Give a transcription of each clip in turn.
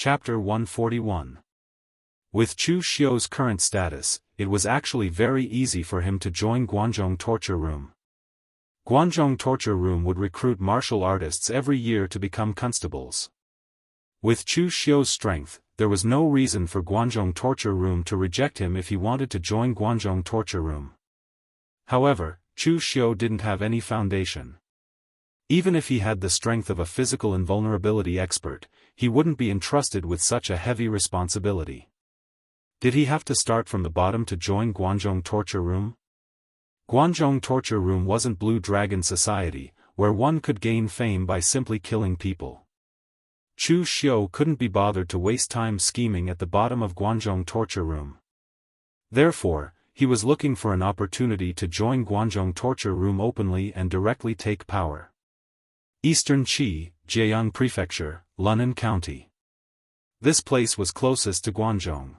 Chapter 141. With Chu Xiu's current status, it was actually very easy for him to join Guanzhong Torture Room. Guanzhong Torture Room would recruit martial artists every year to become constables. With Chu Xiu's strength, there was no reason for Guanzhong Torture Room to reject him if he wanted to join Guanzhong Torture Room. However, Chu Xiu didn't have any foundation. Even if he had the strength of a physical invulnerability expert, he wouldn't be entrusted with such a heavy responsibility. Did he have to start from the bottom to join Guanzhong Torture Room? Guanzhong Torture Room wasn't Blue Dragon Society, where one could gain fame by simply killing people. Chu Xiu couldn't be bothered to waste time scheming at the bottom of Guanzhong Torture Room. Therefore, he was looking for an opportunity to join Guanzhong Torture Room openly and directly take power. Eastern Qi, Jianghu Prefecture, Lunnan County. This place was closest to Guanzhong.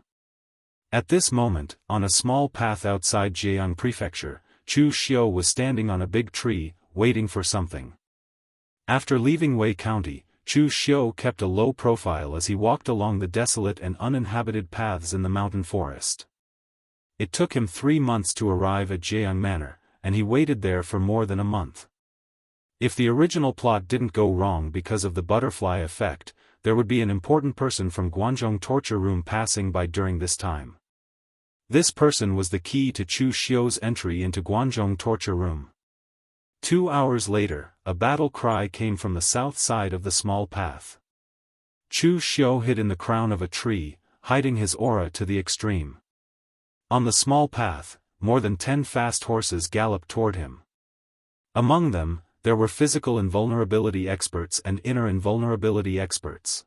At this moment, on a small path outside Jianghu Prefecture, Chu Xiu was standing on a big tree, waiting for something. After leaving Wei County, Chu Xiu kept a low profile as he walked along the desolate and uninhabited paths in the mountain forest. It took him 3 months to arrive at Jianghu Manor, and he waited there for more than a month. If the original plot didn't go wrong because of the butterfly effect, there would be an important person from Guanzhong Torture Room passing by during this time. This person was the key to Chu Xiu's entry into Guanzhong Torture Room. 2 hours later, a battle cry came from the south side of the small path. Chu Xiu hid in the crown of a tree, hiding his aura to the extreme. On the small path, more than 10 fast horses galloped toward him. Among them, there were physical invulnerability experts and inner invulnerability experts.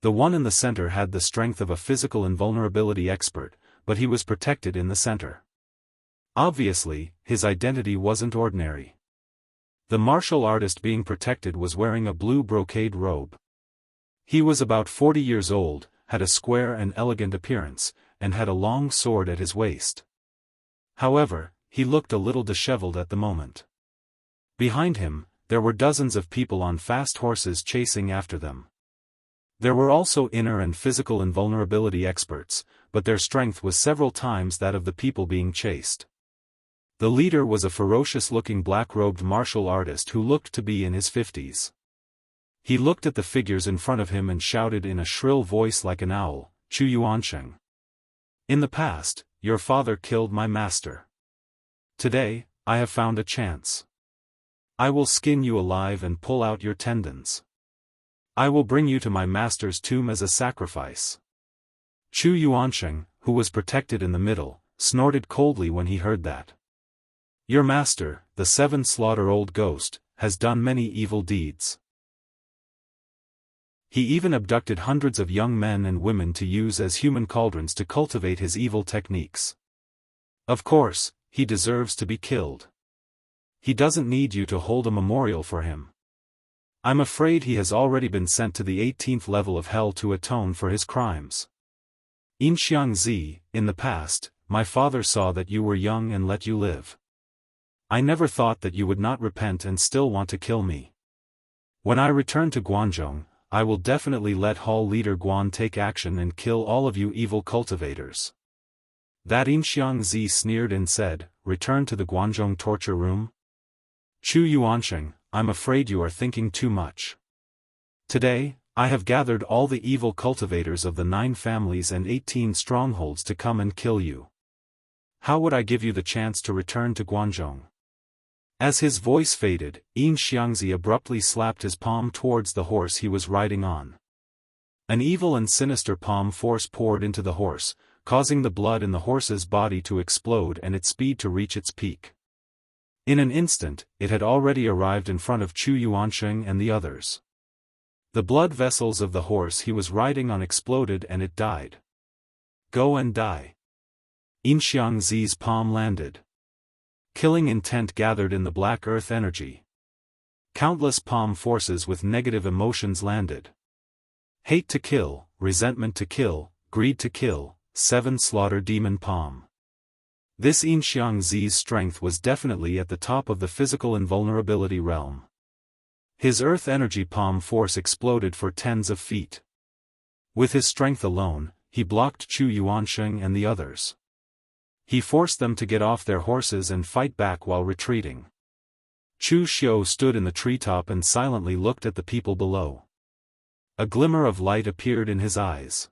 The one in the center had the strength of a physical invulnerability expert, but he was protected in the center. Obviously, his identity wasn't ordinary. The martial artist being protected was wearing a blue brocade robe. He was about 40 years old, had a square and elegant appearance, and had a long sword at his waist. However, he looked a little disheveled at the moment. Behind him, there were dozens of people on fast horses chasing after them. There were also inner and physical invulnerability experts, but their strength was several times that of the people being chased. The leader was a ferocious-looking black-robed martial artist who looked to be in his 50s. He looked at the figures in front of him and shouted in a shrill voice like an owl, "Chu Yuansheng. In the past, your father killed my master. Today, I have found a chance. I will skin you alive and pull out your tendons. I will bring you to my master's tomb as a sacrifice." Chu Yuansheng, who was protected in the middle, snorted coldly when he heard that. "Your master, the 7-slaughter-old ghost, has done many evil deeds. He even abducted hundreds of young men and women to use as human cauldrons to cultivate his evil techniques. Of course, he deserves to be killed. He doesn't need you to hold a memorial for him. I'm afraid he has already been sent to the 18th level of hell to atone for his crimes. Xianxia, in the past, my father saw that you were young and let you live. I never thought that you would not repent and still want to kill me. When I return to Guanzhong, I will definitely let Hall leader Guan take action and kill all of you evil cultivators." That Xianxia sneered and said, "Return to the Guanzhong Torture Room? Chu Yuansheng, I'm afraid you are thinking too much. Today, I have gathered all the evil cultivators of the 9 families and 18 strongholds to come and kill you. How would I give you the chance to return to Guanzhong?" As his voice faded, Xianxia abruptly slapped his palm towards the horse he was riding on. An evil and sinister palm force poured into the horse, causing the blood in the horse's body to explode and its speed to reach its peak. In an instant, it had already arrived in front of Chu Yuansheng and the others. The blood vessels of the horse he was riding on exploded and it died. "Go and die." Xianxia's palm landed. Killing intent gathered in the black earth energy. Countless palm forces with negative emotions landed. Hate to kill, resentment to kill, greed to kill, 7-slaughter demon palm. This Xianxia's strength was definitely at the top of the physical invulnerability realm. His earth energy palm force exploded for tens of feet. With his strength alone, he blocked Chu Yuansheng and the others. He forced them to get off their horses and fight back while retreating. Chu Xiu stood in the treetop and silently looked at the people below. A glimmer of light appeared in his eyes.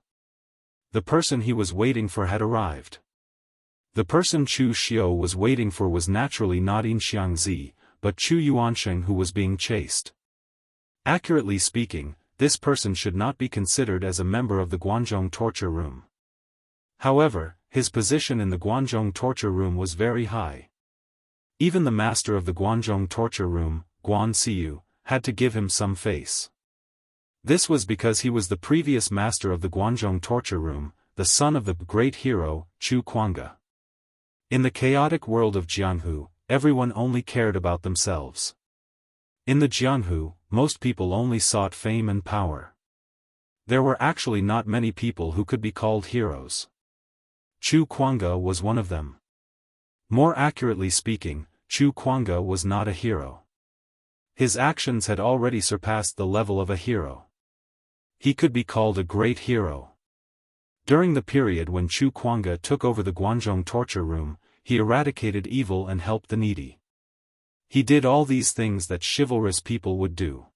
The person he was waiting for had arrived. The person Chu Xiu was waiting for was naturally not in Xiangzi, but Chu Yuansheng, who was being chased. Accurately speaking, this person should not be considered as a member of the Guanzhong torture room. However, his position in the Guanzhong torture room was very high. Even the master of the Guanzhong torture room, Guan Siyu, had to give him some face. This was because he was the previous master of the Guanzhong torture room, the son of the great hero, Chu Kuanga. In the chaotic world of Jianghu, everyone only cared about themselves. In the Jianghu, most people only sought fame and power. There were actually not many people who could be called heroes. Chu Kuanga was one of them. More accurately speaking, Chu Kuanga was not a hero. His actions had already surpassed the level of a hero. He could be called a great hero. During the period when Chu Kuanga took over the Guanzhong torture room, he eradicated evil and helped the needy. He did all these things that chivalrous people would do.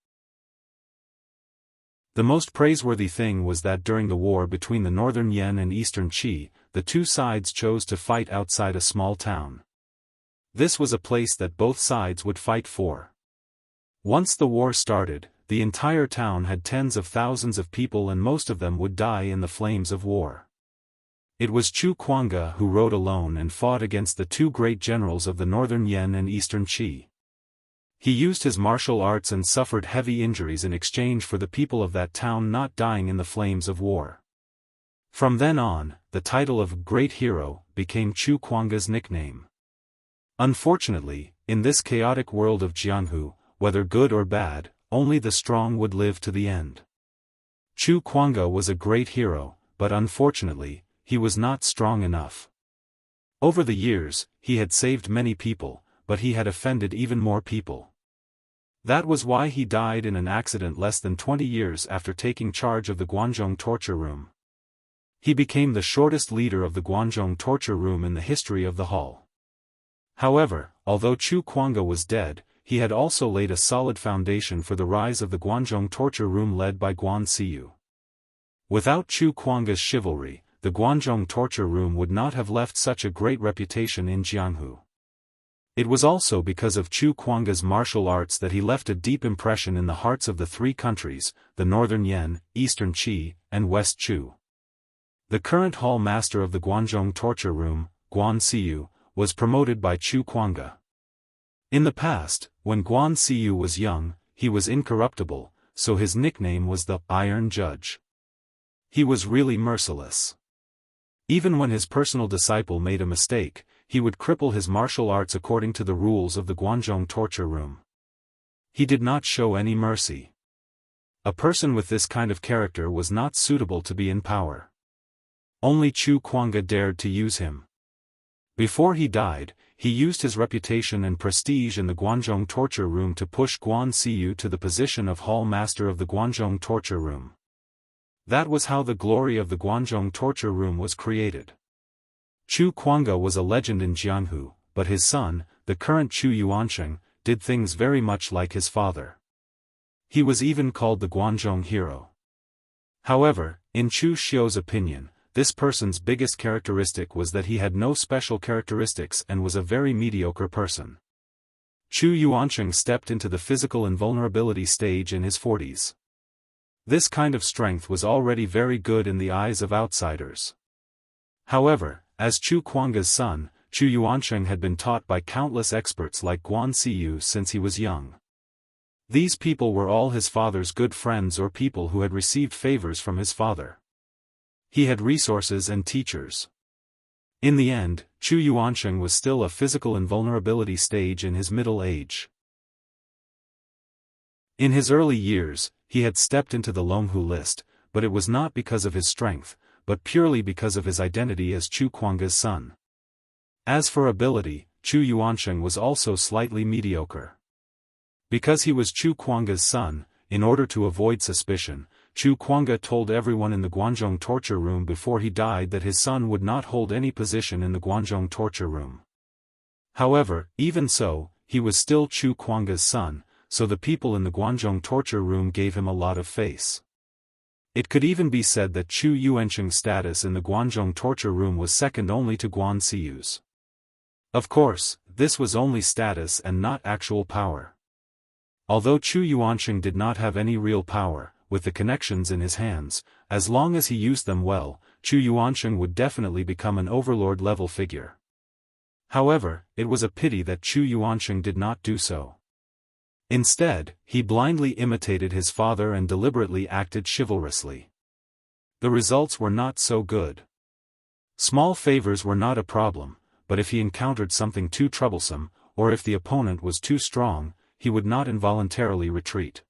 The most praiseworthy thing was that during the war between the northern Yan and eastern Qi, the two sides chose to fight outside a small town. This was a place that both sides would fight for. Once the war started, the entire town had tens of thousands of people and most of them would die in the flames of war. It was Chu Kuanga who rode alone and fought against the two great generals of the northern Yan and eastern Qi. He used his martial arts and suffered heavy injuries in exchange for the people of that town not dying in the flames of war. From then on, the title of Great Hero became Chu Kuanga's nickname. Unfortunately, in this chaotic world of Jianghu, whether good or bad, only the strong would live to the end. Chu Kuanga was a great hero, but unfortunately, he was not strong enough. Over the years, he had saved many people, but he had offended even more people. That was why he died in an accident less than 20 years after taking charge of the Guanzhong torture room. He became the shortest leader of the Guanzhong torture room in the history of the hall. However, although Chu Kuanga was dead, he had also laid a solid foundation for the rise of the Guanzhong torture room led by Guan Siyu. Without Chu Kuanga's chivalry, the Guanzhong torture room would not have left such a great reputation in Jianghu. It was also because of Chu Kuanga's martial arts that he left a deep impression in the hearts of the three countries, the Northern Yan, Eastern Qi, and West Chu. The current hall master of the Guanzhong torture room, Guan Siyu, was promoted by Chu Kuanga. In the past, when Guan Siyu was young, he was incorruptible, so his nickname was the Iron Judge. He was really merciless. Even when his personal disciple made a mistake, he would cripple his martial arts according to the rules of the Guanzhong torture room. He did not show any mercy. A person with this kind of character was not suitable to be in power. Only Chu Kuanga dared to use him. Before he died, he used his reputation and prestige in the Guanzhong torture room to push Guan Siyu to the position of hall master of the Guanzhong torture room. That was how the glory of the Guanzhong torture room was created. Chu Kuanga was a legend in Jianghu, but his son, the current Chu Yuansheng, did things very much like his father. He was even called the Guanzhong hero. However, in Chu Xiu's opinion, this person's biggest characteristic was that he had no special characteristics and was a very mediocre person. Chu Yuansheng stepped into the physical invulnerability stage in his 40s. This kind of strength was already very good in the eyes of outsiders. However, as Chu Kuanga's son, Chu Yuansheng had been taught by countless experts like Guan Siyu since he was young. These people were all his father's good friends or people who had received favors from his father. He had resources and teachers. In the end, Chu Yuansheng was still a physical invulnerability stage in his middle age. In his early years, he had stepped into the Longhu list, but it was not because of his strength, but purely because of his identity as Chu Kuanga's son. As for ability, Chu Yuansheng was also slightly mediocre. Because he was Chu Kuanga's son, in order to avoid suspicion, Chu Kuanga told everyone in the Guanzhong torture room before he died that his son would not hold any position in the Guanzhong torture room. However, even so, he was still Chu Kuanga's son, so the people in the Guanzhong torture room gave him a lot of face. It could even be said that Chu Yuansheng's status in the Guanzhong torture room was second only to Guan Siyu's. Of course, this was only status and not actual power. Although Chu Yuansheng did not have any real power, with the connections in his hands, as long as he used them well, Chu Yuansheng would definitely become an overlord-level figure. However, it was a pity that Chu Yuansheng did not do so. Instead, he blindly imitated his father and deliberately acted chivalrously. The results were not so good. Small favors were not a problem, but if he encountered something too troublesome, or if the opponent was too strong, he would not involuntarily retreat.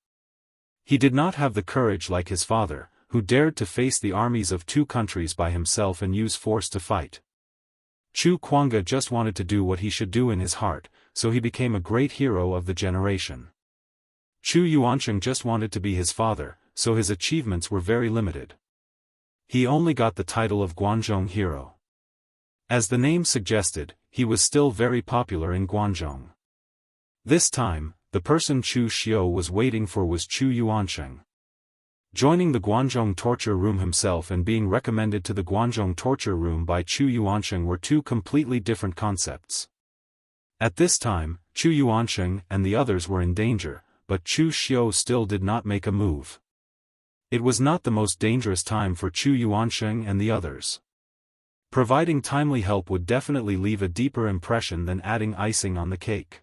He did not have the courage like his father, who dared to face the armies of two countries by himself and use force to fight. Chu Kuanga just wanted to do what he should do in his heart, so he became a great hero of the generation. Chu Yuansheng just wanted to be his father, so his achievements were very limited. He only got the title of Guanzhong Hero. As the name suggested, he was still very popular in Guanzhong. This time, the person Chu Xiu was waiting for was Chu Yuansheng. Joining the Guanzhong torture room himself and being recommended to the Guanzhong torture room by Chu Yuansheng were two completely different concepts. At this time, Chu Yuansheng and the others were in danger, but Chu Xiu still did not make a move. It was not the most dangerous time for Chu Yuansheng and the others. Providing timely help would definitely leave a deeper impression than adding icing on the cake.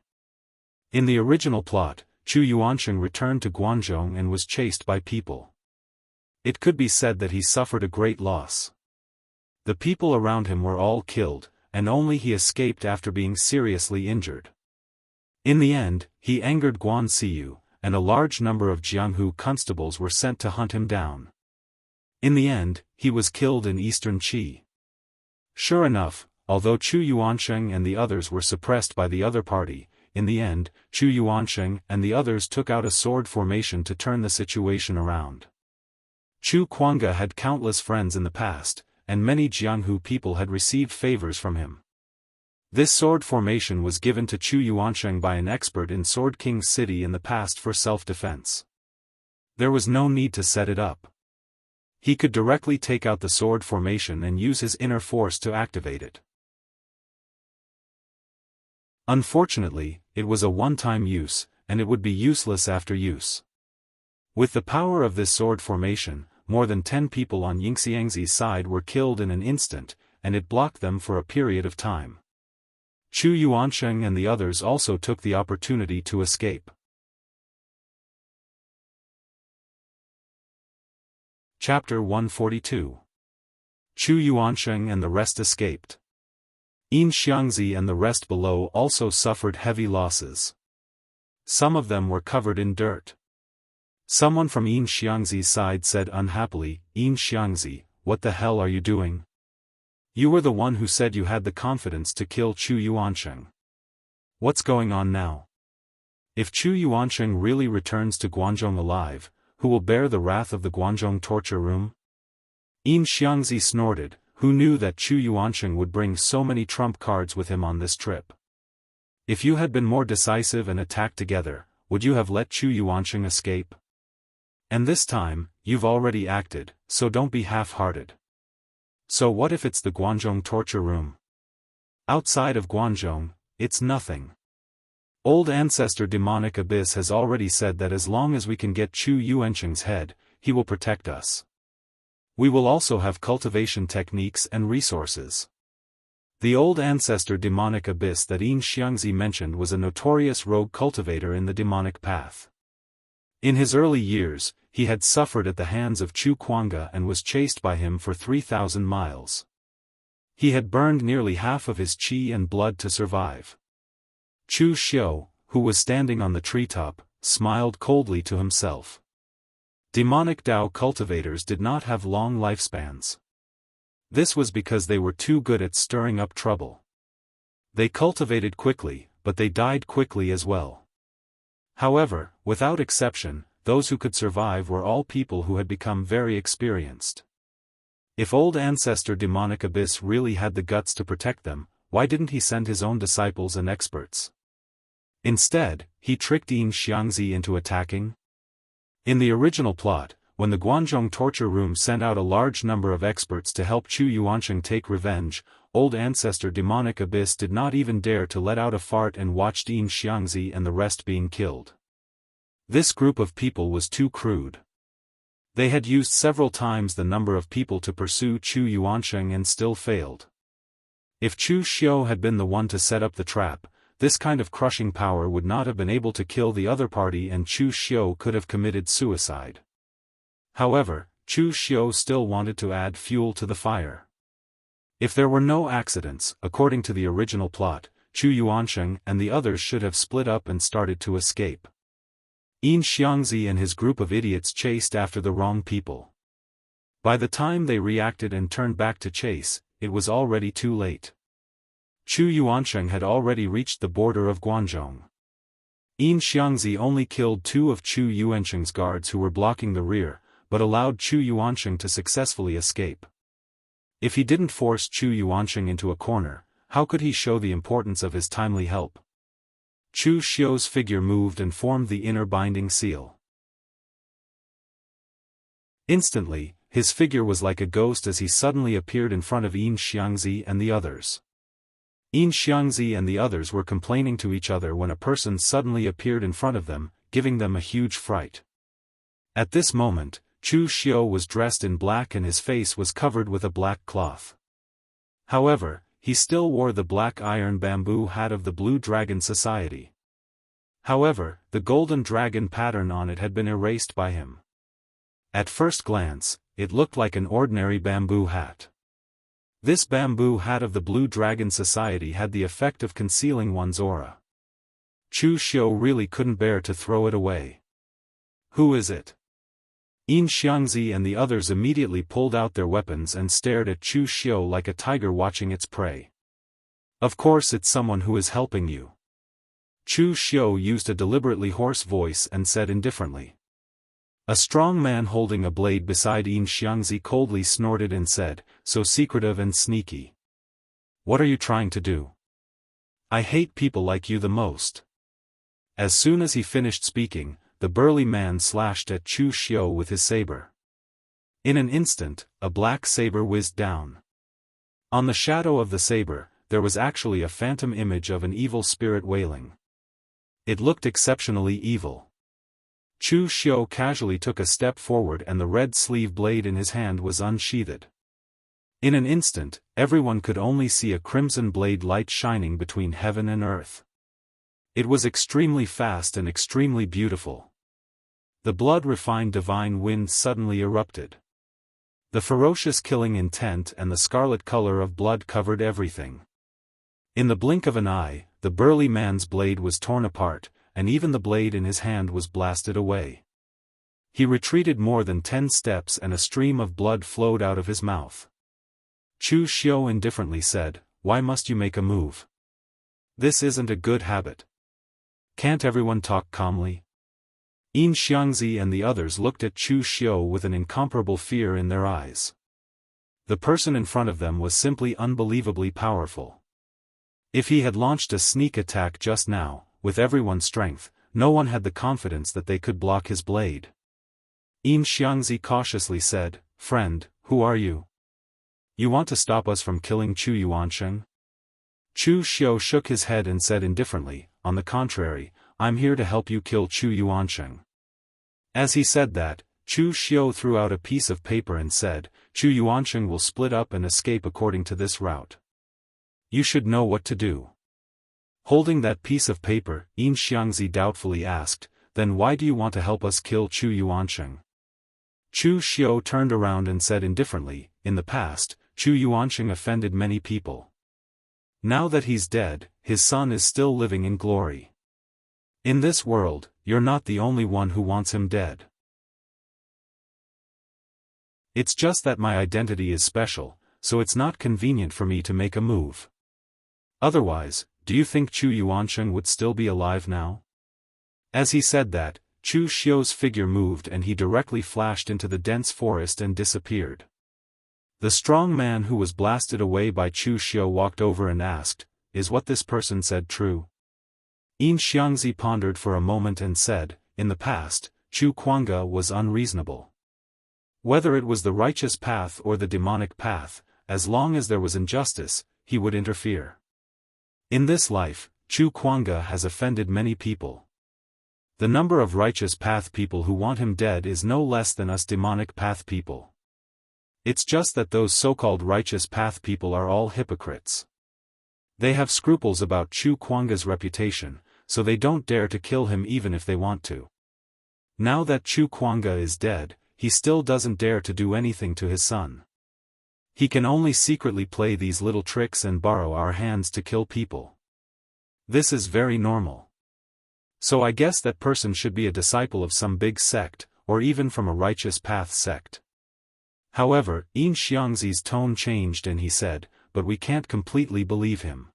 In the original plot, Chu Yuansheng returned to Guanzhong and was chased by people. It could be said that he suffered a great loss. The people around him were all killed, and only he escaped after being seriously injured. In the end, he angered Guan Siyu, and a large number of Jianghu constables were sent to hunt him down. In the end, he was killed in eastern Qi. Sure enough, although Chu Yuansheng and the others were suppressed by the other party, in the end, Chu Yuansheng and the others took out a sword formation to turn the situation around. Chu Kuanga had countless friends in the past, and many Jianghu people had received favors from him. This sword formation was given to Chu Yuansheng by an expert in Sword King's city in the past for self-defense. There was no need to set it up. He could directly take out the sword formation and use his inner force to activate it. Unfortunately, it was a one-time use, and it would be useless after use. With the power of this sword formation, more than 10 people on Yingxiangzi's side were killed in an instant, and it blocked them for a period of time. Chu Yuansheng and the others also took the opportunity to escape. Chapter 142. Chu Yuansheng and the rest escaped. Xianxia and the rest below also suffered heavy losses. Some of them were covered in dirt. Someone from Xianxi's side said unhappily, "Xianxi, what the hell are you doing? You were the one who said you had the confidence to kill Chu Yuansheng. What's going on now? If Chu Yuansheng really returns to Guanzhong alive, who will bear the wrath of the Guanzhong torture room?" Xianxi snorted, who knew that Chu Yuansheng would bring so many trump cards with him on this trip. If you had been more decisive and attacked together, would you have let Chu Yuansheng escape? And this time, you've already acted, so don't be half-hearted. So what if it's the Guanzhong torture room? Outside of Guanzhong, it's nothing. Old ancestor Demonic Abyss has already said that as long as we can get Chu Yuansheng's head, he will protect us. We will also have cultivation techniques and resources. The old ancestor Demonic Abyss that Xianxi mentioned was a notorious rogue cultivator in the demonic path. In his early years, he had suffered at the hands of Chu Kuanga and was chased by him for 3,000 miles. He had burned nearly half of his qi and blood to survive. Chu Xiu, who was standing on the treetop, smiled coldly to himself. Demonic Dao cultivators did not have long lifespans. This was because they were too good at stirring up trouble. They cultivated quickly, but they died quickly as well. However, without exception, those who could survive were all people who had become very experienced. If old ancestor Demonic Abyss really had the guts to protect them, why didn't he send his own disciples and experts? Instead, he tricked Xianxia into attacking? In the original plot, when the Guanzhong torture room sent out a large number of experts to help Chu Yuansheng take revenge, old ancestor Demonic Abyss did not even dare to let out a fart and watched Xianxia and the rest being killed. This group of people was too crude. They had used several times the number of people to pursue Chu Yuansheng and still failed. If Chu Xiu had been the one to set up the trap, this kind of crushing power would not have been able to kill the other party and Chu Xiu could have committed suicide. However, Chu Xiu still wanted to add fuel to the fire. If there were no accidents, according to the original plot, Chu Yuansheng and the others should have split up and started to escape. Xianxia and his group of idiots chased after the wrong people. By the time they reacted and turned back to chase, it was already too late. Chu Yuansheng had already reached the border of Guanzhong. Xianxia only killed 2 of Chu Yuansheng's guards who were blocking the rear, but allowed Chu Yuansheng to successfully escape. If he didn't force Chu Yuansheng into a corner, how could he show the importance of his timely help? Chu Xiu's figure moved and formed the inner binding seal. Instantly, his figure was like a ghost as he suddenly appeared in front of Xianxia and the others. Xianxia and the others were complaining to each other when a person suddenly appeared in front of them, giving them a huge fright. At this moment, Chu Xiu was dressed in black and his face was covered with a black cloth. However, he still wore the black iron bamboo hat of the Blue Dragon Society. However, the golden dragon pattern on it had been erased by him. At first glance, it looked like an ordinary bamboo hat. This bamboo hat of the Blue Dragon Society had the effect of concealing one's aura. Chu Xiu really couldn't bear to throw it away. Who is it? Xianxia and the others immediately pulled out their weapons and stared at Chu Xiu like a tiger watching its prey. Of course it's someone who is helping you. Chu Xiu used a deliberately hoarse voice and said indifferently. A strong man holding a blade beside Xianxia coldly snorted and said, "So secretive and sneaky. What are you trying to do? I hate people like you the most." As soon as he finished speaking, the burly man slashed at Chu Xiu with his saber. In an instant, a black saber whizzed down. On the shadow of the saber, there was actually a phantom image of an evil spirit wailing. It looked exceptionally evil. Chu Xiu casually took a step forward and the red sleeve blade in his hand was unsheathed. In an instant, everyone could only see a crimson blade light shining between heaven and earth. It was extremely fast and extremely beautiful. The blood-refined divine wind suddenly erupted. The ferocious killing intent and the scarlet color of blood covered everything. In the blink of an eye, the burly man's blade was torn apart, and even the blade in his hand was blasted away. He retreated more than 10 steps and a stream of blood flowed out of his mouth. Chu Xiu indifferently said, "Why must you make a move? This isn't a good habit. Can't everyone talk calmly?" Xianxia and the others looked at Chu Xiu with an incomparable fear in their eyes. The person in front of them was simply unbelievably powerful. If he had launched a sneak attack just now, with everyone's strength, no one had the confidence that they could block his blade. Xianxia cautiously said, "Friend, who are you? You want to stop us from killing Chu Yuansheng?" Chu Xiu shook his head and said indifferently, "On the contrary, I'm here to help you kill Chu Yuansheng." As he said that, Chu Xiu threw out a piece of paper and said, "Chu Yuansheng will split up and escape according to this route. You should know what to do." Holding that piece of paper, Xianxia doubtfully asked, "Then why do you want to help us kill Chu Yuansheng?" Chu Xiu turned around and said indifferently, "In the past, Chu Yuansheng offended many people. Now that he's dead, his son is still living in glory. In this world, you're not the only one who wants him dead. It's just that my identity is special, so it's not convenient for me to make a move. Otherwise, do you think Chu Yuansheng would still be alive now?" As he said that, Chu Xiu's figure moved and he directly flashed into the dense forest and disappeared. The strong man who was blasted away by Chu Xiu walked over and asked, "Is what this person said true?" Xianxia pondered for a moment and said, "In the past, Chu Kuanga was unreasonable. Whether it was the righteous path or the demonic path, as long as there was injustice, he would interfere. In this life, Chu Kuanga has offended many people. The number of righteous path people who want him dead is no less than us demonic path people. It's just that those so-called righteous path people are all hypocrites. They have scruples about Chu Kuanga's reputation, so they don't dare to kill him even if they want to. Now that Chu Kuanga is dead, he still doesn't dare to do anything to his son. He can only secretly play these little tricks and borrow our hands to kill people. This is very normal. So I guess that person should be a disciple of some big sect, or even from a righteous path sect." However, Xianxi's tone changed and he said, "But we can't completely believe him.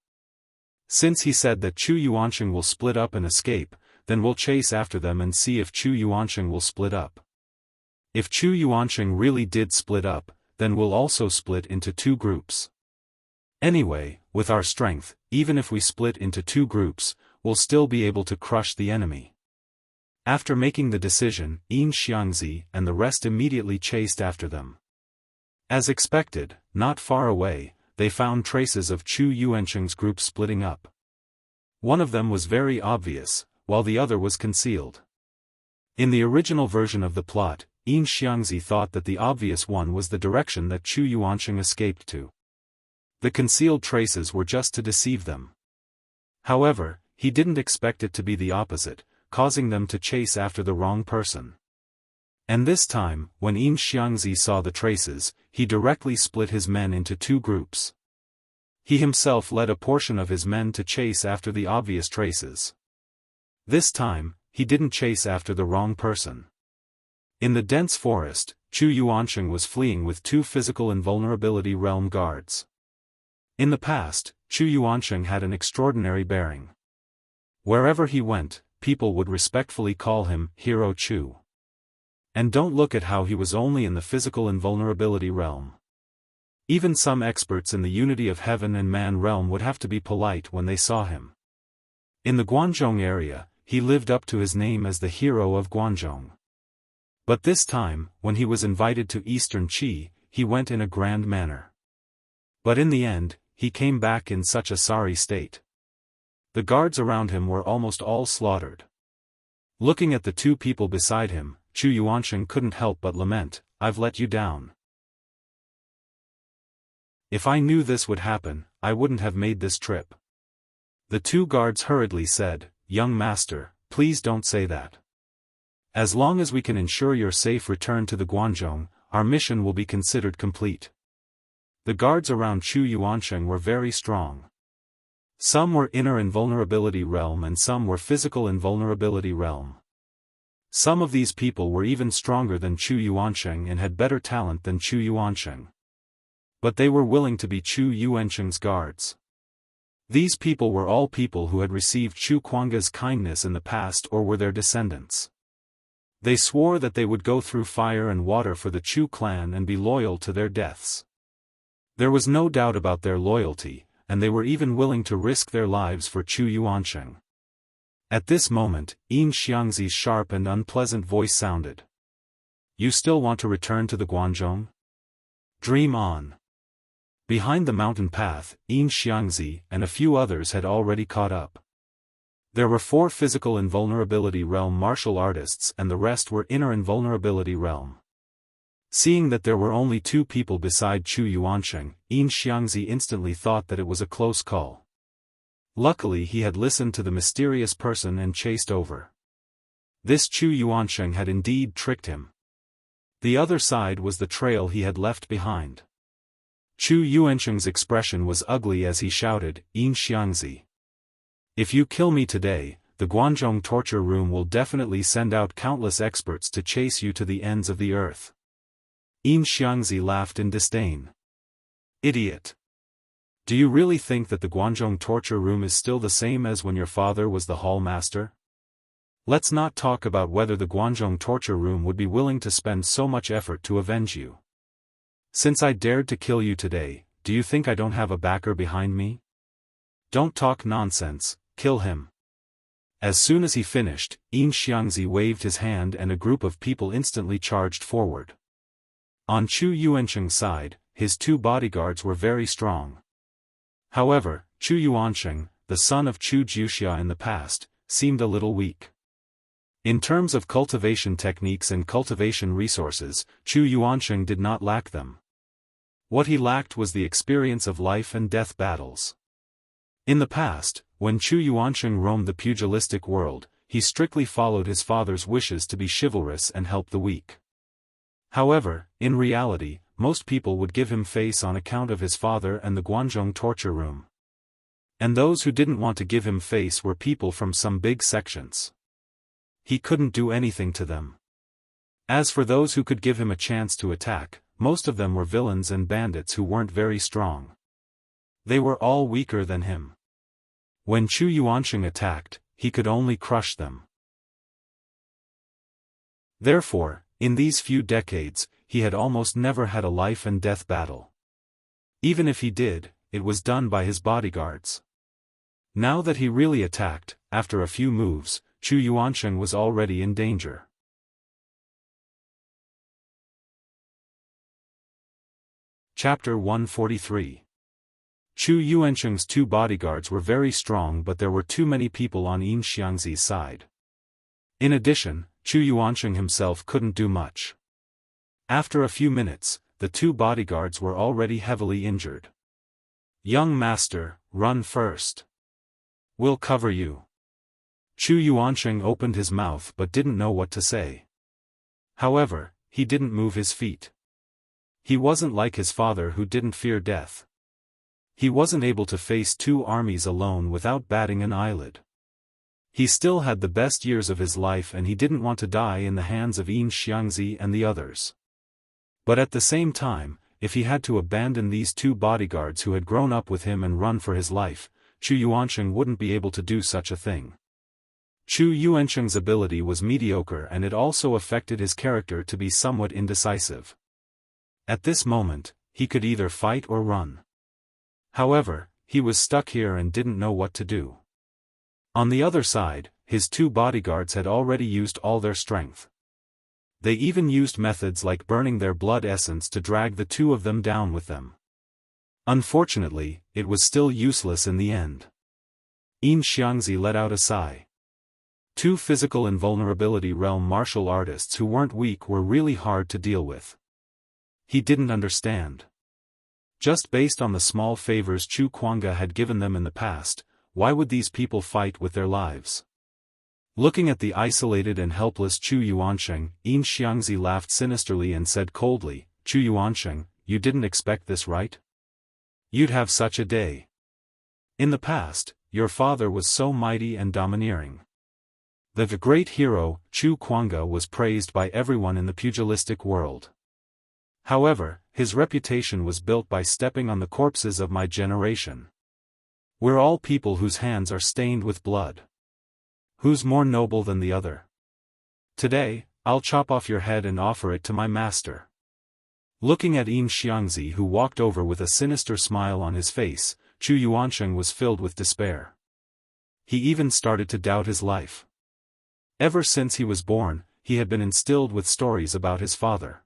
Since he said that Chu Yuansheng will split up and escape, then we'll chase after them and see if Chu Yuansheng will split up. If Chu Yuansheng really did split up, then we'll also split into two groups. Anyway, with our strength, even if we split into two groups, we'll still be able to crush the enemy." After making the decision, Xianxia and the rest immediately chased after them. As expected, not far away, they found traces of Chu Yuansheng's group splitting up. One of them was very obvious, while the other was concealed. In the original version of the plot, Xianxia thought that the obvious one was the direction that Chu Yuansheng escaped to. The concealed traces were just to deceive them. However, he didn't expect it to be the opposite, causing them to chase after the wrong person. And this time, when Xianxia saw the traces, he directly split his men into two groups. He himself led a portion of his men to chase after the obvious traces. This time, he didn't chase after the wrong person. In the dense forest, Chu Yuansheng was fleeing with two physical invulnerability realm guards. In the past, Chu Yuansheng had an extraordinary bearing. Wherever he went, people would respectfully call him Hero Chu. And don't look at how he was only in the physical invulnerability realm. Even some experts in the unity of heaven and man realm would have to be polite when they saw him. In the Guanzhong area, he lived up to his name as the hero of Guanzhong. But this time, when he was invited to Eastern Qi, he went in a grand manner. But in the end, he came back in such a sorry state. The guards around him were almost all slaughtered. Looking at the two people beside him, Chu Yuansheng couldn't help but lament, "I've let you down. If I knew this would happen, I wouldn't have made this trip." The two guards hurriedly said, "Young master, please don't say that. As long as we can ensure your safe return to the Guanzhong, our mission will be considered complete." The guards around Chu Yuansheng were very strong. Some were inner invulnerability realm and some were physical invulnerability realm. Some of these people were even stronger than Chu Yuansheng and had better talent than Chu Yuansheng. But they were willing to be Chu Yuansheng's guards. These people were all people who had received Chu Kuanga's kindness in the past or were their descendants. They swore that they would go through fire and water for the Chu clan and be loyal to their deaths. There was no doubt about their loyalty, and they were even willing to risk their lives for Chu Yuansheng. At this moment, Xianxi's sharp and unpleasant voice sounded. "You still want to return to the Guanzhong? Dream on." Behind the mountain path, Xianxia and a few others had already caught up. There were 4 physical invulnerability realm martial artists and the rest were inner invulnerability realm. Seeing that there were only 2 people beside Chu Yuansheng, Xianxia instantly thought that it was a close call. Luckily he had listened to the mysterious person and chased over. This Chu Yuansheng had indeed tricked him. The other side was the trail he had left behind. Chu Yuansheng's expression was ugly as he shouted, "Xianxia. If you kill me today, the Guanzhong torture room will definitely send out countless experts to chase you to the ends of the earth." Xianxia laughed in disdain. "Idiot! Do you really think that the Guanzhong torture room is still the same as when your father was the hall master? Let's not talk about whether the Guanzhong torture room would be willing to spend so much effort to avenge you. Since I dared to kill you today, do you think I don't have a backer behind me? Don't talk nonsense, kill him. As soon as he finished, Xianxia waved his hand and a group of people instantly charged forward. On Chu Yuansheng's side, his 2 bodyguards were very strong. However, Chu Yuansheng, the son of Chu Jiuxia in the past, seemed a little weak. In terms of cultivation techniques and cultivation resources, Chu Yuansheng did not lack them. What he lacked was the experience of life and death battles. In the past, when Chu Yuansheng roamed the pugilistic world, he strictly followed his father's wishes to be chivalrous and help the weak. However, in reality, most people would give him face on account of his father and the Guanzhong torture room. And those who didn't want to give him face were people from some big sections. He couldn't do anything to them. As for those who could give him a chance to attack, most of them were villains and bandits who weren't very strong. They were all weaker than him. When Chu Yuansheng attacked, he could only crush them. Therefore, in these few decades, he had almost never had a life and death battle. Even if he did, it was done by his bodyguards. Now that he really attacked, after a few moves, Chu Yuansheng was already in danger. Chapter 143. Chu Yuansheng's 2 bodyguards were very strong, but there were too many people on Xianxia's side. In addition, Chu Yuansheng himself couldn't do much. After a few minutes, the 2 bodyguards were already heavily injured. Young master, run first. We'll cover you. Chu Yuansheng opened his mouth but didn't know what to say. However, he didn't move his feet. He wasn't like his father who didn't fear death. He wasn't able to face 2 armies alone without batting an eyelid. He still had the best years of his life and he didn't want to die in the hands of Xianxia and the others. But at the same time, if he had to abandon these 2 bodyguards who had grown up with him and run for his life, Chu Yuansheng wouldn't be able to do such a thing. Chu Yuansheng's ability was mediocre and it also affected his character to be somewhat indecisive. At this moment, he could either fight or run. However, he was stuck here and didn't know what to do. On the other side, his 2 bodyguards had already used all their strength. They even used methods like burning their blood essence to drag the 2 of them down with them. Unfortunately, it was still useless in the end. Xianxia let out a sigh. 2 physical invulnerability realm martial artists who weren't weak were really hard to deal with. He didn't understand. Just based on the small favors Chu Kuanga had given them in the past, why would these people fight with their lives? Looking at the isolated and helpless Chu Yuansheng, Xianxia laughed sinisterly and said coldly, Chu Yuansheng, you didn't expect this, right? You'd have such a day. In the past, your father was so mighty and domineering. The great hero, Chu Kuanga, was praised by everyone in the pugilistic world. However, his reputation was built by stepping on the corpses of my generation. We're all people whose hands are stained with blood. Who's more noble than the other? Today, I'll chop off your head and offer it to my master. Looking at Xianxia, who walked over with a sinister smile on his face, Chu Yuansheng was filled with despair. He even started to doubt his life. Ever since he was born, he had been instilled with stories about his father.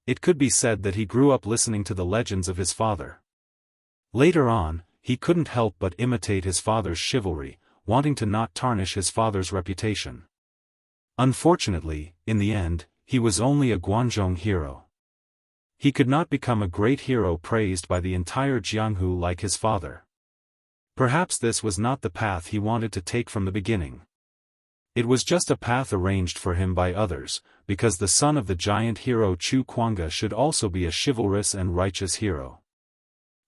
It could be said that he grew up listening to the legends of his father. Later on, he couldn't help but imitate his father's chivalry, wanting to not tarnish his father's reputation. Unfortunately, in the end, he was only a Guanzhong hero. He could not become a great hero praised by the entire Jianghu like his father. Perhaps this was not the path he wanted to take from the beginning. It was just a path arranged for him by others, because the son of the giant hero Chu Kuanga should also be a chivalrous and righteous hero.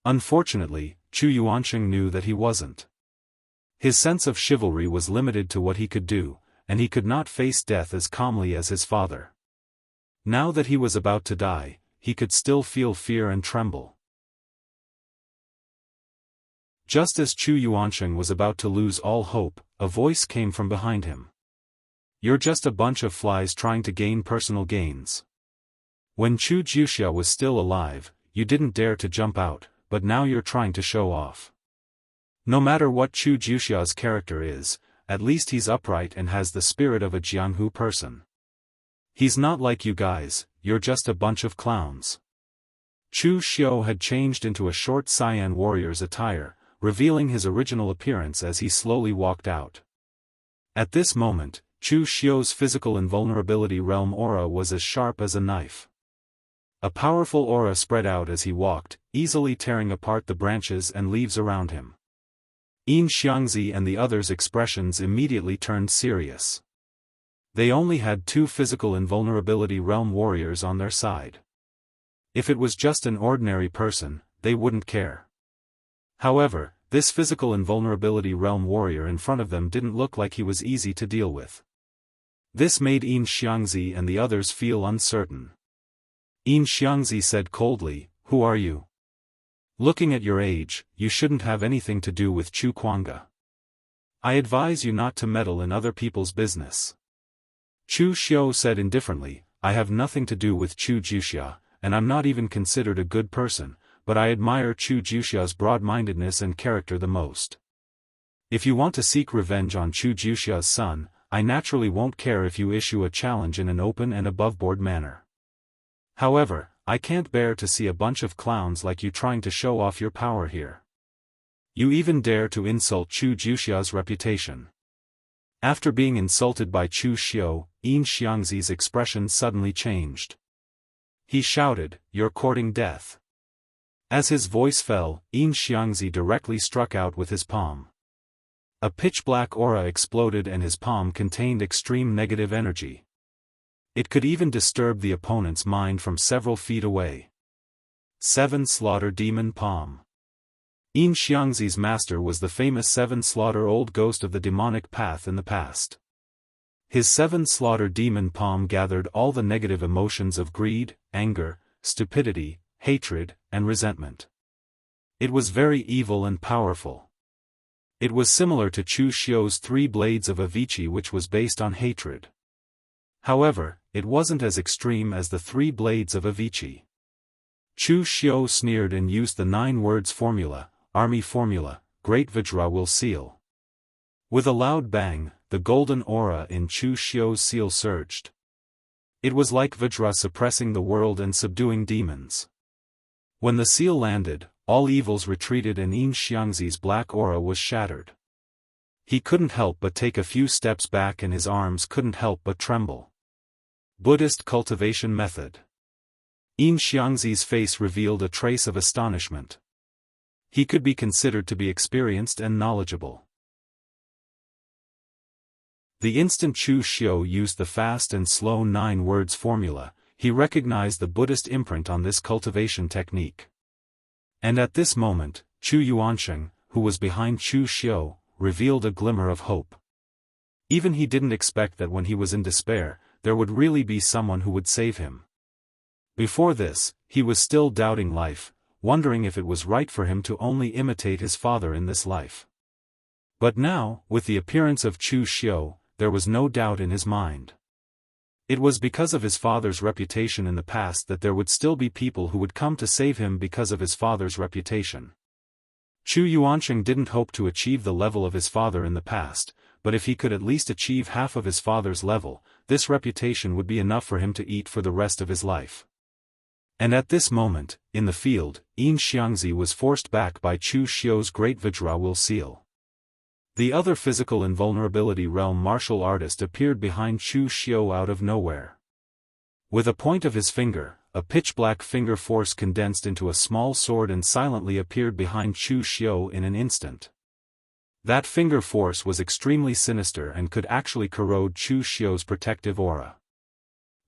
Unfortunately, Chu Yuansheng knew that he wasn't. His sense of chivalry was limited to what he could do, and he could not face death as calmly as his father. Now that he was about to die, he could still feel fear and tremble. Just as Chu Yuansheng was about to lose all hope, a voice came from behind him. You're just a bunch of flies trying to gain personal gains. When Chu Jiuxia was still alive, you didn't dare to jump out, but now you're trying to show off. No matter what Chu Jiuxia's character is, at least he's upright and has the spirit of a Jianghu person. He's not like you guys, you're just a bunch of clowns. Chu Xiu had changed into a short cyan warrior's attire, revealing his original appearance as he slowly walked out. At this moment, Chu Xiu's physical invulnerability realm aura was as sharp as a knife. A powerful aura spread out as he walked, easily tearing apart the branches and leaves around him. Xianxia and the others' expressions immediately turned serious. They only had 2 physical invulnerability realm warriors on their side. If it was just an ordinary person, they wouldn't care. However, this physical invulnerability realm warrior in front of them didn't look like he was easy to deal with. This made Xianxia and the others feel uncertain. Xianxia said coldly, "Who are you? Looking at your age, you shouldn't have anything to do with Chu Kuanga. I advise you not to meddle in other people's business." Chu Xiu said indifferently, "I have nothing to do with Chu Jiuxia, and I'm not even considered a good person, but I admire Chu Jiuxia's broad-mindedness and character the most. If you want to seek revenge on Chu Jiuxia's son, I naturally won't care if you issue a challenge in an open and above-board manner. However, I can't bear to see a bunch of clowns like you trying to show off your power here. You even dare to insult Chu Jiuxia's reputation." After being insulted by Chu Xiu, Xianxi's expression suddenly changed. He shouted, "You're courting death." As his voice fell, Xianxi directly struck out with his palm. A pitch-black aura exploded and his palm contained extreme negative energy. It could even disturb the opponent's mind from several feet away. 7 Slaughter Demon Palm. Xianxi's master was the famous 7 Slaughter Old Ghost of the demonic path in the past. His 7 Slaughter Demon Palm gathered all the negative emotions of greed, anger, stupidity, hatred, and resentment. It was very evil and powerful. It was similar to Chu Xiu's 3 Blades of Avicii, which was based on hatred. However, it wasn't as extreme as the 3 Blades of Avicii. Chu Xiu sneered and used the 9 words formula, Army Formula, Great Vajra will seal. With a loud bang, the golden aura in Chu Xiu's seal surged. It was like Vajra suppressing the world and subduing demons. When the seal landed, all evils retreated and Xianxi's black aura was shattered. He couldn't help but take a few steps back and his arms couldn't help but tremble. Buddhist Cultivation Method. Xianxi's face revealed a trace of astonishment. He could be considered to be experienced and knowledgeable. The instant Chu Xiu used the fast and slow 9 words formula, he recognized the Buddhist imprint on this cultivation technique. And at this moment, Chu Yuansheng, who was behind Chu Xiu, revealed a glimmer of hope. Even he didn't expect that when he was in despair, there would really be someone who would save him. Before this, he was still doubting life, wondering if it was right for him to only imitate his father in this life. But now, with the appearance of Chu Xiu, there was no doubt in his mind. It was because of his father's reputation in the past that there would still be people who would come to save him because of his father's reputation. Chu Yuansheng didn't hope to achieve the level of his father in the past, but if he could at least achieve half of his father's level, this reputation would be enough for him to eat for the rest of his life. And at this moment, in the field, Xianxi was forced back by Chu Xiu's Great Vajra will seal. The other physical invulnerability realm martial artist appeared behind Chu Xiu out of nowhere. With a point of his finger, a pitch-black finger force condensed into a small sword and silently appeared behind Chu Xiu in an instant. That finger force was extremely sinister and could actually corrode Chu Xiu's protective aura.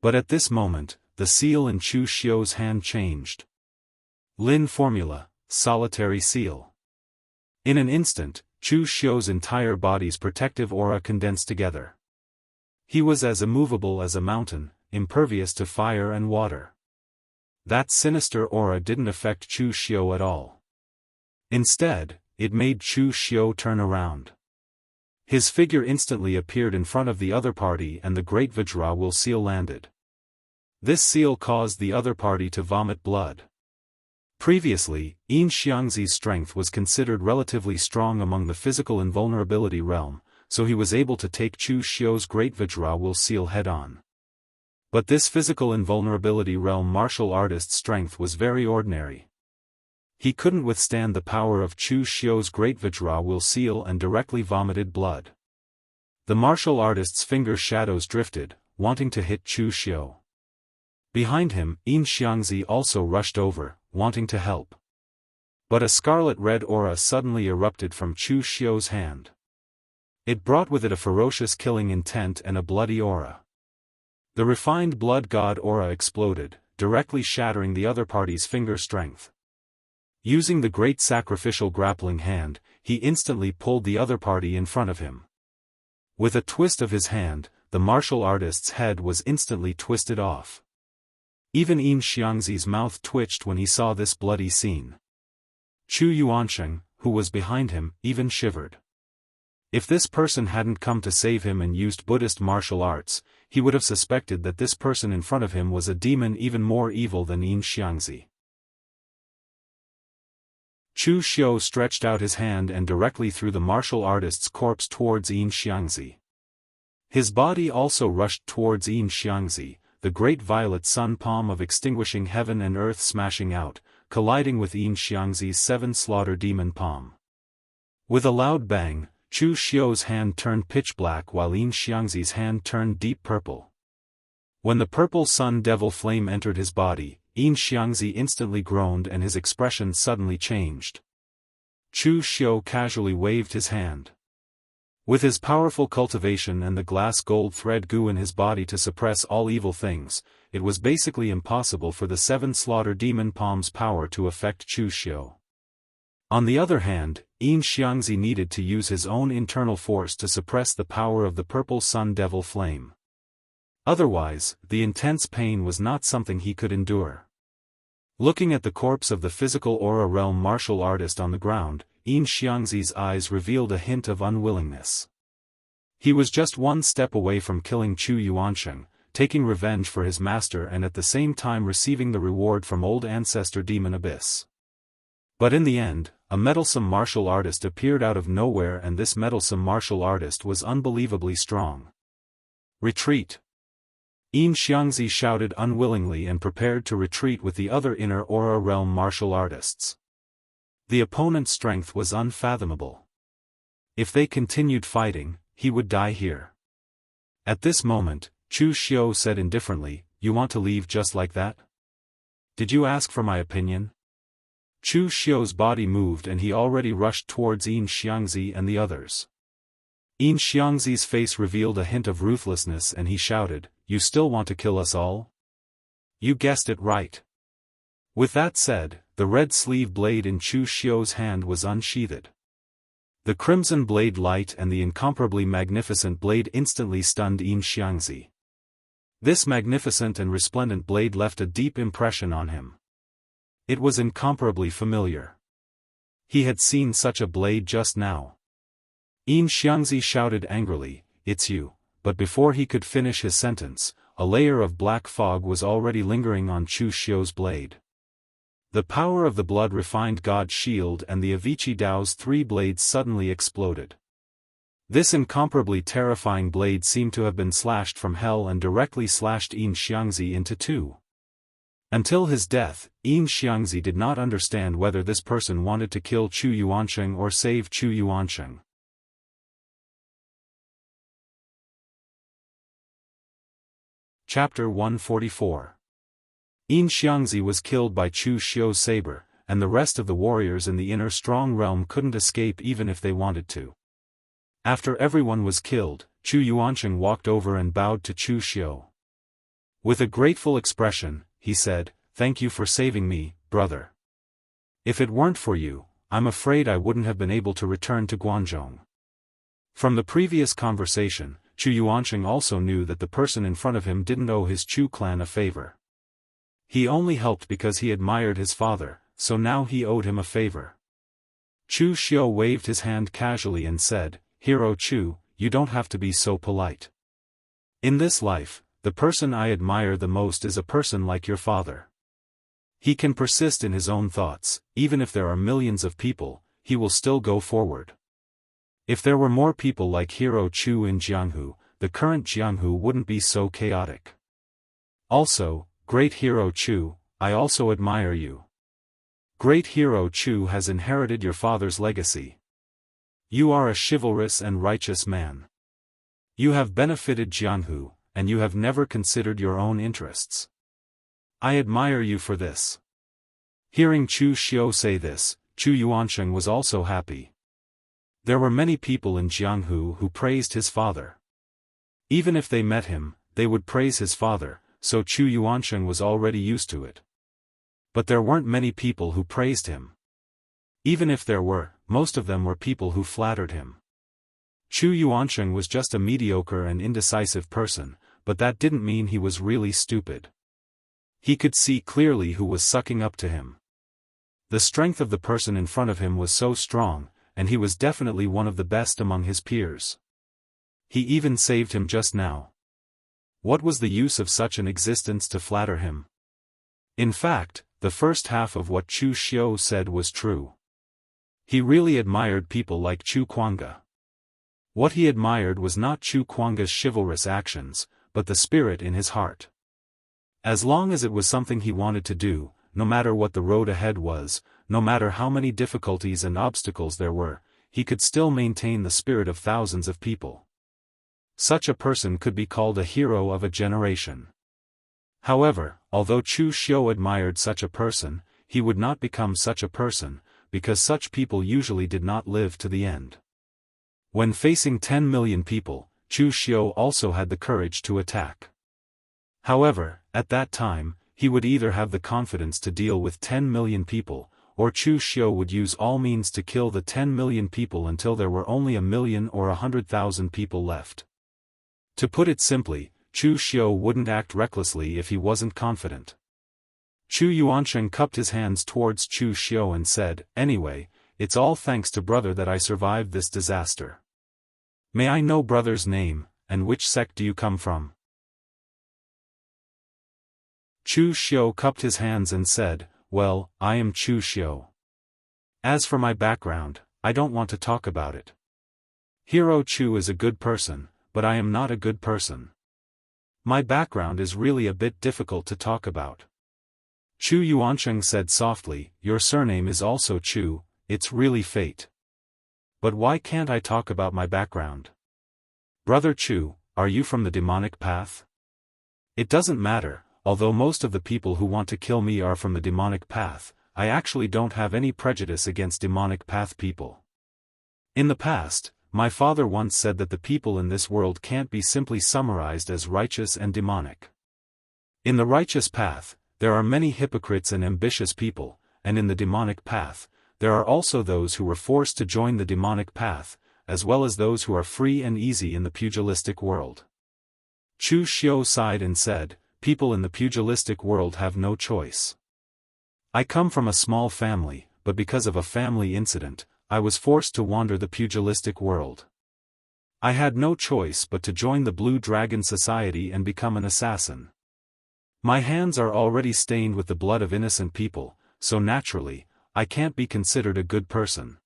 But at this moment, the seal in Chu Xiu's hand changed. Lin Formula, Solitary Seal. In an instant, Chu Xiu's entire body's protective aura condensed together. He was as immovable as a mountain, impervious to fire and water. That sinister aura didn't affect Chu Xiu at all. Instead, it made Chu Xiu turn around. His figure instantly appeared in front of the other party and the great UnparalleledSwordWill seal landed. This seal caused the other party to vomit blood. Previously, Xianxia's strength was considered relatively strong among the physical invulnerability realm, so he was able to take Chu Xiu's great UnparalleledSwordWill seal head-on. But this physical invulnerability realm martial artist's strength was very ordinary. He couldn't withstand the power of Chu Xiu's great UnparalleledSwordWill seal and directly vomited blood. The martial artist's finger shadows drifted, wanting to hit Chu Xiu. Behind him, Xianxia also rushed over, wanting to help. But a scarlet-red aura suddenly erupted from Chu Xiu's hand. It brought with it a ferocious killing intent and a bloody aura. The refined blood god aura exploded, directly shattering the other party's finger strength. Using the great sacrificial grappling hand, he instantly pulled the other party in front of him. With a twist of his hand, the martial artist's head was instantly twisted off. Even Xianxia's mouth twitched when he saw this bloody scene. Chu Yuansheng, who was behind him, even shivered. If this person hadn't come to save him and used Buddhist martial arts, he would have suspected that this person in front of him was a demon even more evil than Xianxia. Chu Xiu stretched out his hand and directly threw the martial artist's corpse towards Xianxia. His body also rushed towards Xianxia, the great violet sun palm of extinguishing heaven and earth smashing out, colliding with Xianxia's seven slaughter demon palm. With a loud bang, Chu Xiu's hand turned pitch black while Xianxia's hand turned deep purple. When the purple sun devil flame entered his body, Xianxia instantly groaned and his expression suddenly changed. Chu Xiu casually waved his hand. With his powerful cultivation and the glass gold thread goo in his body to suppress all evil things, it was basically impossible for the seven slaughter demon palm's power to affect Chu Xiu. On the other hand, Xianxia needed to use his own internal force to suppress the power of the purple sun devil flame. Otherwise, the intense pain was not something he could endure. Looking at the corpse of the physical aura realm martial artist on the ground, Xianxia's eyes revealed a hint of unwillingness. He was just one step away from killing Chu Yuansheng, taking revenge for his master and at the same time receiving the reward from old ancestor Demon Abyss. But in the end, a meddlesome martial artist appeared out of nowhere and this meddlesome martial artist was unbelievably strong. Retreat! Xianxia shouted unwillingly and prepared to retreat with the other inner aura realm martial artists. The opponent's strength was unfathomable. If they continued fighting, he would die here. At this moment, Chu Xiu said indifferently, "You want to leave just like that? Did you ask for my opinion?" Chu Xiu's body moved and he already rushed towards Xianxia and the others. Xianxia's face revealed a hint of ruthlessness and he shouted, "You still want to kill us all? You guessed it right." With that said, the red sleeve blade in Chu Xiu's hand was unsheathed. The crimson blade light and the incomparably magnificent blade instantly stunned Xianxia. This magnificent and resplendent blade left a deep impression on him. It was incomparably familiar. He had seen such a blade just now. Xianxia shouted angrily, "It's you," but before he could finish his sentence, a layer of black fog was already lingering on Chu Xiu's blade. The power of the blood-refined god shield and the Avicii Dao's three blades suddenly exploded. This incomparably terrifying blade seemed to have been slashed from hell and directly slashed Xianxia into two. Until his death, Xianxia did not understand whether this person wanted to kill Chu Yuansheng or save Chu Yuansheng. Chapter 144. Xianxia was killed by Chu Xiu's saber, and the rest of the warriors in the inner strong realm couldn't escape even if they wanted to. After everyone was killed, Chu Yuansheng walked over and bowed to Chu Xiu. With a grateful expression, he said, "Thank you for saving me, brother. If it weren't for you, I'm afraid I wouldn't have been able to return to Guangzhong." From the previous conversation, Chu Yuansheng also knew that the person in front of him didn't owe his Chu clan a favor. He only helped because he admired his father, so now he owed him a favor. Chu Xiu waved his hand casually and said, Hero Chu, you don't have to be so polite. In this life, the person I admire the most is a person like your father. He can persist in his own thoughts, even if there are millions of people, he will still go forward. If there were more people like Hero Chu in Jianghu, the current Jianghu wouldn't be so chaotic. Also, Great Hero Chu, I also admire you. Great Hero Chu has inherited your father's legacy. You are a chivalrous and righteous man. You have benefited Jianghu, and you have never considered your own interests. I admire you for this. Hearing Chu Xiu say this, Chu Yuansheng was also happy. There were many people in Jianghu who praised his father. Even if they met him, they would praise his father, so Chu Yuansheng was already used to it. But there weren't many people who praised him. Even if there were, most of them were people who flattered him. Chu Yuansheng was just a mediocre and indecisive person, but that didn't mean he was really stupid. He could see clearly who was sucking up to him. The strength of the person in front of him was so strong, and he was definitely one of the best among his peers. He even saved him just now. What was the use of such an existence to flatter him? In fact, the first half of what Chu Xiu said was true. He really admired people like Chu Kuanga. What he admired was not Chu Kuanga's chivalrous actions, but the spirit in his heart. As long as it was something he wanted to do, no matter what the road ahead was, no matter how many difficulties and obstacles there were, he could still maintain the spirit of thousands of people. Such a person could be called a hero of a generation. However, although Chu Xiu admired such a person, he would not become such a person, because such people usually did not live to the end. When facing 10 million people, Chu Xiu also had the courage to attack. However, at that time, he would either have the confidence to deal with 10 million people, or Chu Xiu would use all means to kill the 10 million people until there were only 1 million or 100,000 people left. To put it simply, Chu Xiu wouldn't act recklessly if he wasn't confident. Chu Yuansheng cupped his hands towards Chu Xiu and said, "Anyway, it's all thanks to brother that I survived this disaster. May I know brother's name, and which sect do you come from?" Chu Xiu cupped his hands and said, "Well, I am Chu Xiu. As for my background, I don't want to talk about it. Hero Chu is a good person, but I am not a good person. My background is really a bit difficult to talk about." Chu Yuansheng said softly, "Your surname is also Chu, it's really fate. But why can't I talk about my background? Brother Chu, are you from the demonic path?" "It doesn't matter, although most of the people who want to kill me are from the demonic path, I actually don't have any prejudice against demonic path people. In the past, my father once said that the people in this world can't be simply summarized as righteous and demonic. In the righteous path, there are many hypocrites and ambitious people, and in the demonic path, there are also those who were forced to join the demonic path, as well as those who are free and easy in the pugilistic world." Chu Xiu sighed and said, "People in the pugilistic world have no choice. I come from a small family, but because of a family incident, I was forced to wander the pugilistic world. I had no choice but to join the Blue Dragon Society and become an assassin. My hands are already stained with the blood of innocent people, so naturally, I can't be considered a good person."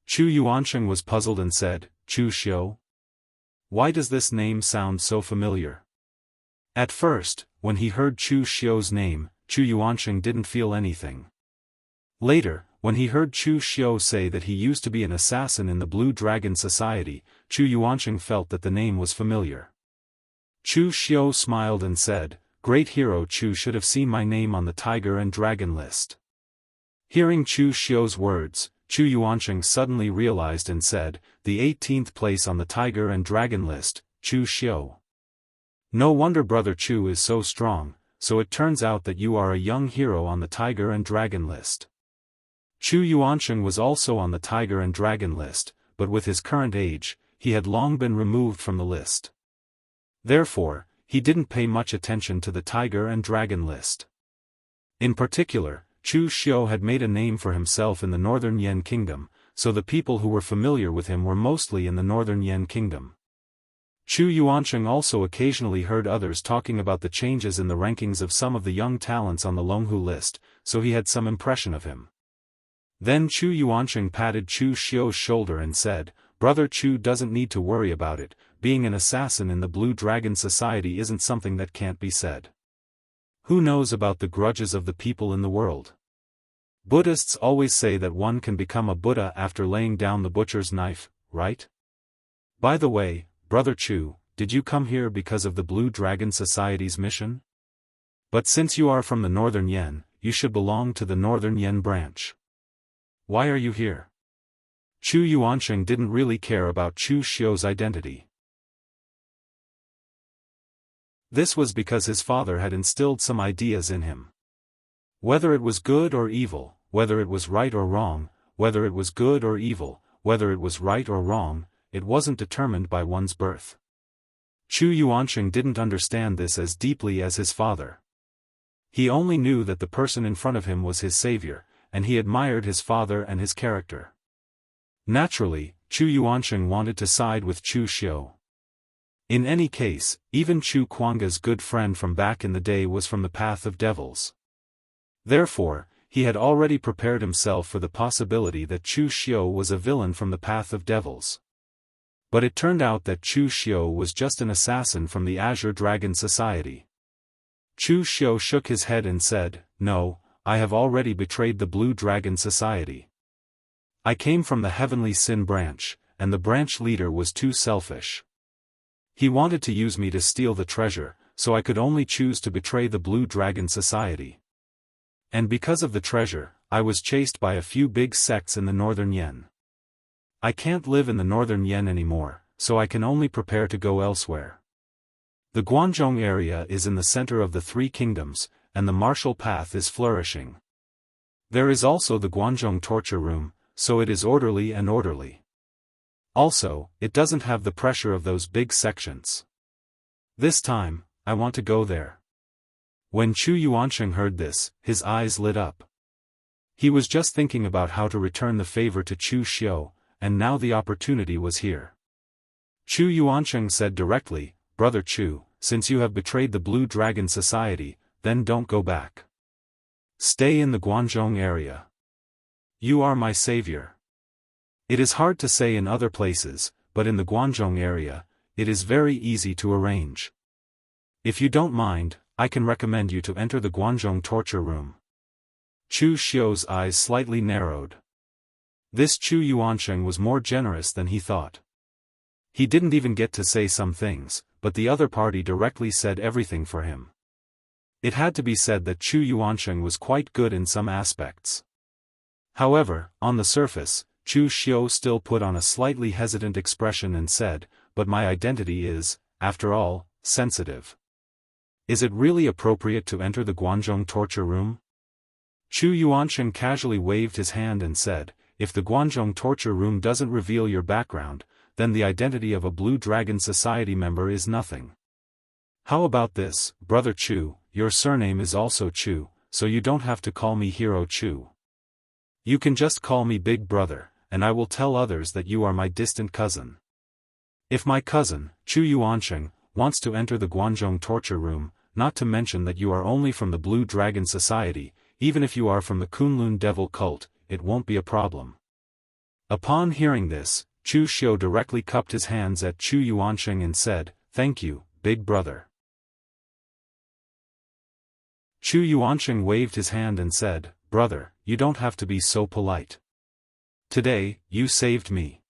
Chu Yuansheng was puzzled and said, "Chu Xiu? Why does this name sound so familiar?" At first, when he heard Chu Xiu's name, Chu Yuansheng didn't feel anything. Later, when he heard Chu Xiu say that he used to be an assassin in the Blue Dragon Society, Chu Yuansheng felt that the name was familiar. Chu Xiu smiled and said, "Great Hero Chu should have seen my name on the Tiger and Dragon list." Hearing Chu Xiu's words, Chu Yuansheng suddenly realized and said, "The 18th place on the Tiger and Dragon list, Chu Xiu. No wonder brother Chu is so strong, so it turns out that you are a young hero on the Tiger and Dragon list." Chu Yuansheng was also on the Tiger and Dragon list, but with his current age, he had long been removed from the list. Therefore, he didn't pay much attention to the Tiger and Dragon list. In particular, Chu Xiu had made a name for himself in the northern Yan kingdom, so the people who were familiar with him were mostly in the northern Yan kingdom. Chu Yuansheng also occasionally heard others talking about the changes in the rankings of some of the young talents on the Longhu list, so he had some impression of him. Then Chu Yuansheng patted Chu Xiu's shoulder and said, "Brother Chu doesn't need to worry about it, being an assassin in the Blue Dragon Society isn't something that can't be said. Who knows about the grudges of the people in the world? Buddhists always say that one can become a Buddha after laying down the butcher's knife, right? By the way, Brother Chu, did you come here because of the Blue Dragon Society's mission? But since you are from the Northern Yen, you should belong to the Northern Yen branch. Why are you here?" Chu Yuansheng didn't really care about Chu Xiu's identity. This was because his father had instilled some ideas in him. Whether it was good or evil, whether it was right or wrong, whether it was good or evil, whether it was right or wrong, it wasn't determined by one's birth. Chu Yuansheng didn't understand this as deeply as his father. He only knew that the person in front of him was his savior, and he admired his father and his character. Naturally, Chu Yuansheng wanted to side with Chu Xiu. In any case, even Chu Kuanga's good friend from back in the day was from the path of devils. Therefore, he had already prepared himself for the possibility that Chu Xiu was a villain from the path of devils. But it turned out that Chu Xiu was just an assassin from the Azure Dragon Society. Chu Xiu shook his head and said, "No, I have already betrayed the Blue Dragon Society. I came from the Heavenly Sin branch, and the branch leader was too selfish. He wanted to use me to steal the treasure, so I could only choose to betray the Blue Dragon Society. And because of the treasure, I was chased by a few big sects in the Northern Yen. I can't live in the Northern Yen anymore, so I can only prepare to go elsewhere. The Guanzhong area is in the center of the Three Kingdoms, and the martial path is flourishing. There is also the Guanzhong torture room, so it is orderly and orderly. Also, it doesn't have the pressure of those big sections. This time, I want to go there." When Chu Yuansheng heard this, his eyes lit up. He was just thinking about how to return the favor to Chu Xiu, and now the opportunity was here. Chu Yuansheng said directly, "Brother Chu, since you have betrayed the Blue Dragon Society, then don't go back. Stay in the Guanzhong area. You are my savior. It is hard to say in other places, but in the Guanzhong area, it is very easy to arrange. If you don't mind, I can recommend you to enter the Guanzhong torture room." Chu Xiu's eyes slightly narrowed. This Chu Yuansheng was more generous than he thought. He didn't even get to say some things, but the other party directly said everything for him. It had to be said that Chu Yuansheng was quite good in some aspects. However, on the surface, Chu Xiu still put on a slightly hesitant expression and said, "But my identity is, after all, sensitive. Is it really appropriate to enter the Guanzhong torture room?" Chu Yuansheng casually waved his hand and said, "If the Guanzhong torture room doesn't reveal your background, then the identity of a Blue Dragon Society member is nothing. How about this, Brother Chu, your surname is also Chu, so you don't have to call me Hero Chu. You can just call me Big Brother, and I will tell others that you are my distant cousin. If my cousin, Chu Yuansheng, wants to enter the Guanzhong torture room, not to mention that you are only from the Blue Dragon Society, even if you are from the Kunlun Devil cult, it won't be a problem." Upon hearing this, Chu Xiu directly cupped his hands at Chu Yuansheng and said, "Thank you, Big Brother." Chu Yuansheng waved his hand and said, "Brother, you don't have to be so polite. Today, you saved me.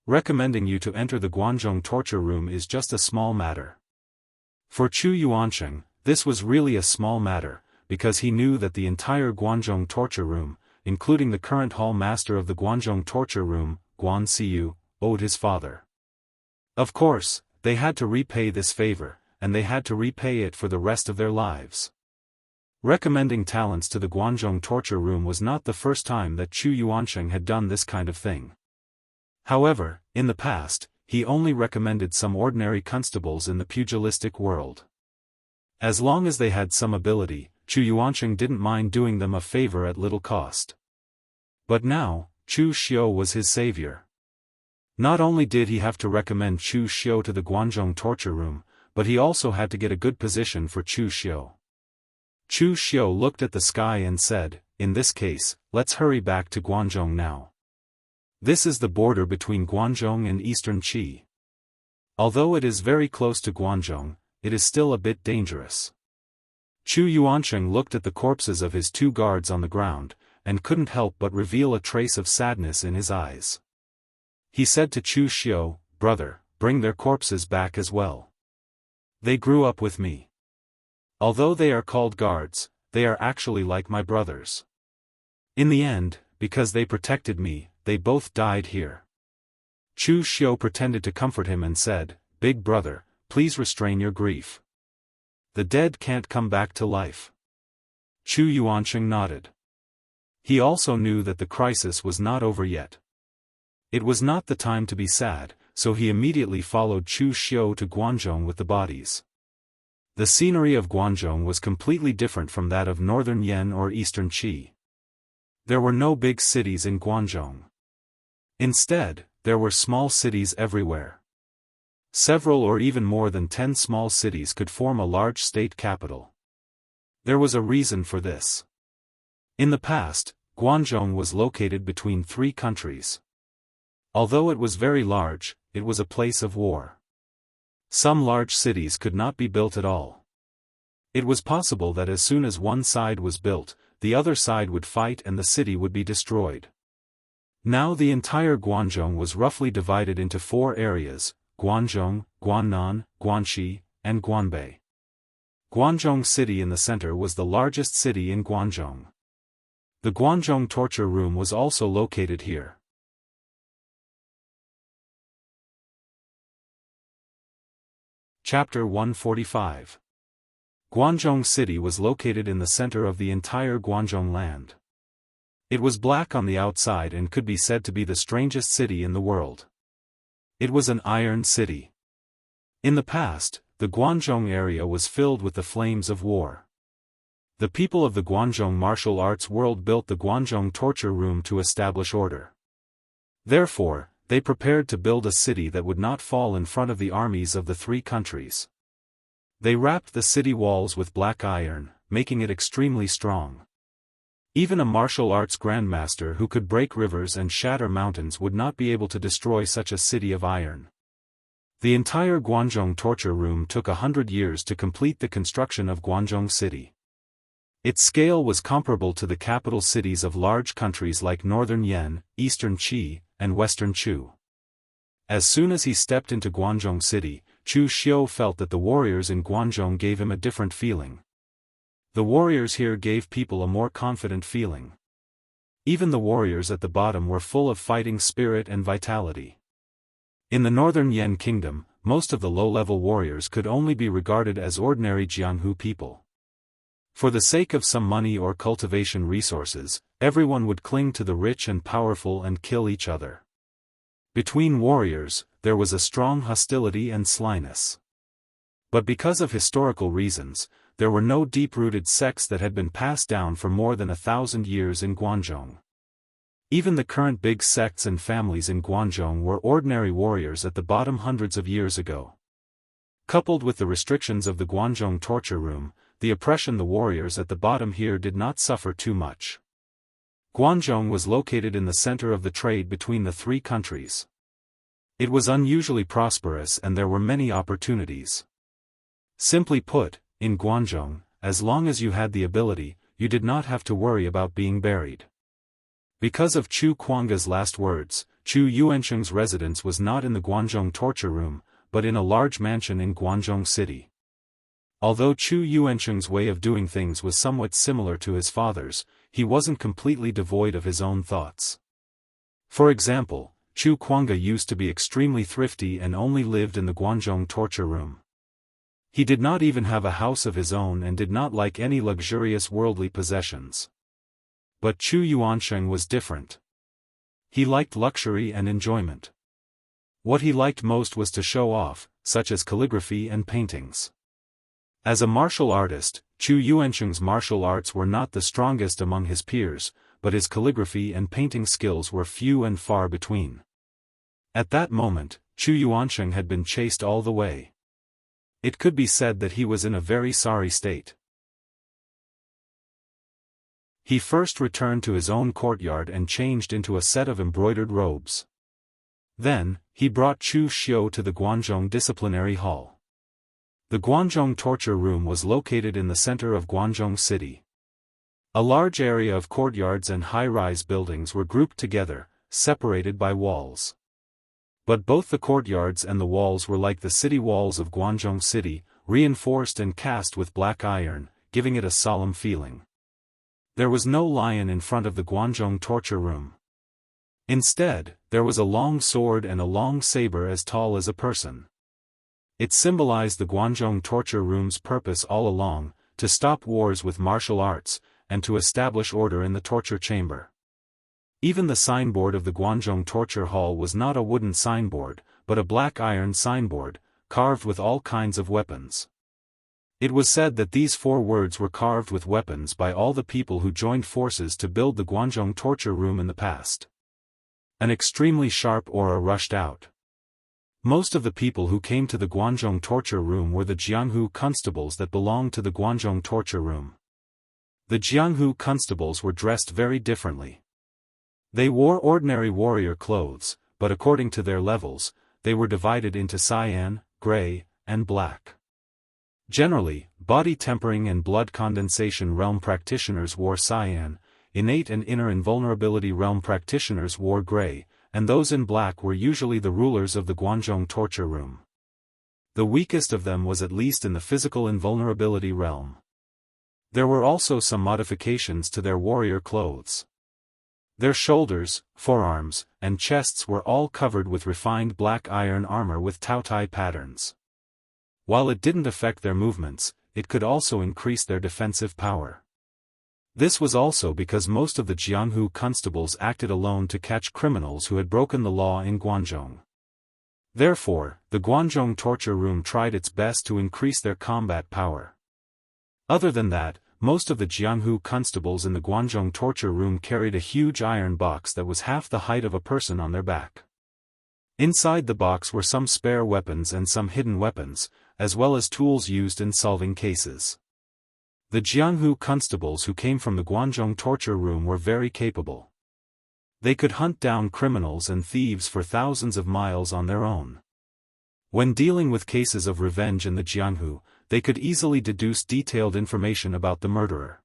Recommending you to enter the Guanzhong torture room is just a small matter." For Chu Yuansheng, this was really a small matter, because he knew that the entire Guanzhong torture room, including the current hall master of the Guanzhong torture room, Guan Siyu, owed his father. Of course, they had to repay this favor, and they had to repay it for the rest of their lives. Recommending talents to the Guanzhong torture room was not the first time that Chu Yuansheng had done this kind of thing. However, in the past, he only recommended some ordinary constables in the pugilistic world. As long as they had some ability, Chu Yuansheng didn't mind doing them a favor at little cost. But now, Chu Xiu was his savior. Not only did he have to recommend Chu Xiu to the Guanzhong torture room, but he also had to get a good position for Chu Xiu. Chu Xiu looked at the sky and said, "In this case, let's hurry back to Guanzhong now. This is the border between Guanzhong and Eastern Qi. Although it is very close to Guanzhong, it is still a bit dangerous." Chu Yuansheng looked at the corpses of his two guards on the ground, and couldn't help but reveal a trace of sadness in his eyes. He said to Chu Xiu, "Brother, bring their corpses back as well. They grew up with me. Although they are called guards, they are actually like my brothers. In the end, because they protected me, they both died here." Chu Xiu pretended to comfort him and said, "Big brother, please restrain your grief. The dead can't come back to life." Chu Yuansheng nodded. He also knew that the crisis was not over yet. It was not the time to be sad, so he immediately followed Chu Xiu to Guanzhong with the bodies. The scenery of Guanzhong was completely different from that of northern Yan or eastern Qi. There were no big cities in Guanzhong. Instead, there were small cities everywhere. Several or even more than 10 small cities could form a large state capital. There was a reason for this. In the past, Guanzhong was located between 3 countries. Although it was very large, it was a place of war. Some large cities could not be built at all. It was possible that as soon as one side was built, the other side would fight and the city would be destroyed. Now the entire Guanzhong was roughly divided into 4 areas: Guanzhong, Guannan, Guanxi, and Guanbei. Guanzhong City in the center was the largest city in Guanzhong. The Guanzhong torture room was also located here. Chapter 145. Guanzhong City was located in the center of the entire Guanzhong land. It was black on the outside and could be said to be the strangest city in the world. It was an iron city. In the past, the Guanzhong area was filled with the flames of war. The people of the Guanzhong martial arts world built the Guanzhong torture room to establish order. Therefore, they prepared to build a city that would not fall in front of the armies of the 3 countries. They wrapped the city walls with black iron, making it extremely strong. Even a martial arts grandmaster who could break rivers and shatter mountains would not be able to destroy such a city of iron. The entire Guanzhong torture room took 100 years to complete the construction of Guanzhong City. Its scale was comparable to the capital cities of large countries like Northern Yan, Eastern Qi, and Western Chu. As soon as he stepped into Guanzhong City, Chu Xiu felt that the warriors in Guanzhong gave him a different feeling. The warriors here gave people a more confident feeling. Even the warriors at the bottom were full of fighting spirit and vitality. In the northern Yan kingdom, most of the low-level warriors could only be regarded as ordinary Jianghu people. For the sake of some money or cultivation resources, everyone would cling to the rich and powerful and kill each other. Between warriors, there was a strong hostility and slyness. But because of historical reasons, there were no deep-rooted sects that had been passed down for more than 1,000 years in Guanzhong. Even the current big sects and families in Guanzhong were ordinary warriors at the bottom hundreds of years ago. Coupled with the restrictions of the Guanzhong torture room, the oppression the warriors at the bottom here did not suffer too much. Guanzhong was located in the center of the trade between the 3 countries. It was unusually prosperous and there were many opportunities. Simply put, in Guanzhong, as long as you had the ability, you did not have to worry about being buried. Because of Chu Kuangga's last words, Chu Yuansheng's residence was not in the Guanzhong torture room, but in a large mansion in Guanzhong City. Although Chu Yuansheng's way of doing things was somewhat similar to his father's, he wasn't completely devoid of his own thoughts. For example, Chu Kuangga used to be extremely thrifty and only lived in the Guanzhong torture room. He did not even have a house of his own and did not like any luxurious worldly possessions. But Chu Yuansheng was different. He liked luxury and enjoyment. What he liked most was to show off, such as calligraphy and paintings. As a martial artist, Chu Yuansheng's martial arts were not the strongest among his peers, but his calligraphy and painting skills were few and far between. At that moment, Chu Yuansheng had been chased all the way. It could be said that he was in a very sorry state. He first returned to his own courtyard and changed into a set of embroidered robes. Then, he brought Chu Xiu to the Guanzhong disciplinary hall. The Guanzhong torture room was located in the center of Guanzhong city. A large area of courtyards and high-rise buildings were grouped together, separated by walls. But both the courtyards and the walls were like the city walls of Guanzhong city, reinforced and cast with black iron, giving it a solemn feeling. There was no lion in front of the Guanzhong torture room. Instead, there was a long sword and a long saber as tall as a person. It symbolized the Guanzhong torture room's purpose all along, to stop wars with martial arts, and to establish order in the torture chamber. Even the signboard of the Guanzhong torture hall was not a wooden signboard, but a black iron signboard, carved with all kinds of weapons. It was said that these 4 words were carved with weapons by all the people who joined forces to build the Guanzhong torture room in the past. An extremely sharp aura rushed out. Most of the people who came to the Guanzhong torture room were the Jianghu constables that belonged to the Guanzhong torture room. The Jianghu constables were dressed very differently. They wore ordinary warrior clothes, but according to their levels, they were divided into cyan, gray, and black. Generally, body tempering and blood condensation realm practitioners wore cyan, innate and inner invulnerability realm practitioners wore gray, and those in black were usually the rulers of the Guanzhong torture room. The weakest of them was at least in the physical invulnerability realm. There were also some modifications to their warrior clothes. Their shoulders, forearms, and chests were all covered with refined black iron armor with Taotai patterns. While it didn't affect their movements, it could also increase their defensive power. This was also because most of the Jianghu constables acted alone to catch criminals who had broken the law in Guanzhong. Therefore, the Guanzhong torture room tried its best to increase their combat power. Other than that, most of the Jianghu constables in the Guanzhong torture room carried a huge iron box that was half the height of a person on their back. Inside the box were some spare weapons and some hidden weapons, as well as tools used in solving cases. The Jianghu constables who came from the Guanzhong torture room were very capable. They could hunt down criminals and thieves for thousands of miles on their own. When dealing with cases of revenge in the Jianghu, they could easily deduce detailed information about the murderer.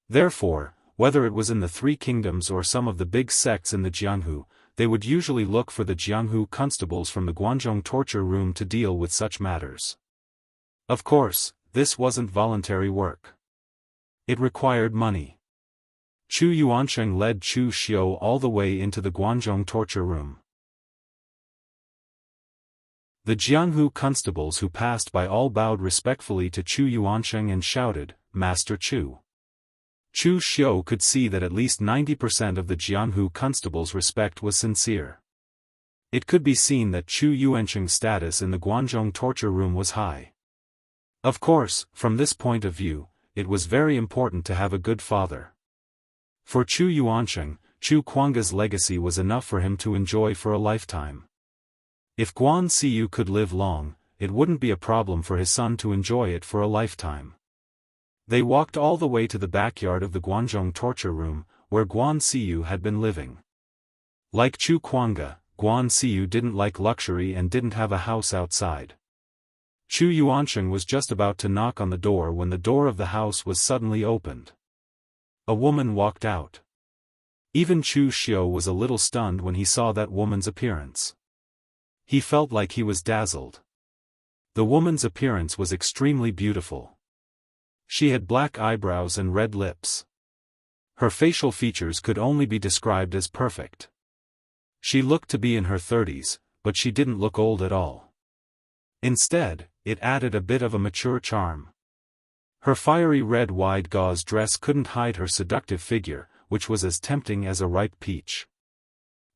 Therefore, whether it was in the 3 kingdoms or some of the big sects in the Jianghu, they would usually look for the Jianghu constables from the Guanzhong torture room to deal with such matters. Of course, this wasn't voluntary work. It required money. Chu Yuansheng led Chu Xiu all the way into the Guanzhong torture room. The Jianghu constables who passed by all bowed respectfully to Chu Yuansheng and shouted, "Master Chu." Chu Xiu could see that at least 90% of the Jianghu constables' respect was sincere. It could be seen that Chu Yuansheng's status in the Guanzhong torture room was high. Of course, from this point of view, it was very important to have a good father. For Chu Yuansheng, Chu Kuanga's legacy was enough for him to enjoy for a lifetime. If Guan Siyu could live long, it wouldn't be a problem for his son to enjoy it for a lifetime. They walked all the way to the backyard of the Guanzhong torture room, where Guan Siyu had been living. Like Chu Kuanga, Guan Siyu didn't like luxury and didn't have a house outside. Chu Yuansheng was just about to knock on the door when the door of the house was suddenly opened. A woman walked out. Even Chu Xiu was a little stunned when he saw that woman's appearance. He felt like he was dazzled. The woman's appearance was extremely beautiful. She had black eyebrows and red lips. Her facial features could only be described as perfect. She looked to be in her 30s, but she didn't look old at all. Instead, it added a bit of a mature charm. Her fiery red wide gauze dress couldn't hide her seductive figure, which was as tempting as a ripe peach.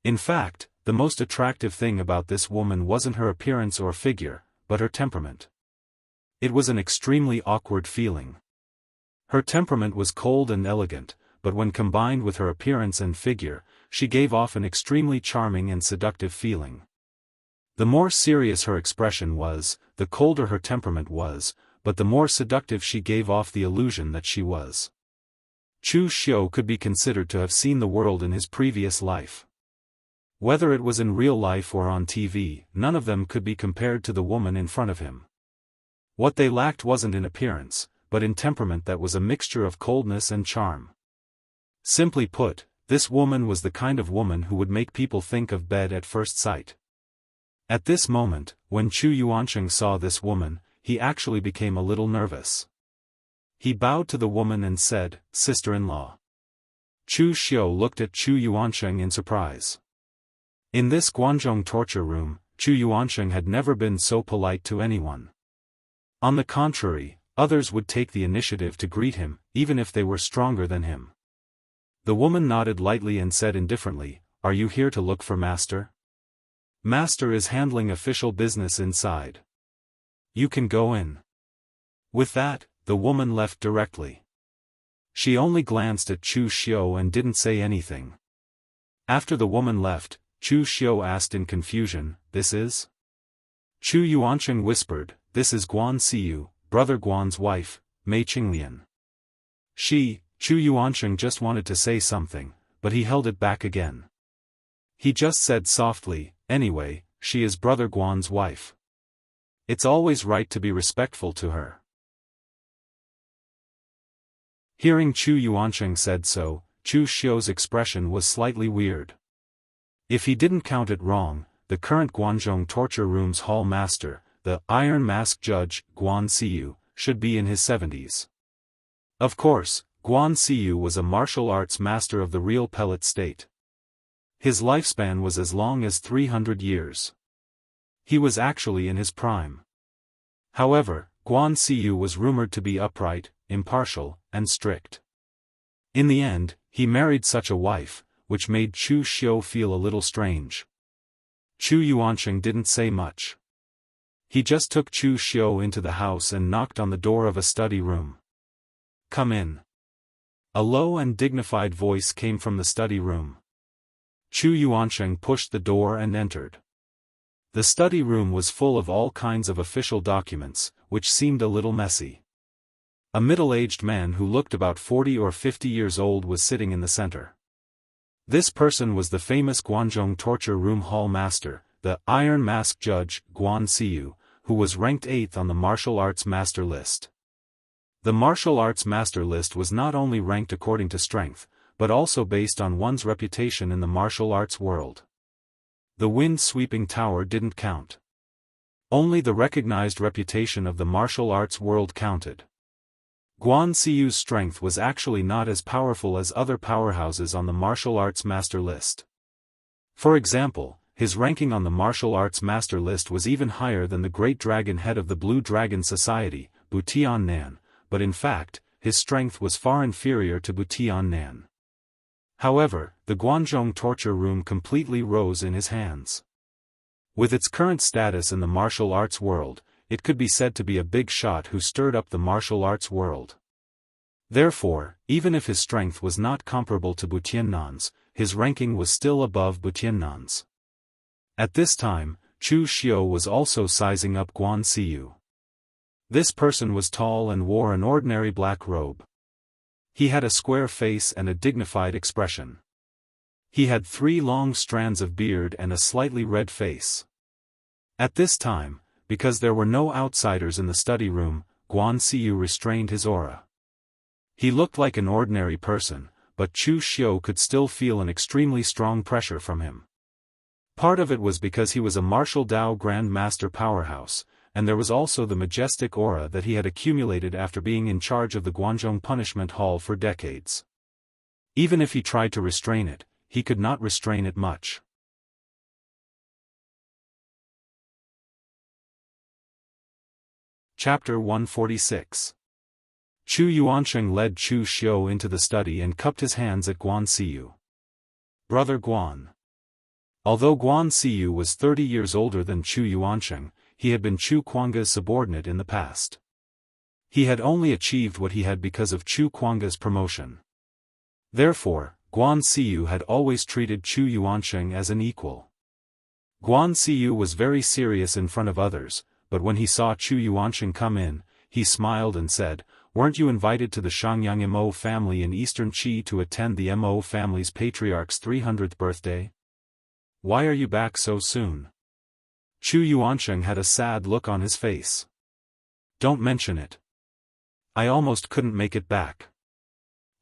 In fact, the most attractive thing about this woman wasn't her appearance or figure, but her temperament. It was an extremely awkward feeling. Her temperament was cold and elegant, but when combined with her appearance and figure, she gave off an extremely charming and seductive feeling. The more serious her expression was, the colder her temperament was, but the more seductive she gave off the illusion that she was. Chu Xiu could be considered to have seen the world in his previous life. Whether it was in real life or on TV, none of them could be compared to the woman in front of him. What they lacked wasn't in appearance, but in temperament that was a mixture of coldness and charm. Simply put, this woman was the kind of woman who would make people think of bed at first sight. At this moment, when Chu Yuancheng saw this woman, he actually became a little nervous. He bowed to the woman and said, "Sister-in-law." Chu Xiu looked at Chu Yuancheng in surprise. In this Guanzhong torture room, Chu Yuancheng had never been so polite to anyone. On the contrary, others would take the initiative to greet him, even if they were stronger than him. The woman nodded lightly and said indifferently, "Are you here to look for Master? Master is handling official business inside. You can go in." With that, the woman left directly. She only glanced at Chu Xiu and didn't say anything. After the woman left, Chu Xiu asked in confusion, "This is?" Chu Yuancheng whispered, "This is Guan Siyu, Brother Guan's wife, Mei Qinglian." Chu Yuancheng just wanted to say something, but he held it back again. He just said softly, "Anyway, she is Brother Guan's wife. It's always right to be respectful to her." Hearing Chu Yuancheng said so, Chu Xiu's expression was slightly weird. If he didn't count it wrong, the current Guanzhong torture room's hall master, the Iron Mask Judge, Guan Siyu, should be in his 70s. Of course, Guan Siyu was a martial arts master of the real pellet state. His lifespan was as long as 300 years. He was actually in his prime. However, Guan Siyu was rumored to be upright, impartial, and strict. In the end, he married such a wife, which made Chu Xiu feel a little strange. Chu Yuancheng didn't say much. He just took Chu Xiu into the house and knocked on the door of a study room. "Come in." A low and dignified voice came from the study room. Chu Yuancheng pushed the door and entered. The study room was full of all kinds of official documents, which seemed a little messy. A middle-aged man who looked about 40 or 50 years old was sitting in the center. This person was the famous Guanzhong torture room hall master, the Iron Mask Judge, Guan Siyu, who was ranked 8th on the martial arts master list. The martial arts master list was not only ranked according to strength, but also based on one's reputation in the martial arts world. The wind-sweeping tower didn't count. Only the recognized reputation of the martial arts world counted. Guan Siyu's strength was actually not as powerful as other powerhouses on the martial arts master list. For example, his ranking on the martial arts master list was even higher than the great dragon head of the Blue Dragon Society, Butian Nan, but in fact, his strength was far inferior to Butian Nan. However, the Guanzhong torture room completely rose in his hands. With its current status in the martial arts world, it could be said to be a big shot who stirred up the martial arts world. Therefore, even if his strength was not comparable to Butiannan's, his ranking was still above Butiannan's. At this time, Chu Xiu was also sizing up Guan Siyu. This person was tall and wore an ordinary black robe. He had a square face and a dignified expression. He had 3 long strands of beard and a slightly red face. At this time, because there were no outsiders in the study room, Guan Siyu restrained his aura. He looked like an ordinary person, but Chu Xiu could still feel an extremely strong pressure from him. Part of it was because he was a martial Dao Grand Master powerhouse, and there was also the majestic aura that he had accumulated after being in charge of the Guanzhong Punishment Hall for decades. Even if he tried to restrain it, he could not restrain it much. Chapter 146. Chu Yuancheng led Chu Xiu into the study and cupped his hands at Guan Siyu. "Brother Guan." Although Guan Siyu was 30 years older than Chu Yuancheng, he had been Chu Kuanga's subordinate in the past. He had only achieved what he had because of Chu Kuanga's promotion. Therefore, Guan Siyu had always treated Chu Yuansheng as an equal. Guan Siyu was very serious in front of others, but when he saw Chu Yuansheng come in, he smiled and said, "Weren't you invited to the Shangyang Mo family in Eastern Qi to attend the Mo family's patriarch's 300th birthday? Why are you back so soon?" Chu Yuansheng had a sad look on his face. "Don't mention it. I almost couldn't make it back.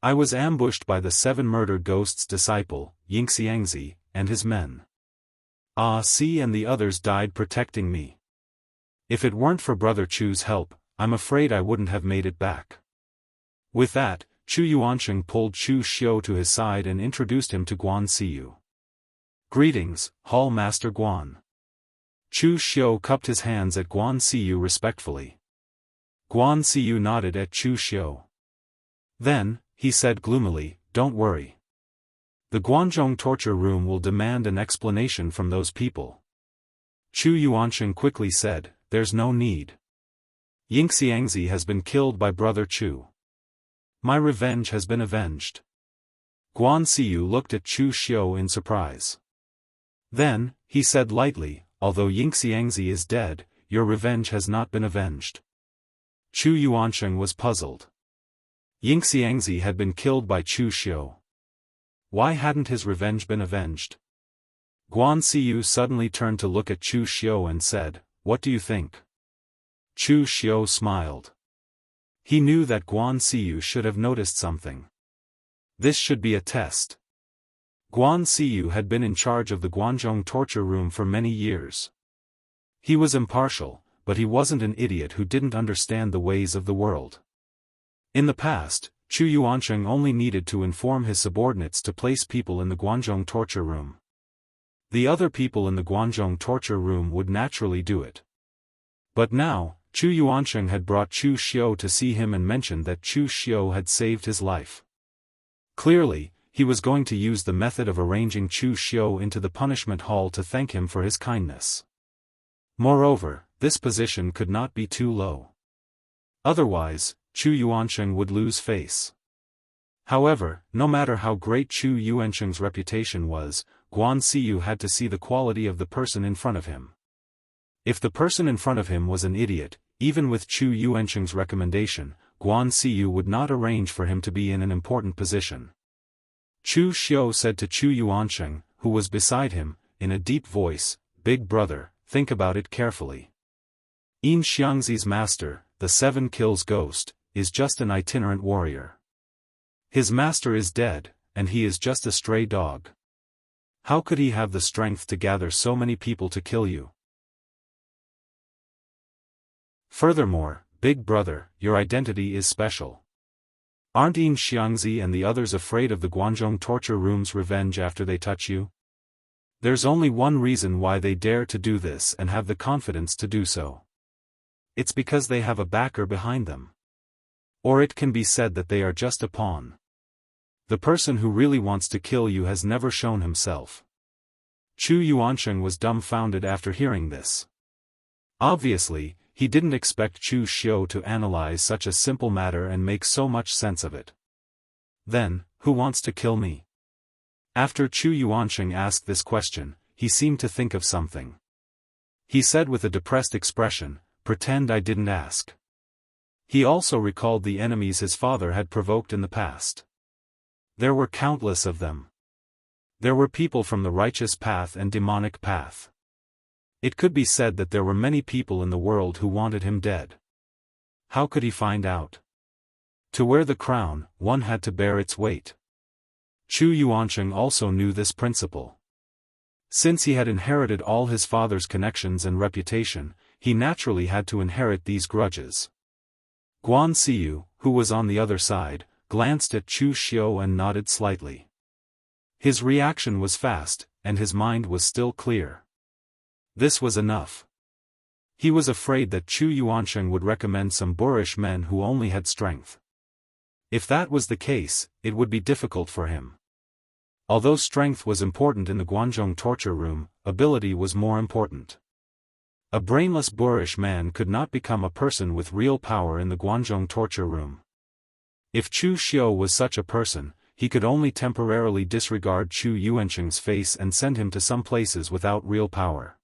I was ambushed by the 7 murdered ghost's disciple, Wuxia Xianxia, and his men. See, and the others died protecting me. If it weren't for Brother Chu's help, I'm afraid I wouldn't have made it back." With that, Chu Yuansheng pulled Chu Xiu to his side and introduced him to Guan Siyu. "Greetings, Hall Master Guan." Chu Xiu cupped his hands at Guan Siyu respectfully. Guan Siyu nodded at Chu Xiu. Then, he said gloomily, "Don't worry. The Guanzhong torture room will demand an explanation from those people." Chu Yuansheng quickly said, "There's no need. Wuxia Xianxia has been killed by Brother Chu. My revenge has been avenged." Guan Siyu looked at Chu Xiu in surprise. Then, he said lightly, "Although Wuxia Xianxia is dead, your revenge has not been avenged." Chu Yuansheng was puzzled. Wuxia Xianxia had been killed by Chu Xiu. Why hadn't his revenge been avenged? Guan Siyu suddenly turned to look at Chu Xiu and said, "What do you think?" Chu Xiu smiled. He knew that Guan Siyu should have noticed something. This should be a test. Guan Siyu had been in charge of the Guanzhong torture room for many years. He was impartial, but he wasn't an idiot who didn't understand the ways of the world. In the past, Chu Yuansheng only needed to inform his subordinates to place people in the Guanzhong torture room. The other people in the Guanzhong torture room would naturally do it. But now, Chu Yuansheng had brought Chu Xiu to see him and mentioned that Chu Xiu had saved his life. Clearly, he was going to use the method of arranging Chu Xiu into the punishment hall to thank him for his kindness. Moreover, this position could not be too low. Otherwise, Chu Yuansheng would lose face. However, no matter how great Chu Yuansheng's reputation was, Guan Siyu had to see the quality of the person in front of him. If the person in front of him was an idiot, even with Chu Yuansheng's recommendation, Guan Siyu would not arrange for him to be in an important position. Chu Xiu said to Chu Yuansheng, who was beside him, in a deep voice, "Big brother, think about it carefully. Yin Xiangzi's master, the 7 kills ghost, is just an itinerant warrior. His master is dead, and he is just a stray dog. How could he have the strength to gather so many people to kill you? Furthermore, big brother, your identity is special. Aren't Yin Xiangzi and the others afraid of the Guanzhong torture room's revenge after they touch you? There's only one reason why they dare to do this and have the confidence to do so. It's because they have a backer behind them. Or it can be said that they are just a pawn. The person who really wants to kill you has never shown himself." Chu Yuansheng was dumbfounded after hearing this. Obviously, he didn't expect Chu Xiu to analyze such a simple matter and make so much sense of it. "Then, who wants to kill me?" After Chu Yuansheng asked this question, he seemed to think of something. He said with a depressed expression, "Pretend I didn't ask." He also recalled the enemies his father had provoked in the past. There were countless of them. There were people from the righteous path and demonic path. It could be said that there were many people in the world who wanted him dead. How could he find out? To wear the crown, one had to bear its weight. Chu Yuansheng also knew this principle. Since he had inherited all his father's connections and reputation, he naturally had to inherit these grudges. Guan Siyu, who was on the other side, glanced at Chu Xiu and nodded slightly. His reaction was fast, and his mind was still clear. This was enough. He was afraid that Chu Yuansheng would recommend some boorish men who only had strength. If that was the case, it would be difficult for him. Although strength was important in the Guanzhong torture room, ability was more important. A brainless boorish man could not become a person with real power in the Guanzhong torture room. If Chu Xiu was such a person, he could only temporarily disregard Chu Yuancheng's face and send him to some places without real power.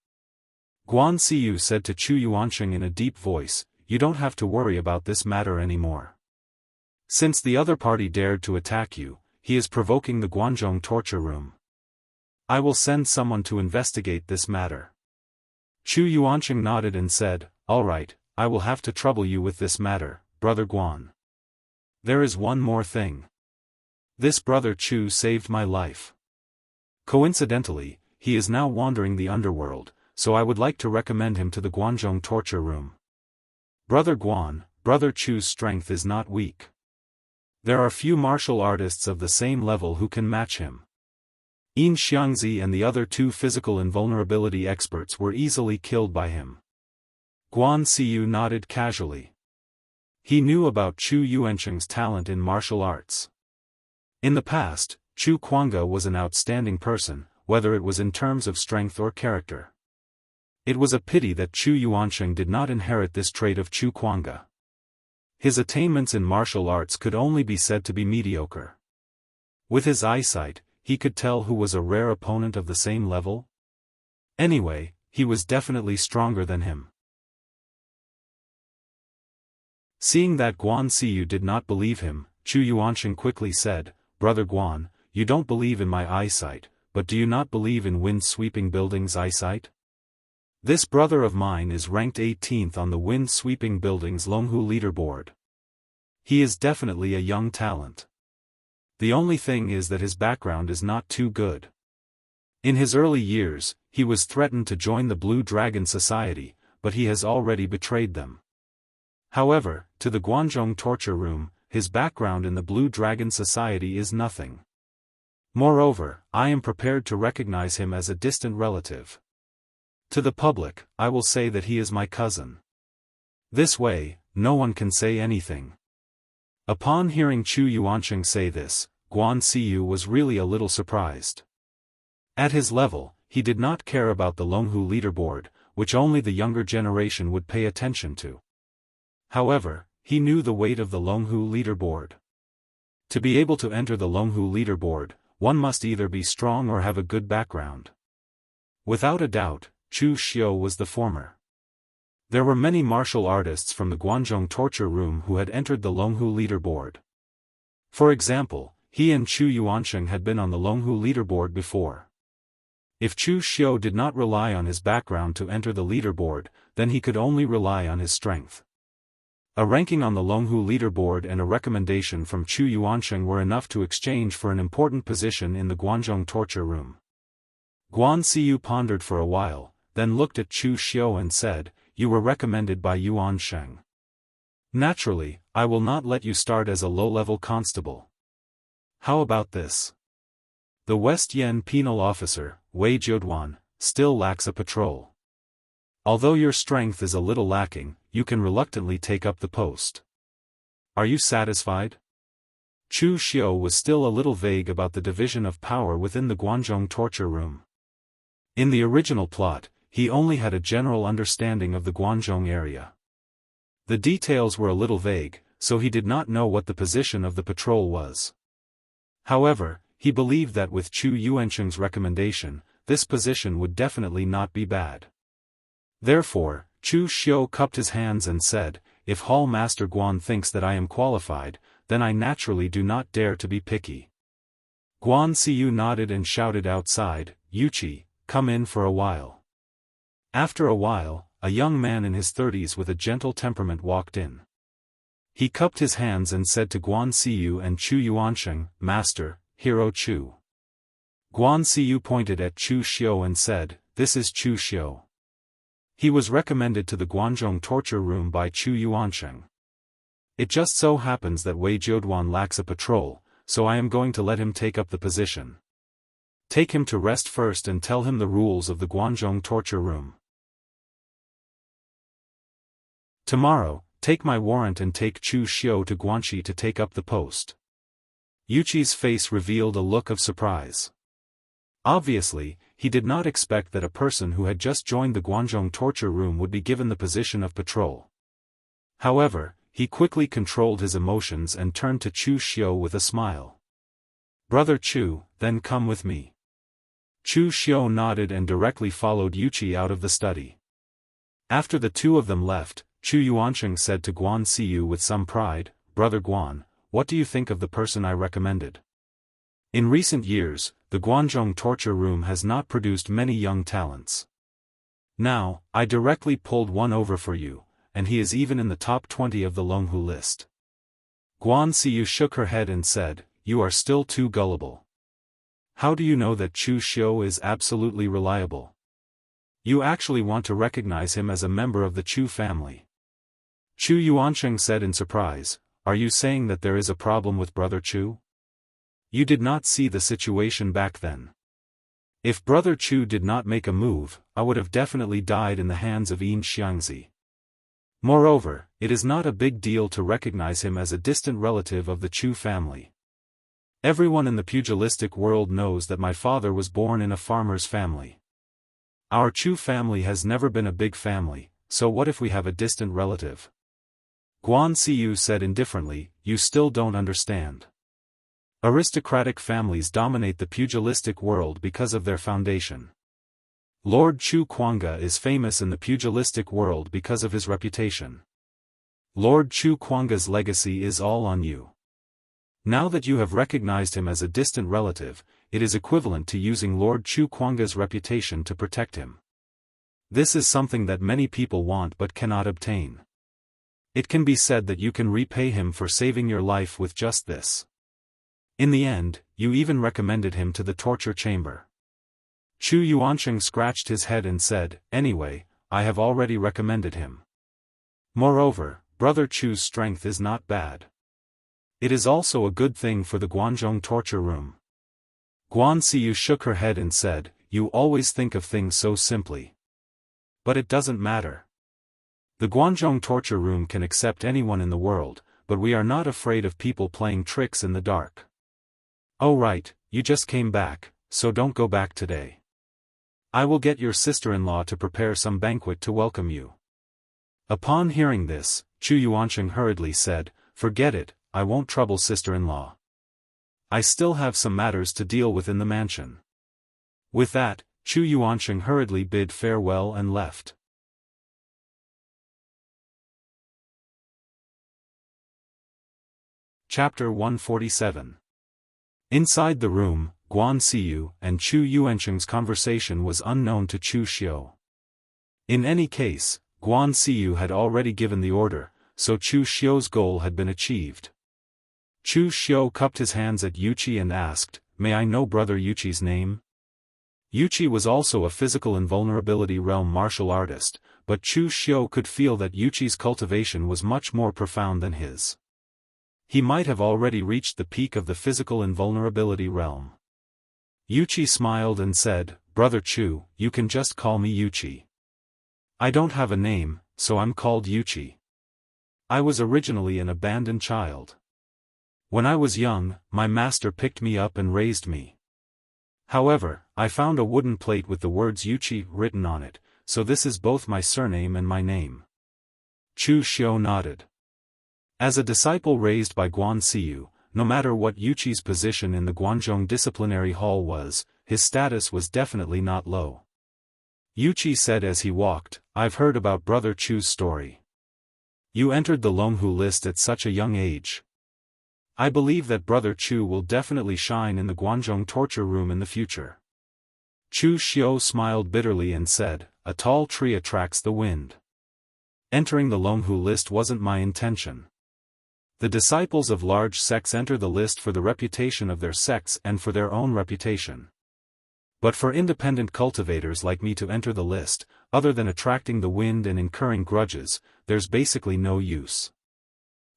Guan Siyu said to Chu Yuancheng in a deep voice, "You don't have to worry about this matter anymore. Since the other party dared to attack you, he is provoking the Guanzhong torture room. I will send someone to investigate this matter." Chu Yuancheng nodded and said, "All right, I will have to trouble you with this matter, Brother Guan. There is one more thing. This Brother Chu saved my life. Coincidentally, he is now wandering the underworld, so I would like to recommend him to the Guanzhong torture room. Brother Guan, Brother Chu's strength is not weak. There are few martial artists of the same level who can match him." Yin Xiangzi and the other two physical invulnerability experts were easily killed by him. Guan Siyu nodded casually. He knew about Chu Yuancheng's talent in martial arts. In the past, Chu Kuanga was an outstanding person, whether it was in terms of strength or character. It was a pity that Chu Yuancheng did not inherit this trait of Chu Kuanga. His attainments in martial arts could only be said to be mediocre. With his eyesight, he could tell who was a rare opponent of the same level. Anyway, he was definitely stronger than him. Seeing that Guan Siyu did not believe him, Chu Yuancheng quickly said, "Brother Guan, you don't believe in my eyesight, but do you not believe in wind-sweeping buildings' eyesight? This brother of mine is ranked 18th on the wind-sweeping buildings Longhu leaderboard. He is definitely a young talent. The only thing is that his background is not too good. In his early years, he was threatened to join the Blue Dragon Society, but he has already betrayed them. However, to the Guanzhong torture room, his background in the Blue Dragon Society is nothing. Moreover, I am prepared to recognize him as a distant relative. To the public, I will say that he is my cousin. This way, no one can say anything." Upon hearing Chu Yuancheng say this, Guan Siyu was really a little surprised. At his level, he did not care about the Longhu leaderboard, which only the younger generation would pay attention to. However, he knew the weight of the Longhu leaderboard. To be able to enter the Longhu leaderboard, one must either be strong or have a good background. Without a doubt, Chu Xiu was the former. There were many martial artists from the Guanzhong torture room who had entered the Longhu leaderboard. For example, he and Chu Yuancheng had been on the Longhu leaderboard before. If Chu Xiu did not rely on his background to enter the leaderboard, then he could only rely on his strength. A ranking on the Longhu leaderboard and a recommendation from Chu Yuancheng were enough to exchange for an important position in the Guanzhong torture room. Guan Siyu pondered for a while, then looked at Chu Xiu and said, "You were recommended by Yuancheng. Naturally, I will not let you start as a low-level constable. How about this? The West Yen penal officer, Wei Jiuduan, still lacks a patrol. Although your strength is a little lacking, you can reluctantly take up the post. Are you satisfied?" Chu Xiu was still a little vague about the division of power within the Guanzhong torture room. In the original plot, he only had a general understanding of the Guanzhong area. The details were a little vague, so he did not know what the position of the patrol was. However, he believed that with Chu Yuancheng's recommendation, this position would definitely not be bad. Therefore, Chu Xiu cupped his hands and said, "If Hall Master Guan thinks that I am qualified, then I naturally do not dare to be picky." Guan Siyu nodded and shouted outside, "Yuchi, come in for a while." After a while, a young man in his 30s with a gentle temperament walked in. He cupped his hands and said to Guan Siyu and Chu Yuancheng, "Master, Hero Chu." Guan Siyu pointed at Chu Xiu and said, "This is Chu Xiu. He was recommended to the Guanzhong torture room by Chu Yuancheng. It just so happens that Wei Jiuduan lacks a patrol, so I am going to let him take up the position. Take him to rest first and tell him the rules of the Guanzhong torture room. Tomorrow, take my warrant and take Chu Xiu to Guanxi to take up the post." Yuchi's face revealed a look of surprise. Obviously, he did not expect that a person who had just joined the Guanzhong torture room would be given the position of patrol. However, he quickly controlled his emotions and turned to Chu Xiu with a smile. Brother Chu, then come with me. Chu Xiu nodded and directly followed Yuqi out of the study. After the two of them left, Chu Yuansheng said to Guan Siyu with some pride, Brother Guan, what do you think of the person I recommended? In recent years, the Guanzhong torture room has not produced many young talents. Now, I directly pulled one over for you, and he is even in the top 20 of the Longhu list. Guan Siyu shook her head and said, you are still too gullible. How do you know that Chu Xiu is absolutely reliable? You actually want to recognize him as a member of the Chu family. Chu Yuansheng said in surprise, are you saying that there is a problem with Brother Chu? You did not see the situation back then. If Brother Chu did not make a move, I would have definitely died in the hands of Wuxia Xianxia. Moreover, it is not a big deal to recognize him as a distant relative of the Chu family. Everyone in the pugilistic world knows that my father was born in a farmer's family. Our Chu family has never been a big family, so what if we have a distant relative? Guan Siyu said indifferently, you still don't understand. Aristocratic families dominate the pugilistic world because of their foundation. Lord Chu Kuanga is famous in the pugilistic world because of his reputation. Lord Chu Kuanga's legacy is all on you. Now that you have recognized him as a distant relative, it is equivalent to using Lord Chu Kuanga's reputation to protect him. This is something that many people want but cannot obtain. It can be said that you can repay him for saving your life with just this. In the end, you even recommended him to the torture chamber. Chu Yuansheng scratched his head and said, anyway, I have already recommended him. Moreover, Brother Chu's strength is not bad. It is also a good thing for the Guanzhong torture room. Guan Siyu shook her head and said, you always think of things so simply. But it doesn't matter. The Guanzhong torture room can accept anyone in the world, but we are not afraid of people playing tricks in the dark. Oh right, you just came back, so don't go back today. I will get your sister-in-law to prepare some banquet to welcome you. Upon hearing this, Chu Yuansheng hurriedly said, forget it, I won't trouble sister-in-law. I still have some matters to deal with in the mansion. With that, Chu Yuansheng hurriedly bid farewell and left. Chapter 147. Inside the room, Guan Siyu and Chu Yuansheng's conversation was unknown to Chu Xiu. In any case, Guan Siyu had already given the order, so Chu Xiu's goal had been achieved. Chu Xiu cupped his hands at Yuqi and asked, may I know Brother Yuqi's name? Yuqi was also a physical invulnerability realm martial artist, but Chu Xiu could feel that Yuqi's cultivation was much more profound than his. He might have already reached the peak of the physical invulnerability realm. Yuqi smiled and said, Brother Chu, you can just call me Yuqi. I don't have a name, so I'm called Yuqi. I was originally an abandoned child. When I was young, my master picked me up and raised me. However, I found a wooden plate with the words Yuqi written on it, so this is both my surname and my name. Chu Xiu nodded. As a disciple raised by Guan Siyu, no matter what Yuqi's position in the Guanzhong disciplinary hall was, his status was definitely not low. Yuqi said as he walked, I've heard about Brother Chu's story. You entered the Longhu list at such a young age. I believe that Brother Chu will definitely shine in the Guanzhong torture room in the future. Chu Xiu smiled bitterly and said, a tall tree attracts the wind. Entering the Longhu list wasn't my intention. The disciples of large sects enter the list for the reputation of their sects and for their own reputation. But for independent cultivators like me to enter the list, other than attracting the wind and incurring grudges, there's basically no use.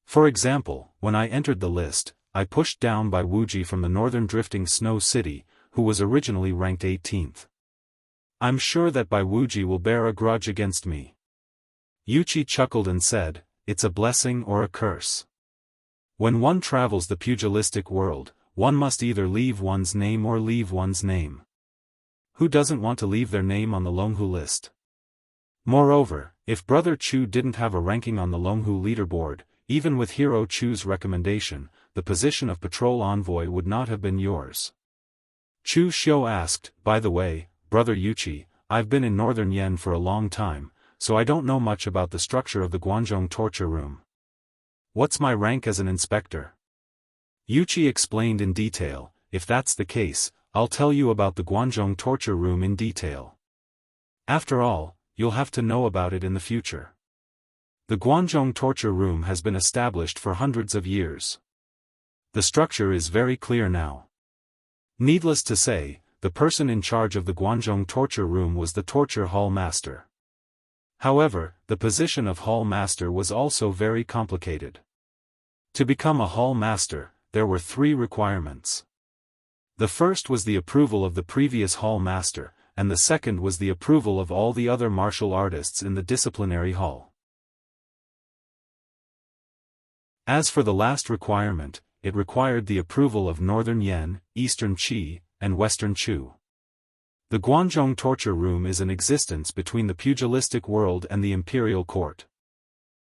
For example, when I entered the list, I pushed down by Wuji from the northern drifting snow city, who was originally ranked 18th. I'm sure that Bai Wuji will bear a grudge against me. Yuqi chuckled and said, it's a blessing or a curse. When one travels the pugilistic world, one must either leave one's name or leave one's name. Who doesn't want to leave their name on the Longhu list? Moreover, if Brother Chu didn't have a ranking on the Longhu leaderboard, even with Hero Chu's recommendation, the position of patrol envoy would not have been yours. Chu Xiu asked, by the way, Brother Yuqi, I've been in northern Yen for a long time, so I don't know much about the structure of the Guanzhong torture room. What's my rank as an inspector? Yuqi explained in detail. If that's the case, I'll tell you about the Guanzhong torture room in detail. After all, you'll have to know about it in the future. The Guanzhong torture room has been established for hundreds of years. The structure is very clear now. Needless to say, the person in charge of the Guanzhong torture room was the torture hall master. However, the position of hall master was also very complicated. To become a hall master, there were 3 requirements. The first was the approval of the previous hall master, and the second was the approval of all the other martial artists in the disciplinary hall. As for the last requirement, it required the approval of Northern Yen, Eastern Qi, and Western Chu. The Guanzhong torture room is in existence between the pugilistic world and the imperial court.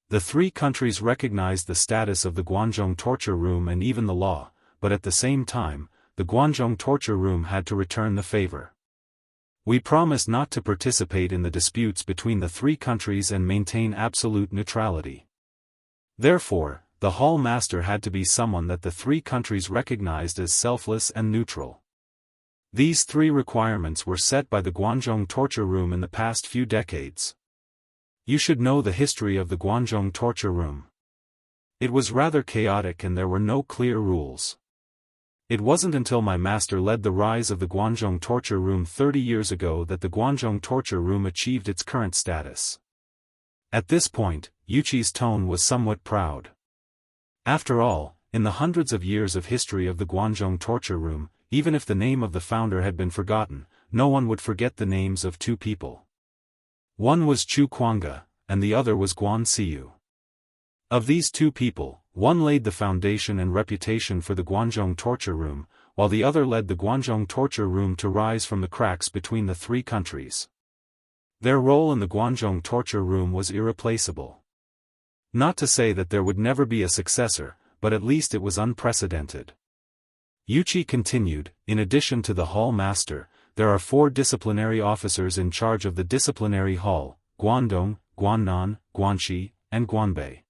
The 3 countries recognized the status of the Guanzhong torture room and even the law, but at the same time, the Guanzhong torture room had to return the favor. We promised not to participate in the disputes between the 3 countries and maintain absolute neutrality. Therefore, the hall master had to be someone that the 3 countries recognized as selfless and neutral. These 3 requirements were set by the Guanzhong torture room in the past few decades. You should know the history of the Guanzhong torture room. It was rather chaotic and there were no clear rules. It wasn't until my master led the rise of the Guanzhong torture room 30 years ago that the Guanzhong torture room achieved its current status. At this point, Yuqi's tone was somewhat proud. After all, in the hundreds of years of history of the Guanzhong torture room, even if the name of the founder had been forgotten, no one would forget the names of 2 people. One was Chu Kuanga, and the other was Guan Siyu. Of these 2 people, one laid the foundation and reputation for the Guanzhong torture room, while the other led the Guanzhong torture room to rise from the cracks between the 3 countries. Their role in the Guanzhong torture room was irreplaceable. Not to say that there would never be a successor, but at least it was unprecedented. Yuqi continued, in addition to the hall master, there are 4 disciplinary officers in charge of the disciplinary hall, Guandong, Guannan, Guanxi, and Guanbei.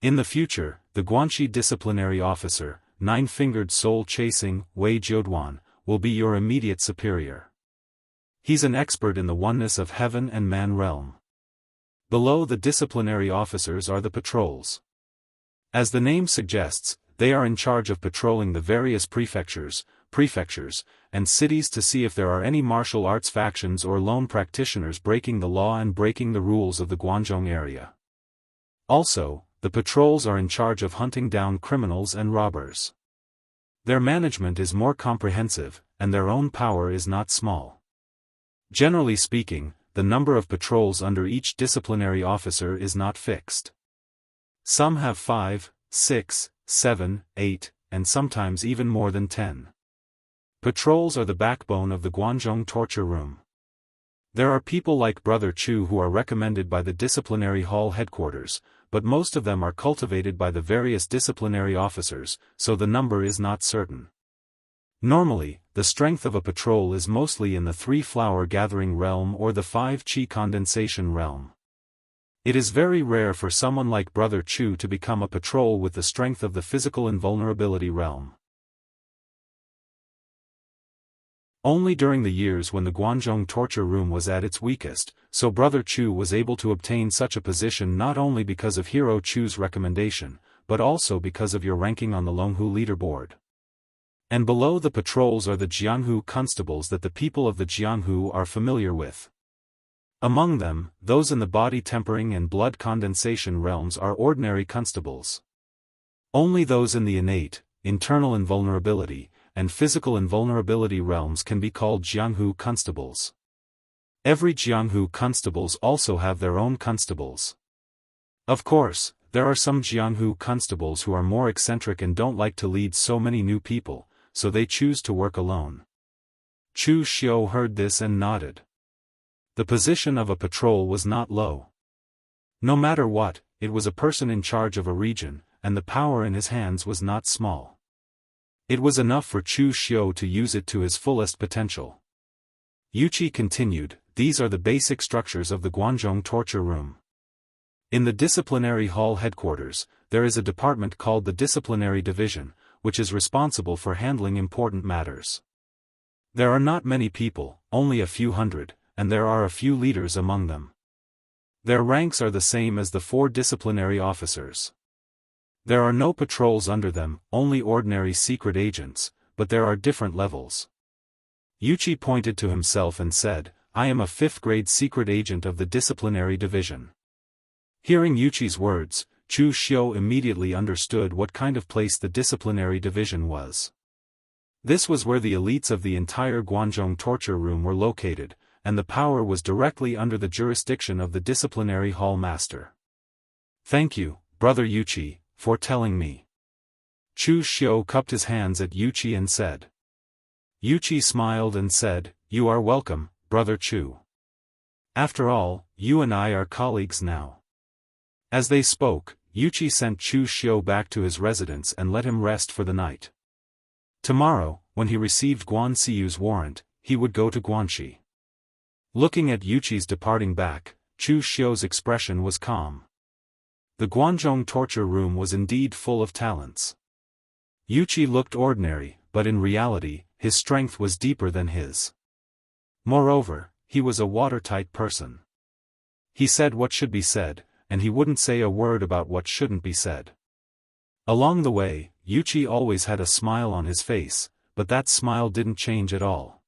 In the future, the Guanxi disciplinary officer, 9-fingered soul chasing, Wei Jiuduan, will be your immediate superior. He's an expert in the oneness of heaven and man realm. Below the disciplinary officers are the patrols. As the name suggests, they are in charge of patrolling the various prefectures, and cities to see if there are any martial arts factions or lone practitioners breaking the law and breaking the rules of the Guanzhong area. Also, the patrols are in charge of hunting down criminals and robbers. Their management is more comprehensive, and their own power is not small. Generally speaking, the number of patrols under each disciplinary officer is not fixed. Some have 5, 6, 7, 8, and sometimes even more than 10. Patrols are the backbone of the Guanzhong torture room. There are people like Brother Chu who are recommended by the disciplinary hall headquarters, but most of them are cultivated by the various disciplinary officers, so the number is not certain. Normally, the strength of a patrol is mostly in the 3-flower gathering realm or the 5-chi condensation realm. It is very rare for someone like Brother Chu to become a patrol with the strength of the physical invulnerability realm. Only during the years when the Guanzhong torture room was at its weakest, so Brother Chu was able to obtain such a position not only because of Hero Chu's recommendation, but also because of your ranking on the Longhu leaderboard. And below the patrols are the Jianghu constables that the people of the Jianghu are familiar with. Among them, those in the body tempering and blood condensation realms are ordinary constables. Only those in the innate, internal invulnerability, and physical invulnerability realms can be called Jianghu constables. Every Jianghu constables also have their own constables. Of course, there are some Jianghu constables who are more eccentric and don't like to lead so many new people, so they choose to work alone. Chu Xiu heard this and nodded. The position of a patrol was not low. No matter what, it was a person in charge of a region, and the power in his hands was not small. It was enough for Chu Xiu to use it to his fullest potential. Yuqi continued, these are the basic structures of the Guanzhong torture room. In the disciplinary hall headquarters, there is a department called the Disciplinary Division, which is responsible for handling important matters. There are not many people, only a few hundred, and there are a few leaders among them. Their ranks are the same as the 4 disciplinary officers. There are no patrols under them, only ordinary secret agents, but there are different levels. Yuqi pointed to himself and said, I am a 5th-grade secret agent of the Disciplinary Division. Hearing Yuqi's words, Chu Xiu immediately understood what kind of place the Disciplinary Division was. This was where the elites of the entire Guanzhong torture room were located, and the power was directly under the jurisdiction of the Disciplinary Hall Master. Thank you, Brother Yuqi, for telling me. Chu Xiu cupped his hands at Yuqi and said. Yuqi smiled and said, You are welcome, Brother Chu. After all, you and I are colleagues now. As they spoke, Yuqi sent Chu Xiu back to his residence and let him rest for the night. Tomorrow, when he received Guan Siyu's warrant, he would go to Guanxi. Looking at Yuqi's departing back, Chu Xiu's expression was calm. The Guanzhong torture room was indeed full of talents. Yuqi looked ordinary, but in reality, his strength was deeper than his. Moreover, he was a watertight person. He said what should be said, and he wouldn't say a word about what shouldn't be said. Along the way, Yuqi always had a smile on his face, but that smile didn't change at all.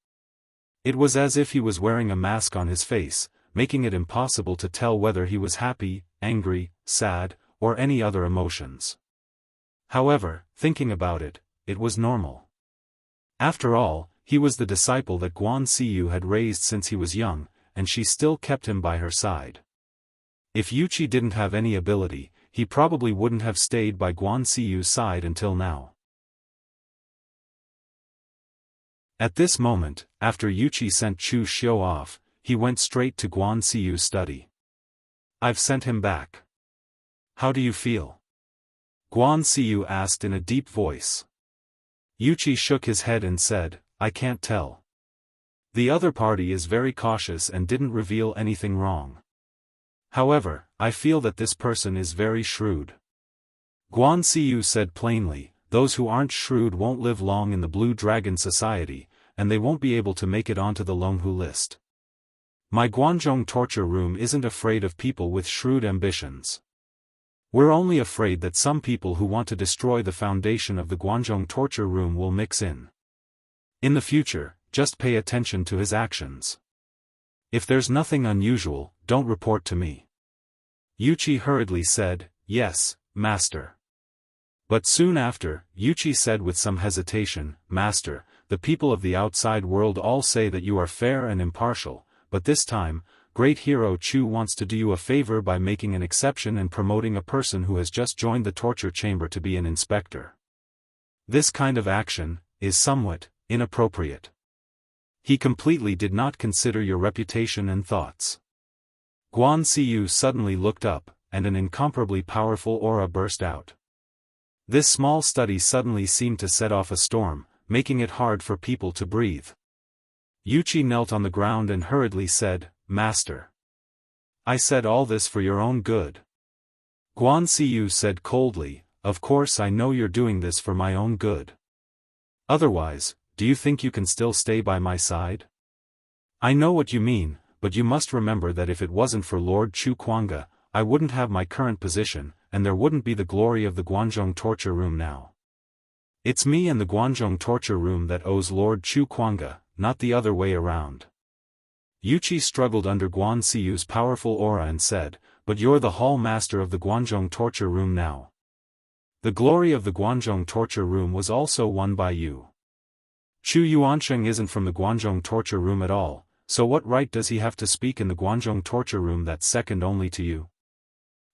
It was as if he was wearing a mask on his face, making it impossible to tell whether he was happy, angry, sad, or any other emotions. However, thinking about it, it was normal. After all, he was the disciple that Guan Siyu had raised since he was young, and she still kept him by her side. If Yuqi didn't have any ability, he probably wouldn't have stayed by Guan Siyu's side until now. At this moment, after Yuqi sent Chu Xiu off, he went straight to Guan Siyu's study. I've sent him back. How do you feel? Guan Siyu asked in a deep voice. Yuqi shook his head and said, I can't tell. The other party is very cautious and didn't reveal anything wrong. However, I feel that this person is very shrewd. Guan Siyu said plainly, those who aren't shrewd won't live long in the Blue Dragon Society, and they won't be able to make it onto the Longhu list. My Guanzhong torture room isn't afraid of people with shrewd ambitions. We're only afraid that some people who want to destroy the foundation of the Guanzhong torture room will mix in. In the future, just pay attention to his actions. If there's nothing unusual, don't report to me. Yuqi hurriedly said, Yes, Master. But soon after, Yuqi said with some hesitation, Master, the people of the outside world all say that you are fair and impartial, but this time, Great Hero Chu wants to do you a favor by making an exception and promoting a person who has just joined the torture chamber to be an inspector. This kind of action is somewhat inappropriate. He completely did not consider your reputation and thoughts. Guan Siyu suddenly looked up, and an incomparably powerful aura burst out. This small study suddenly seemed to set off a storm, making it hard for people to breathe. Yuqi knelt on the ground and hurriedly said, Master. I said all this for your own good. Guan Siyu said coldly, Of course I know you're doing this for my own good. Otherwise, do you think you can still stay by my side? I know what you mean, but you must remember that if it wasn't for Lord Chu Kuanga, I wouldn't have my current position, and there wouldn't be the glory of the Guanzhong torture room now. It's me and the Guanzhong torture room that owes Lord Chu Kuanga, not the other way around. Yuqi struggled under Guan Siyu's powerful aura and said, But you're the hall master of the Guanzhong torture room now. The glory of the Guanzhong torture room was also won by you. Chu Yuansheng isn't from the Guanzhong torture room at all, so what right does he have to speak in the Guanzhong torture room that's second only to you?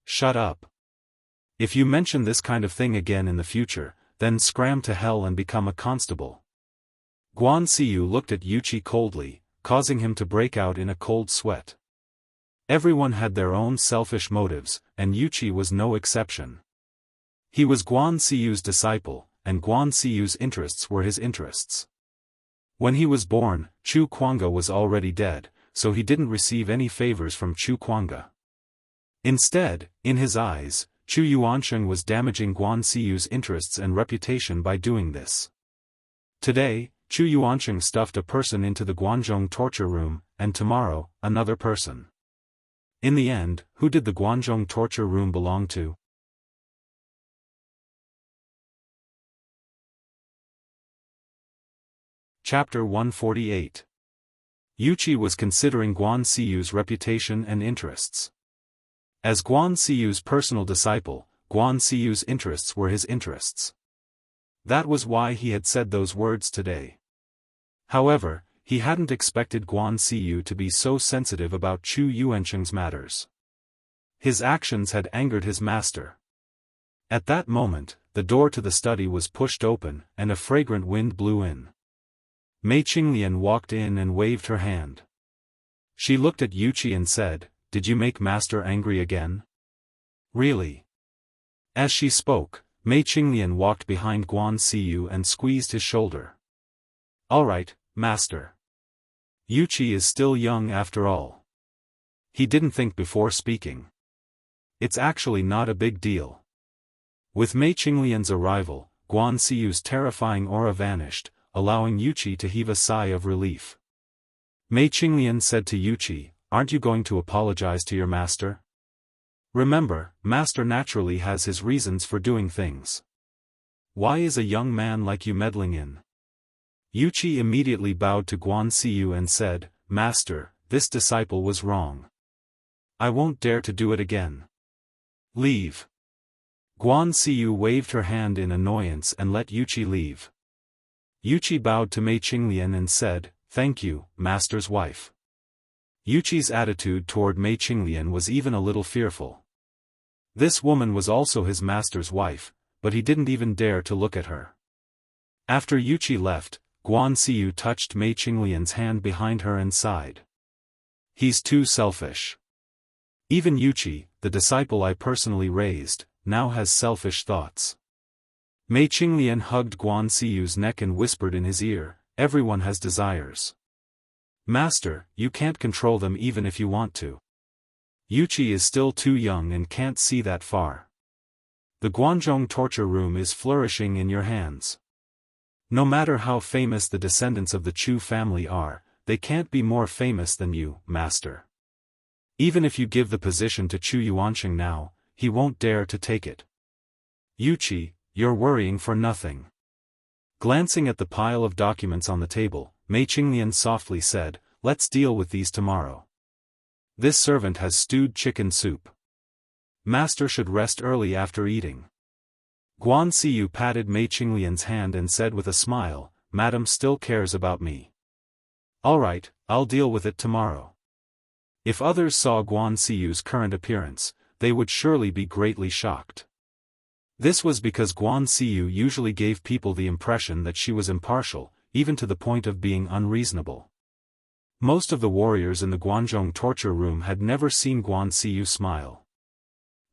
Shut up. If you mention this kind of thing again in the future, then scram to hell and become a constable. Guan Siyu looked at Yuqi coldly, causing him to break out in a cold sweat. Everyone had their own selfish motives, and Yuqi was no exception. He was Guan Xiyu's disciple, and Guan Xiyu's interests were his interests. When he was born, Chu Kuanga was already dead, so he didn't receive any favors from Chu Kuanga. Instead, in his eyes, Chu Yuansheng was damaging Guan Xiyu's interests and reputation by doing this. Today, Chu Yuansheng stuffed a person into the Guanzhong torture room, and tomorrow, another person. In the end, who did the Guanzhong torture room belong to? Chapter 148. Yuqi was considering Guan Xiyu's reputation and interests. As Guan Xiyu's personal disciple, Guan Xiyu's interests were his interests. That was why he had said those words today. However, he hadn't expected Guan Xiyu to be so sensitive about Chu Yuansheng's matters. His actions had angered his master. At that moment, the door to the study was pushed open, and a fragrant wind blew in. Mei Qinglian walked in and waved her hand. She looked at Yuqi and said, "Did you make Master angry again?" "Really?" As she spoke, Mei Qinglian walked behind Guan Xiyu and squeezed his shoulder. "All right, Master. Yuqi is still young after all." He didn't think before speaking. It's actually not a big deal. With Mei Qinglian's arrival, Guan Xiyu's terrifying aura vanished, allowing Yuqi to heave a sigh of relief. Mei Qinglian said to Yuqi, "Aren't you going to apologize to your master? Remember, Master naturally has his reasons for doing things. Why is a young man like you meddling in?" Yuqi immediately bowed to Guan Xiyu and said, "Master, this disciple was wrong. I won't dare to do it again. Leave." Guan Xiyu waved her hand in annoyance and let Yuqi leave. Yuqi bowed to Mei Qinglian and said, "Thank you, Master's wife." Yuqi's attitude toward Mei Qinglian was even a little fearful. This woman was also his master's wife, but he didn't even dare to look at her. After Yuqi left, Guan Xiyu touched Mei Qinglian's hand behind her and sighed. "He's too selfish. Even Yuqi, the disciple I personally raised, now has selfish thoughts." Mei Qinglian hugged Guan Xiyu's neck and whispered in his ear, "Everyone has desires. Master, you can't control them even if you want to. Yuqi is still too young and can't see that far. The Guanzhong torture room is flourishing in your hands. No matter how famous the descendants of the Chu family are, they can't be more famous than you, Master. Even if you give the position to Chu Yuansheng now, he won't dare to take it. Yuqi, you're worrying for nothing." Glancing at the pile of documents on the table, Mei Qinglian softly said, "Let's deal with these tomorrow. This servant has stewed chicken soup. Master should rest early after eating." Guan Xiyu patted Mei Qinglian's hand and said with a smile, "Madam still cares about me. All right, I'll deal with it tomorrow." If others saw Guan Xiyu's current appearance, they would surely be greatly shocked. This was because Guan Xiyu usually gave people the impression that she was impartial, even to the point of being unreasonable. Most of the warriors in the Guanzhong torture room had never seen Guan Xiyu smile.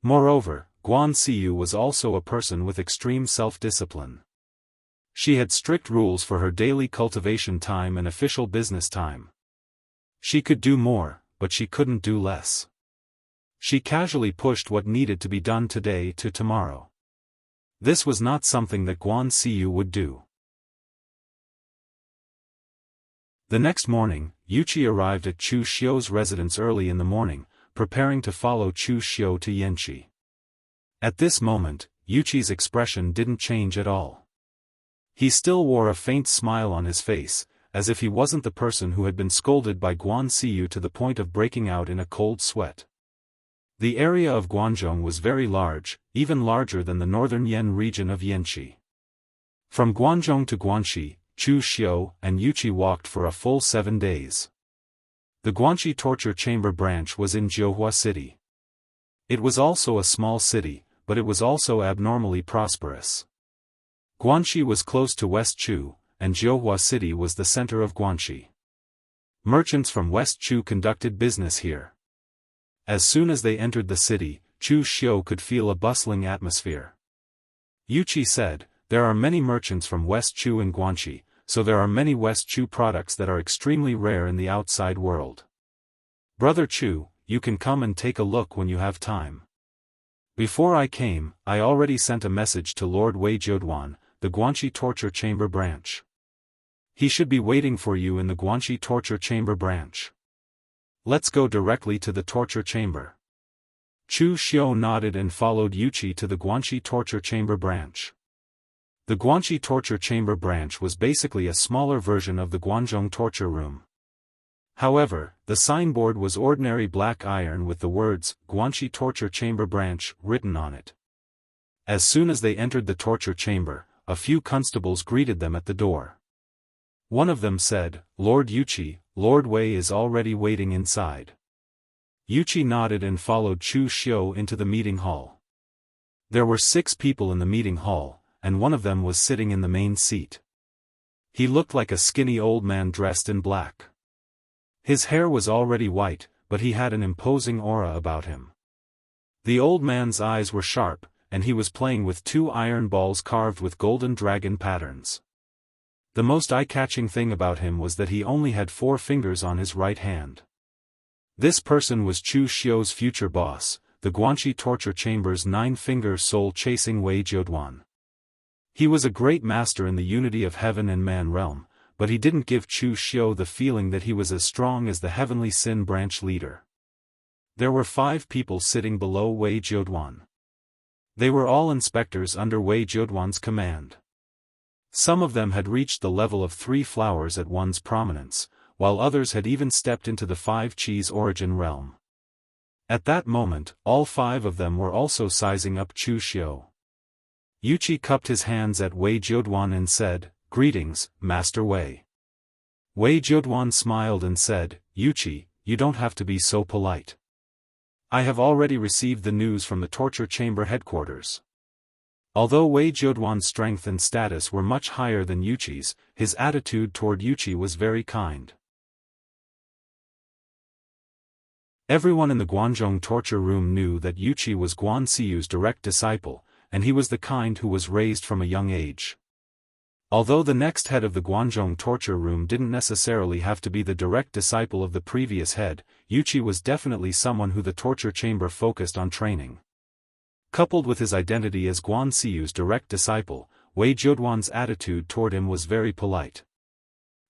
Moreover, Guan Xiyu was also a person with extreme self-discipline. She had strict rules for her daily cultivation time and official business time. She could do more, but she couldn't do less. She casually pushed what needed to be done today to tomorrow. This was not something that Guan Xiyu would do. The next morning, Yuqi arrived at Chu Xiu's residence early in the morning, preparing to follow Chu Xiu to Yanqi. At this moment, Yuqi's expression didn't change at all. He still wore a faint smile on his face, as if he wasn't the person who had been scolded by Guan Xiyu to the point of breaking out in a cold sweat. The area of Guanzhong was very large, even larger than the northern Yan region of Yanqi. From Guanzhong to Guanxi, Chu Xiu and Yuqi walked for a full 7 days. The Guanxi torture chamber branch was in Jianghu city. It was also a small city, but it was also abnormally prosperous. Guanxi was close to West Chu, and Jianghu city was the center of Guanxi. Merchants from West Chu conducted business here. As soon as they entered the city, Chu Xiu could feel a bustling atmosphere. Yuqi said, there are many merchants from West Chu and Guanxi, so there are many West Chu products that are extremely rare in the outside world. Brother Chu, you can come and take a look when you have time. Before I came, I already sent a message to Lord Wei Jiuduan, the Guanxi torture chamber branch. He should be waiting for you in the Guanxi torture chamber branch. Let's go directly to the torture chamber. Chu Xiu nodded and followed Yuqi to the Guanxi torture chamber branch. The Guanxi torture chamber branch was basically a smaller version of the Guanzhong torture room. However, the signboard was ordinary black iron with the words, Guanxi torture chamber branch, written on it. As soon as they entered the torture chamber, a few constables greeted them at the door. One of them said, Lord Yuqi, Lord Wei is already waiting inside. Yuqi nodded and followed Chu Xiu into the meeting hall. There were 6 people in the meeting hall, and one of them was sitting in the main seat. He looked like a skinny old man dressed in black. His hair was already white, but he had an imposing aura about him. The old man's eyes were sharp, and he was playing with 2 iron balls carved with golden dragon patterns. The most eye-catching thing about him was that he only had 4 fingers on his right hand. This person was Chu Xiu's future boss, the Guanxi torture chamber's 9-finger soul-chasing Wei Jiuduan. He was a great master in the unity of heaven and man realm, but he didn't give Chu Xiu the feeling that he was as strong as the heavenly Sin branch leader. There were 5 people sitting below Wei Jiuduan. They were all inspectors under Wei Jiuduan's command. Some of them had reached the level of 3 flowers at one's prominence, while others had even stepped into the 5 Qis origin realm. At that moment, all 5 of them were also sizing up Chu Xiu. Yuqi cupped his hands at Wei Jiuduan and said, Greetings, Master Wei. Wei Jiuduan smiled and said, Yuqi, you don't have to be so polite. I have already received the news from the torture chamber headquarters. Although Wei Jiuduan's strength and status were much higher than Yuqi's, his attitude toward Yuqi was very kind. Everyone in the Guanzhong torture room knew that Yuqi was Guan Siyu's direct disciple, and he was the kind who was raised from a young age. Although the next head of the Guanzhong torture room didn't necessarily have to be the direct disciple of the previous head, Yuqi was definitely someone who the torture chamber focused on training. Coupled with his identity as Guan Siyu's direct disciple, Wei Jiuduan's attitude toward him was very polite.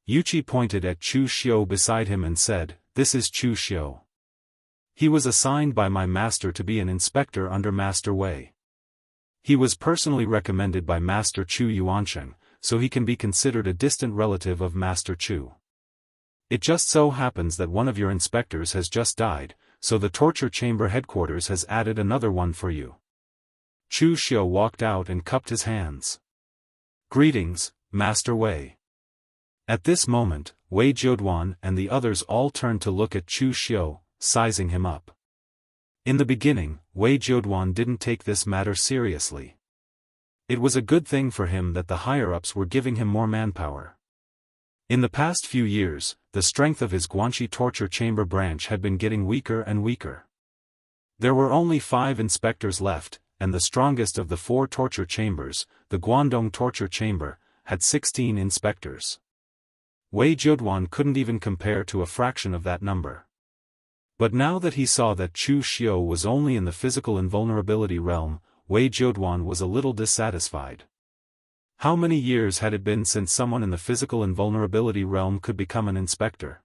Yuqi pointed at Chu Xiu beside him and said, This is Chu Xiu. He was assigned by my master to be an inspector under Master Wei. He was personally recommended by Master Chu Yuansheng, so he can be considered a distant relative of Master Chu. It just so happens that one of your inspectors has just died, so the torture chamber headquarters has added another one for you. Chu Xiu walked out and cupped his hands. Greetings, Master Wei. At this moment, Wei Jiuduan and the others all turned to look at Chu Xiu, sizing him up. In the beginning, Wei Jiuduan didn't take this matter seriously. It was a good thing for him that the higher-ups were giving him more manpower. In the past few years, the strength of his Guanxi torture chamber branch had been getting weaker and weaker. There were only 5 inspectors left, and the strongest of the 4 torture chambers, the Guangdong torture chamber, had 16 inspectors. Wei Jiuduan couldn't even compare to a fraction of that number. But now that he saw that Chu Xiu was only in the physical invulnerability realm, Wei Jiuduan was a little dissatisfied. How many years had it been since someone in the physical invulnerability realm could become an inspector?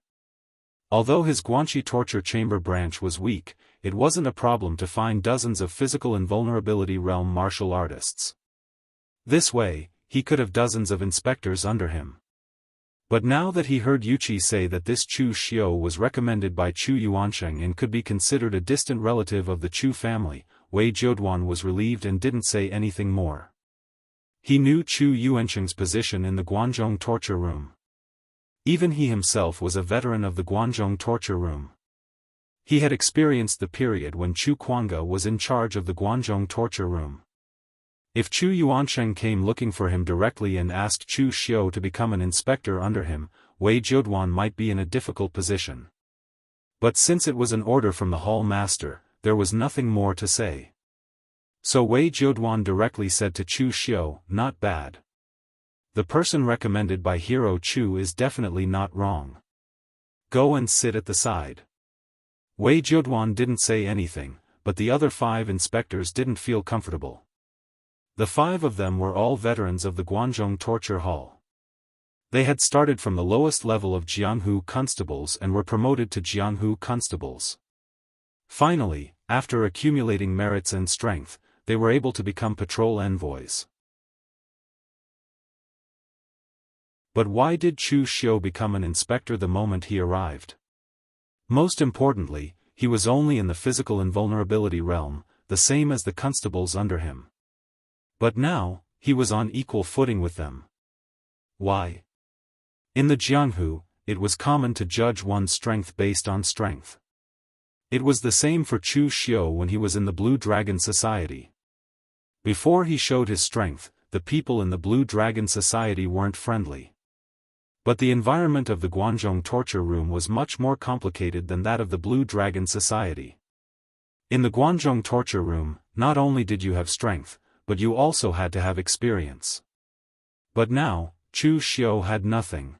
Although his Guanxi torture chamber branch was weak, it wasn't a problem to find dozens of physical invulnerability realm martial artists. This way, he could have dozens of inspectors under him. But now that he heard Yuqi say that this Chu Xiu was recommended by Chu Yuansheng and could be considered a distant relative of the Chu family, Wei Jiuduan was relieved and didn't say anything more. He knew Chu Yuansheng's position in the Guanzhong torture room. Even he himself was a veteran of the Guanzhong torture room. He had experienced the period when Chu Kuanga was in charge of the Guanzhong torture room. If Chu Yuansheng came looking for him directly and asked Chu Xiu to become an inspector under him, Wei Jiuduan might be in a difficult position. But since it was an order from the hall master, there was nothing more to say. So Wei Jiuduan directly said to Chu Xiu, "Not bad. The person recommended by Hero Chu is definitely not wrong. Go and sit at the side." Wei Jiuduan didn't say anything, but the other 5 inspectors didn't feel comfortable. The 5 of them were all veterans of the Guanzhong torture hall. They had started from the lowest level of Jianghu constables and were promoted to Jianghu constables. Finally, after accumulating merits and strength, they were able to become patrol envoys. But why did Chu Xiu become an inspector the moment he arrived? Most importantly, he was only in the physical invulnerability realm, the same as the constables under him. But now, he was on equal footing with them. Why? In the Jianghu, it was common to judge one's strength based on strength. It was the same for Chu Xiu when he was in the Blue Dragon Society. Before he showed his strength, the people in the Blue Dragon Society weren't friendly. But the environment of the Guanzhong torture room was much more complicated than that of the Blue Dragon Society. In the Guanzhong torture room, not only did you have strength, but you also had to have experience. But now, Chu Xiu had nothing.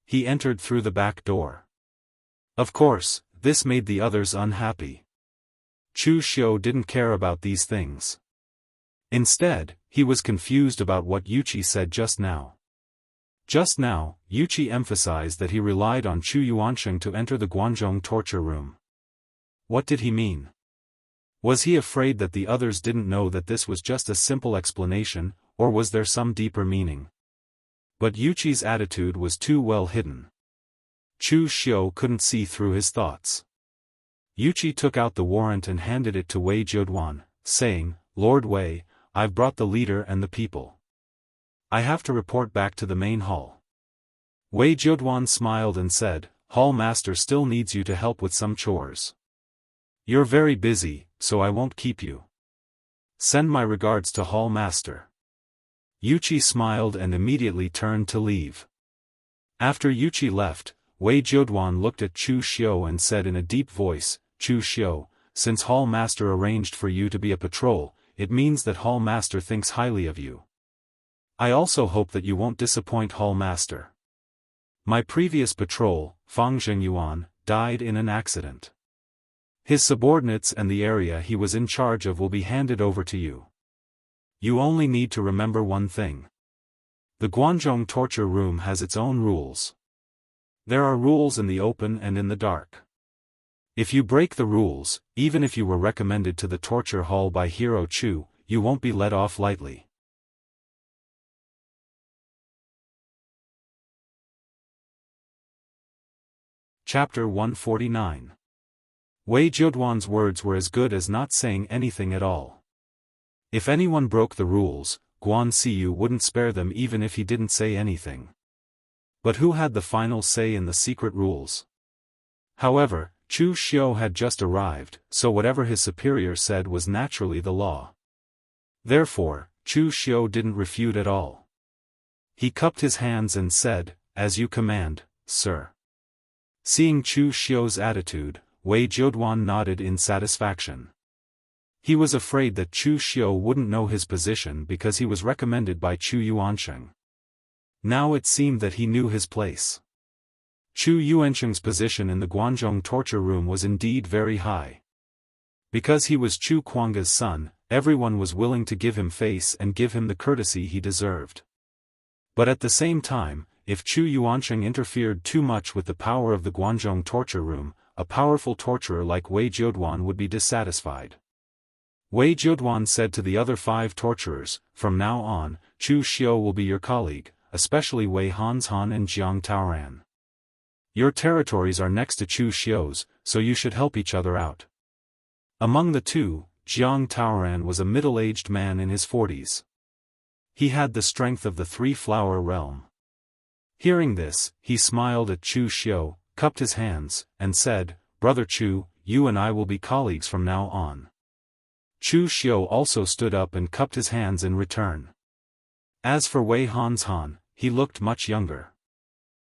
He entered through the back door. Of course, this made the others unhappy. Chu Xiu didn't care about these things. Instead, he was confused about what Yuqi said just now. Just now, Yuqi emphasized that he relied on Chu Yuansheng to enter the Guanzhong torture room. What did he mean? Was he afraid that the others didn't know that this was just a simple explanation, or was there some deeper meaning? But Yuqi's attitude was too well hidden. Chu Xiu couldn't see through his thoughts. Yuqi took out the warrant and handed it to Wei Jiuduan, saying, "Lord Wei, I've brought the leader and the people. I have to report back to the main hall." Wei Jiuduan smiled and said, "Hall master still needs you to help with some chores. You're very busy, so I won't keep you. Send my regards to hall master." Yuqi smiled and immediately turned to leave. After Yuqi left, Wei Jiuduan looked at Chu Xiu and said in a deep voice, "Chu Xiu, since hall master arranged for you to be a patrol, it means that hall master thinks highly of you. I also hope that you won't disappoint hall master. My previous patrol, Fang Zhengyuan, died in an accident. His subordinates and the area he was in charge of will be handed over to you. You only need to remember one thing. The Guanzhong torture room has its own rules. There are rules in the open and in the dark. If you break the rules, even if you were recommended to the torture hall by Hero Chu, you won't be let off lightly." Chapter 149. Wei Jiuduan's words were as good as not saying anything at all. If anyone broke the rules, Guan Siyu wouldn't spare them even if he didn't say anything. But who had the final say in the secret rules? However, Chu Xiu had just arrived, so whatever his superior said was naturally the law. Therefore, Chu Xiu didn't refute at all. He cupped his hands and said, "As you command, sir." Seeing Chu Xiu's attitude, Wei Jiuduan nodded in satisfaction. He was afraid that Chu Xiu wouldn't know his position because he was recommended by Chu Yuansheng. Now it seemed that he knew his place. Chu Yuansheng's position in the Guanzhong torture room was indeed very high. Because he was Chu Kuangga's son, everyone was willing to give him face and give him the courtesy he deserved. But at the same time, if Chu Yuansheng interfered too much with the power of the Guanzhong torture room, a powerful torturer like Wei Jiuduan would be dissatisfied. Wei Jiuduan said to the other 5 torturers, "From now on, Chu Xiu will be your colleague, especially Wei Hanshan and Jiang Taoran. Your territories are next to Chu Xiu's, so you should help each other out." Among the two, Jiang Taoran was a middle-aged man in his 40s. He had the strength of the 3-flower realm. Hearing this, he smiled at Chu Xiu, cupped his hands, and said, "Brother Chu, you and I will be colleagues from now on." Chu Xiu also stood up and cupped his hands in return. As for Wei Hanshan, he looked much younger.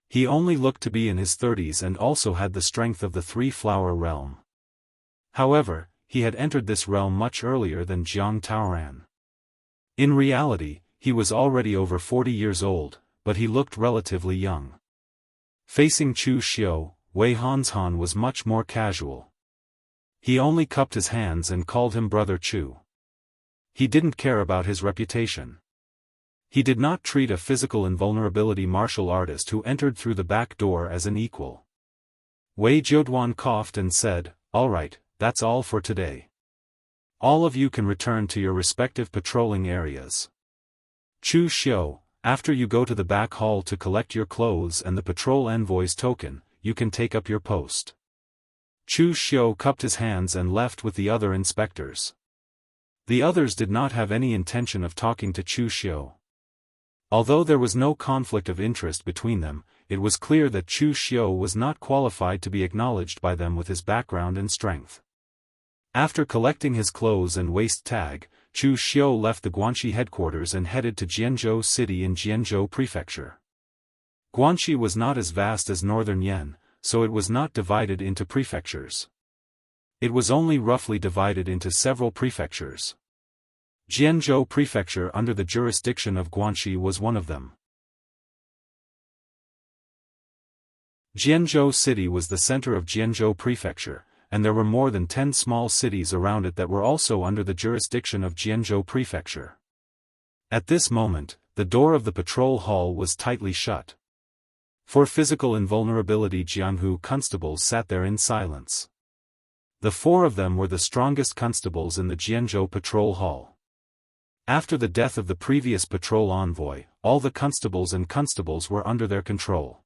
He only looked to be in his 30s and also had the strength of the 3-flower realm. However, he had entered this realm much earlier than Jiang Taoran. In reality, he was already over 40 years old, but he looked relatively young. Facing Chu Xiu, Wei Hanshan was much more casual. He only cupped his hands and called him Brother Chu. He didn't care about his reputation. He did not treat a physical invulnerability martial artist who entered through the back door as an equal. Wei Jiuduan coughed and said, "All right, that's all for today. All of you can return to your respective patrolling areas. Chu Xiu, after you go to the back hall to collect your clothes and the patrol envoy's token, you can take up your post." Chu Xiu cupped his hands and left with the other inspectors. The others did not have any intention of talking to Chu Xiu. Although there was no conflict of interest between them, it was clear that Chu Xiu was not qualified to be acknowledged by them with his background and strength. After collecting his clothes and waist tag, Chu Xiu left the Guanxi headquarters and headed to Jianzhou City in Jianzhou Prefecture. Guanxi was not as vast as northern Yan, so it was not divided into prefectures. It was only roughly divided into several prefectures. Jianzhou Prefecture under the jurisdiction of Guanxi was one of them. Jianzhou City was the center of Jianzhou Prefecture, and there were more than 10 small cities around it that were also under the jurisdiction of Jianzhou Prefecture. At this moment, the door of the patrol hall was tightly shut. For physical invulnerability, Jianghu constables sat there in silence. The 4 of them were the strongest constables in the Jianzhou patrol hall. After the death of the previous patrol envoy, all the constables were under their control.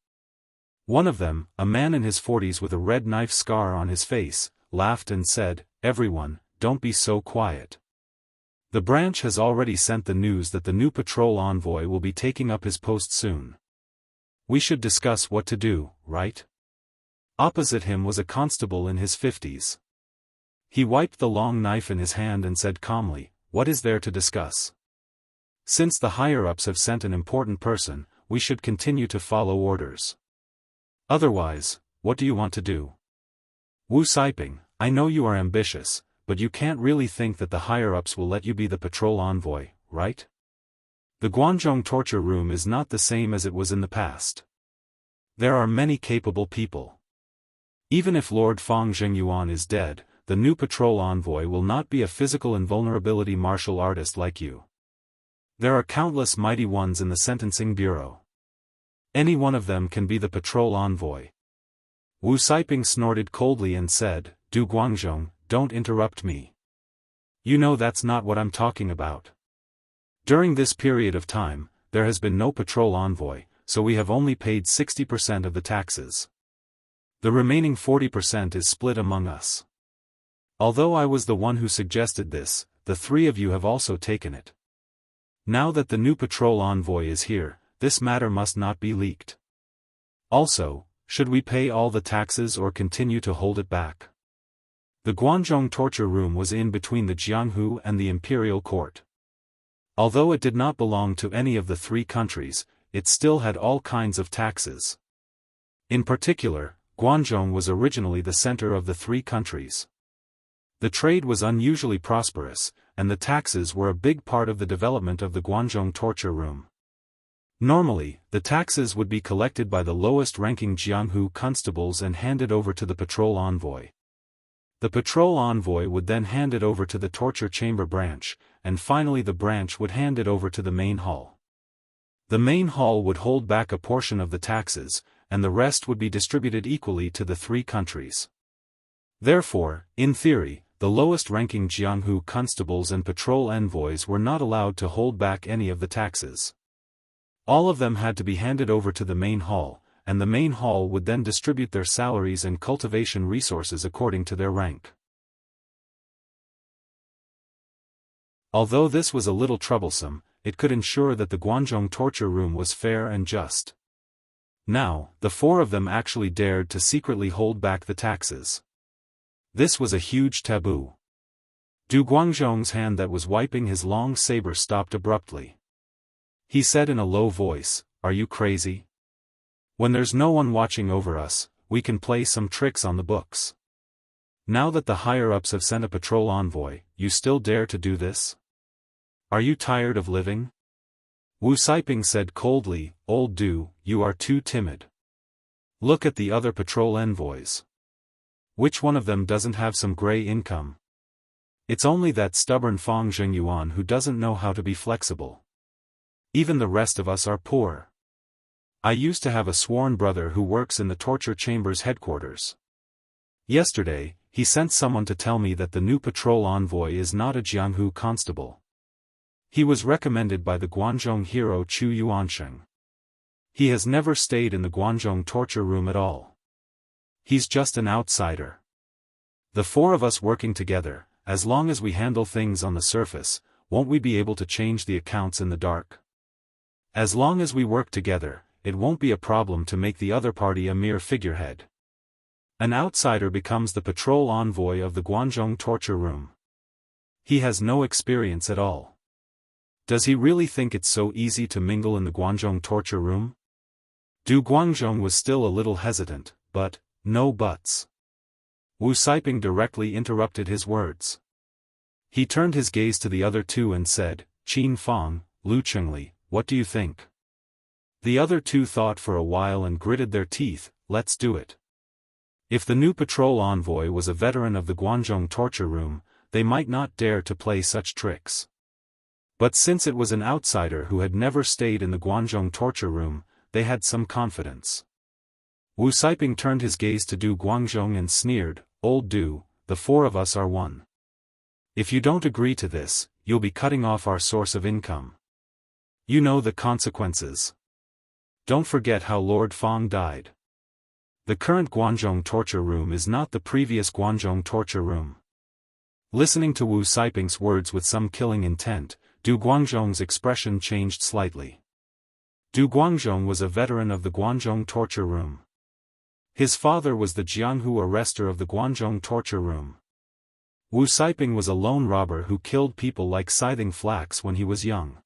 One of them, a man in his 40s with a red knife scar on his face, laughed and said, "Everyone, don't be so quiet. The branch has already sent the news that the new patrol envoy will be taking up his post soon. We should discuss what to do, right?" Opposite him was a constable in his 50s. He wiped the long knife in his hand and said calmly, "What is there to discuss? Since the higher-ups have sent an important person, we should continue to follow orders. Otherwise, what do you want to do? Wu Saiping, I know you are ambitious, but you can't really think that the higher-ups will let you be the patrol envoy, right? The Guanzhong torture room is not the same as it was in the past. There are many capable people. Even if Lord Fang Zhengyuan is dead, the new patrol envoy will not be a physical invulnerability martial artist like you. There are countless mighty ones in the sentencing bureau. Any one of them can be the patrol envoy." Wu Saiping snorted coldly and said, "Du Guangzhong, don't interrupt me. You know that's not what I'm talking about. During this period of time, there has been no patrol envoy, so we have only paid 60% of the taxes. The remaining 40% is split among us. Although I was the one who suggested this, the 3 of you have also taken it. Now that the new patrol envoy is here, this matter must not be leaked. Also, should we pay all the taxes or continue to hold it back?" The Guanzhong torture room was in between the Jianghu and the imperial court. Although it did not belong to any of the 3 countries, it still had all kinds of taxes. In particular, Guanzhong was originally the center of the 3 countries. The trade was unusually prosperous, and the taxes were a big part of the development of the Guanzhong torture room. Normally, the taxes would be collected by the lowest-ranking Jianghu constables and handed over to the patrol envoy. The patrol envoy would then hand it over to the torture chamber branch, and finally the branch would hand it over to the main hall. The main hall would hold back a portion of the taxes, and the rest would be distributed equally to the 3 countries. Therefore, in theory, the lowest-ranking Jianghu constables and patrol envoys were not allowed to hold back any of the taxes. All of them had to be handed over to the main hall, and the main hall would then distribute their salaries and cultivation resources according to their rank. Although this was a little troublesome, it could ensure that the Guanzhong torture room was fair and just. Now, the 4 of them actually dared to secretly hold back the taxes. This was a huge taboo. Du Guangzhong's hand that was wiping his long saber stopped abruptly. He said in a low voice, "Are you crazy? When there's no one watching over us, we can play some tricks on the books. Now that the higher-ups have sent a patrol envoy, you still dare to do this? Are you tired of living? Wu Siping said coldly, Old Du, you are too timid. Look at the other patrol envoys. Which one of them doesn't have some gray income? It's only that stubborn Fang Zhengyuan who doesn't know how to be flexible. Even the rest of us are poor. I used to have a sworn brother who works in the torture chamber's headquarters. Yesterday, he sent someone to tell me that the new patrol envoy is not a Jianghu constable. He was recommended by the Guanzhong hero Chu Yuansheng. He has never stayed in the Guanzhong torture room at all. He's just an outsider. The four of us working together, as long as we handle things on the surface, won't we be able to change the accounts in the dark? As long as we work together, it won't be a problem to make the other party a mere figurehead. An outsider becomes the patrol envoy of the Guanzhong torture room. He has no experience at all. Does he really think it's so easy to mingle in the Guanzhong torture room? Du Guangzhong was still a little hesitant, but, no buts. Wu Siping directly interrupted his words. He turned his gaze to the other two and said, Qin Fang, Lu Chengli, what do you think? The other two thought for a while and gritted their teeth, let's do it. If the new patrol envoy was a veteran of the Guanzhong torture room, they might not dare to play such tricks. But since it was an outsider who had never stayed in the Guanzhong torture room, they had some confidence. Wu Siping turned his gaze to Du Guangzhong and sneered, Old Du, the four of us are one. If you don't agree to this, you'll be cutting off our source of income. You know the consequences. Don't forget how Lord Fang died. The current Guanzhong torture room is not the previous Guanzhong torture room. Listening to Wu Siping's words with some killing intent, Du Guangzhong's expression changed slightly. Du Guangzhong was a veteran of the Guanzhong torture room. His father was the Jianghu arrestor of the Guanzhong torture room. Wu Siping was a lone robber who killed people like scything flax when he was young.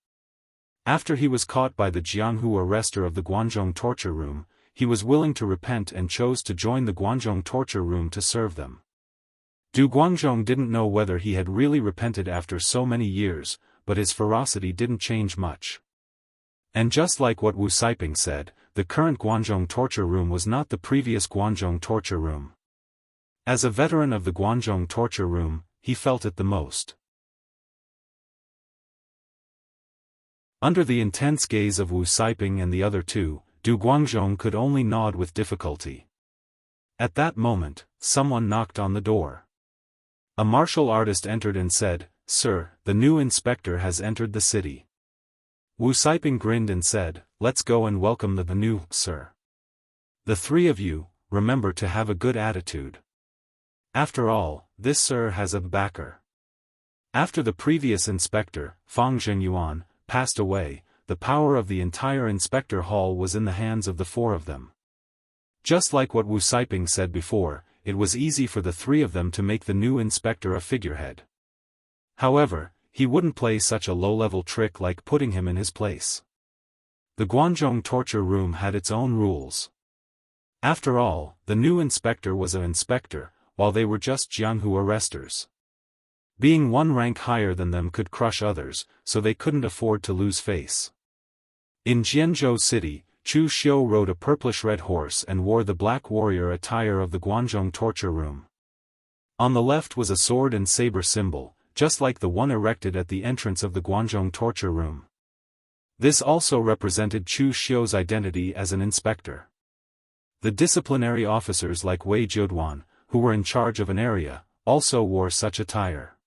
After he was caught by the Jianghu arrestor of the Guanzhong torture room, he was willing to repent and chose to join the Guanzhong torture room to serve them. Du Guangzhong didn't know whether he had really repented after so many years, but his ferocity didn't change much. And just like what Wu Siping said, the current Guanzhong torture room was not the previous Guanzhong torture room. As a veteran of the Guanzhong torture room, he felt it the most. Under the intense gaze of Wu Siping and the other two, Du Guangzhong could only nod with difficulty. At that moment, someone knocked on the door. A martial artist entered and said, Sir, the new inspector has entered the city. Wu Siping grinned and said, Let's go and welcome the new, sir. The three of you, remember to have a good attitude. After all, this sir has a backer. After the previous inspector, Fang Zhengyuan, passed away, the power of the entire inspector hall was in the hands of the four of them. Just like what Wu Siping said before, it was easy for the three of them to make the new inspector a figurehead. However, he wouldn't play such a low-level trick like putting him in his place. The Guanzhong torture room had its own rules. After all, the new inspector was an inspector, while they were just Jianghu arresters. Being one rank higher than them could crush others, so they couldn't afford to lose face. In Jianzhou City, Chu Xiu rode a purplish-red horse and wore the black warrior attire of the Guanzhong torture room. On the left was a sword and saber symbol, just like the one erected at the entrance of the Guanzhong torture room. This also represented Chu Xiu's identity as an inspector. The disciplinary officers like Wei Jiuduan, who were in charge of an area, also wore such attire.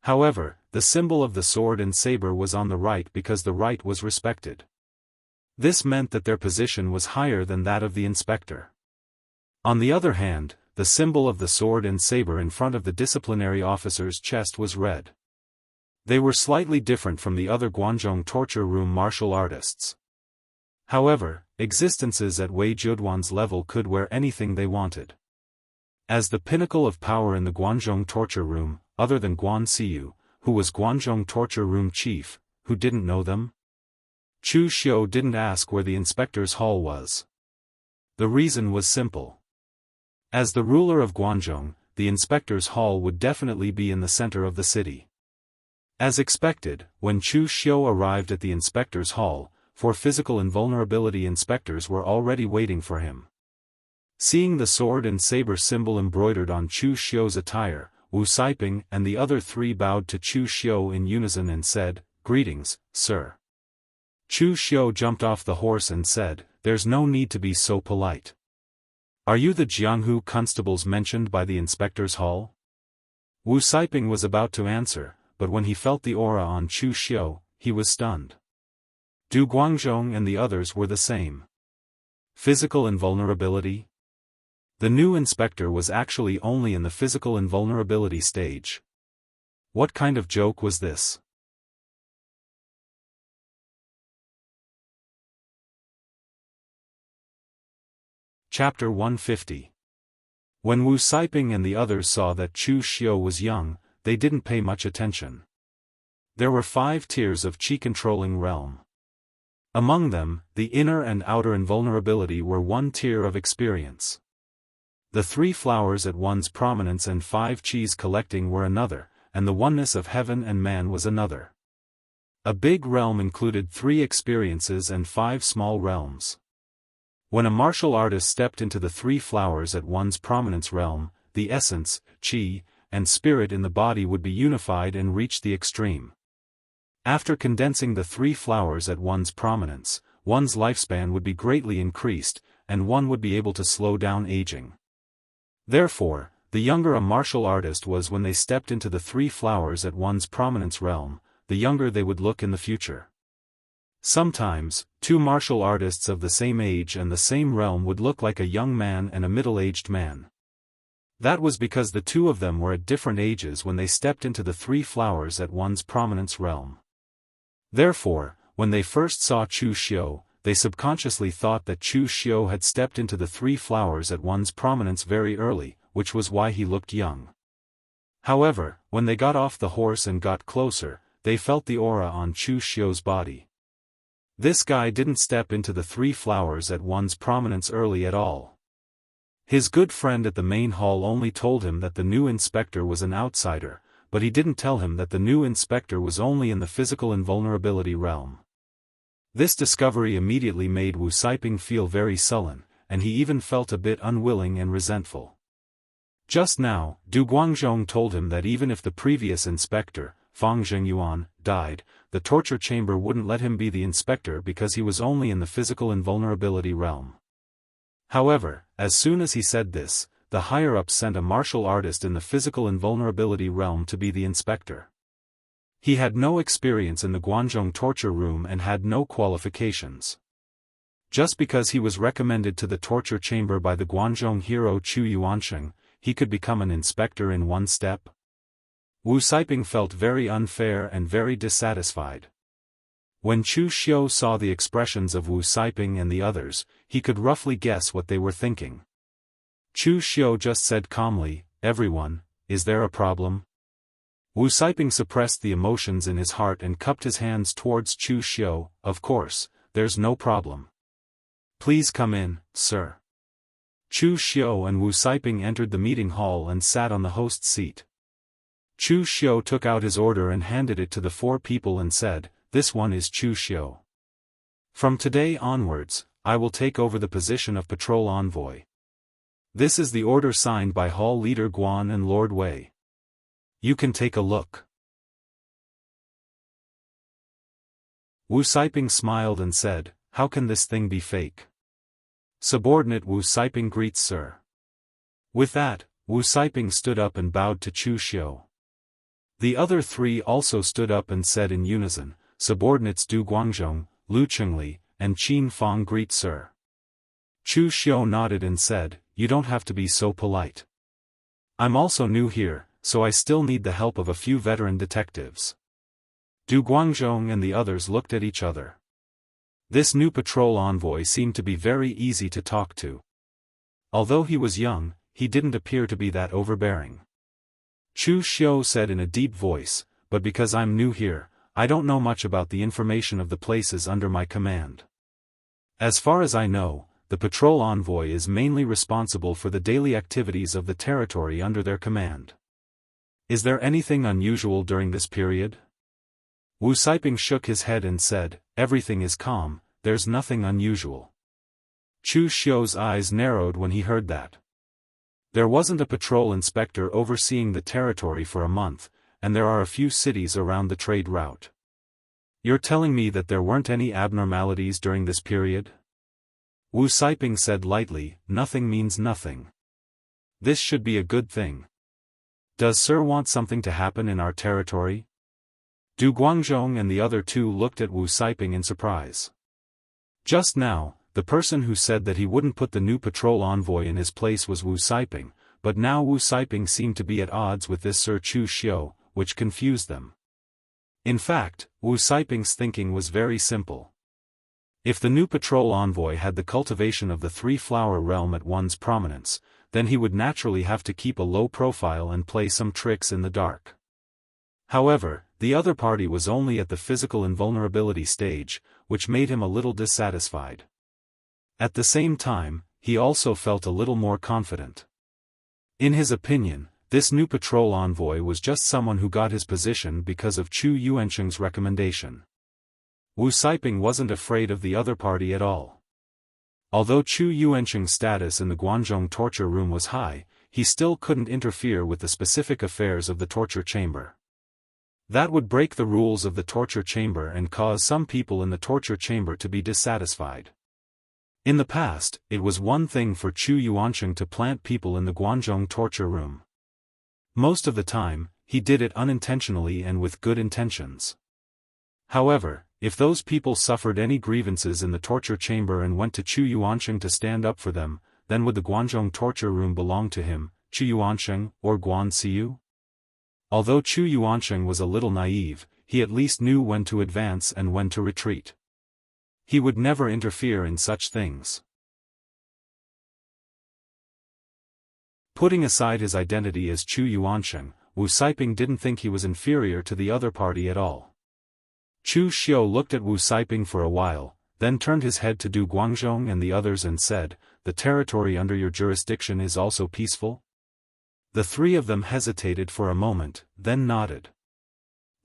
However, the symbol of the sword and saber was on the right because the right was respected. This meant that their position was higher than that of the inspector. On the other hand, the symbol of the sword and saber in front of the disciplinary officer's chest was red. They were slightly different from the other Guanzhong torture room martial artists. However, existences at Wei Jiuduan's level could wear anything they wanted. As the pinnacle of power in the Guanzhong torture room, other than Guan Siyu, who was Guanzhong torture room chief, who didn't know them? Chu Xiu didn't ask where the inspector's hall was. The reason was simple. As the ruler of Guanzhong, the inspector's hall would definitely be in the center of the city. As expected, when Chu Xiu arrived at the inspector's hall, 4 physical invulnerability inspectors were already waiting for him. Seeing the sword and saber symbol embroidered on Chu Xiu's attire, Wu Saiping and the other 3 bowed to Chu Xiu in unison and said, "Greetings, sir." Chu Xiu jumped off the horse and said, "There's no need to be so polite. Are you the Jianghu constables mentioned by the inspector's hall?" Wu Saiping was about to answer, but when he felt the aura on Chu Xiu, he was stunned. Du Guangzhong and the others were the same. Physical invulnerability? The new inspector was actually only in the physical invulnerability stage. What kind of joke was this? Chapter 150. When Wu Saiping and the others saw that Chu Xiu was young, they didn't pay much attention. There were 5 tiers of Qi-controlling realm. Among them, the inner and outer invulnerability were 1 tier of experience. The 3 flowers at one's prominence and 5 Qis collecting were another, and the oneness of heaven and man was another. A big realm included 3 experiences and 5 small realms. When a martial artist stepped into the 3 flowers at one's prominence realm, the essence, Qi, and spirit in the body would be unified and reach the extreme. After condensing the 3 flowers at one's prominence, one's lifespan would be greatly increased, and one would be able to slow down aging. Therefore, the younger a martial artist was when they stepped into the 3 flowers at one's prominence realm, the younger they would look in the future. Sometimes, 2 martial artists of the same age and the same realm would look like a young man and a middle-aged man. That was because the 2 of them were at different ages when they stepped into the 3 flowers at one's prominence realm. Therefore, when they first saw Chu Xiu, they subconsciously thought that Chu Xiu had stepped into the 3 flowers at one's prominence very early, which was why he looked young. However, when they got off the horse and got closer, they felt the aura on Chu Xiu's body. This guy didn't step into the 3 flowers at one's prominence early at all. His good friend at the main hall only told him that the new inspector was an outsider, but he didn't tell him that the new inspector was only in the physical invulnerability realm. This discovery immediately made Wu Saiping feel very sullen, and he even felt a bit unwilling and resentful. Just now, Du Guangzhong told him that even if the previous inspector, Fang Zhengyuan, died, the torture chamber wouldn't let him be the inspector because he was only in the physical invulnerability realm. However, as soon as he said this, the higher-ups sent a martial artist in the physical invulnerability realm to be the inspector. He had no experience in the Guangzhong torture room and had no qualifications. Just because he was recommended to the torture chamber by the Guangzhong hero Chu Yuansheng, he could become an inspector in 1 step? Wu Saiping felt very unfair and very dissatisfied. When Chu Xiu saw the expressions of Wu Saiping and the others, he could roughly guess what they were thinking. Chu Xiu just said calmly, "Everyone, is there a problem?" Wu Saiping suppressed the emotions in his heart and cupped his hands towards Chu Xiu. "Of course, there's no problem. Please come in, sir." Chu Xiu and Wu Saiping entered the meeting hall and sat on the host's seat. Chu Xiu took out his order and handed it to the 4 people and said, "This one is Chu Xiu. From today onwards, I will take over the position of patrol envoy. This is the order signed by Hall Leader Guan and Lord Wei. You can take a look." Wu Saiping smiled and said, "How can this thing be fake?" Subordinate Wu Saiping greets sir. With that, Wu Saiping stood up and bowed to Chu Xiu. The other 3 also stood up and said in unison, "Subordinates Du Guangzhong, Lu Chengli, and Qin Fang greet sir." Chu Xiu nodded and said, "You don't have to be so polite. I'm also new here, so I still need the help of a few veteran detectives." Du Guangzhong and the others looked at each other. This new patrol envoy seemed to be very easy to talk to. Although he was young, he didn't appear to be that overbearing. Chu Xiu said in a deep voice, "But because I'm new here, I don't know much about the information of the places under my command. As far as I know, the patrol envoy is mainly responsible for the daily activities of the territory under their command. Is there anything unusual during this period? Wu Siping shook his head and said, everything is calm, there's nothing unusual. Chu Xiu's eyes narrowed when he heard that. There wasn't a patrol inspector overseeing the territory for a month, and there are a few cities around the trade route. You're telling me that there weren't any abnormalities during this period? Wu Siping said lightly, nothing means nothing. This should be a good thing. Does Sir want something to happen in our territory? Du Guangzhong and the other two looked at Wu Siping in surprise. Just now, the person who said that he wouldn't put the new patrol envoy in his place was Wu Siping, but now Wu Siping seemed to be at odds with this Sir Chu Xiu, which confused them. In fact, Wu Siping's thinking was very simple. If the new patrol envoy had the cultivation of the three-flower realm at one's prominence, then he would naturally have to keep a low profile and play some tricks in the dark. However, the other party was only at the physical invulnerability stage, which made him a little dissatisfied. At the same time, he also felt a little more confident. In his opinion, this new patrol envoy was just someone who got his position because of Chu Yuansheng's recommendation. Wu Siping wasn't afraid of the other party at all. Although Chu Yuansheng's status in the Guangzhong torture room was high, he still couldn't interfere with the specific affairs of the torture chamber. That would break the rules of the torture chamber and cause some people in the torture chamber to be dissatisfied. In the past, it was one thing for Chu Yuansheng to plant people in the Guangzhong torture room. Most of the time, he did it unintentionally and with good intentions. However, if those people suffered any grievances in the torture chamber and went to Chu Yuansheng to stand up for them, then would the Guangzhong torture room belong to him, Chu Yuansheng, or Guan Xiu? Although Chu Yuansheng was a little naive, he at least knew when to advance and when to retreat. He would never interfere in such things. Putting aside his identity as Chu Yuansheng, Wu Siping didn't think he was inferior to the other party at all. Chu Xiu looked at Wu Siping for a while, then turned his head to Du Guangzhong and the others and said, the territory under your jurisdiction is also peaceful? The three of them hesitated for a moment, then nodded.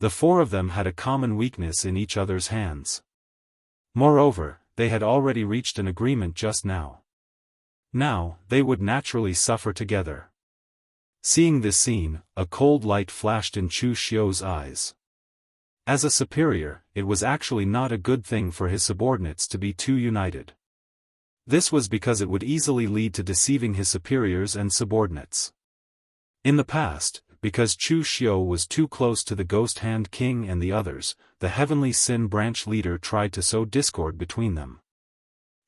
The four of them had a common weakness in each other's hands. Moreover, they had already reached an agreement just now. Now, they would naturally suffer together. Seeing this scene, a cold light flashed in Chu Xiu's eyes. As a superior, it was actually not a good thing for his subordinates to be too united. This was because it would easily lead to deceiving his superiors and subordinates. In the past, because Chu Xiu was too close to the Ghost Hand King and the others, the Heavenly Sin Branch leader tried to sow discord between them.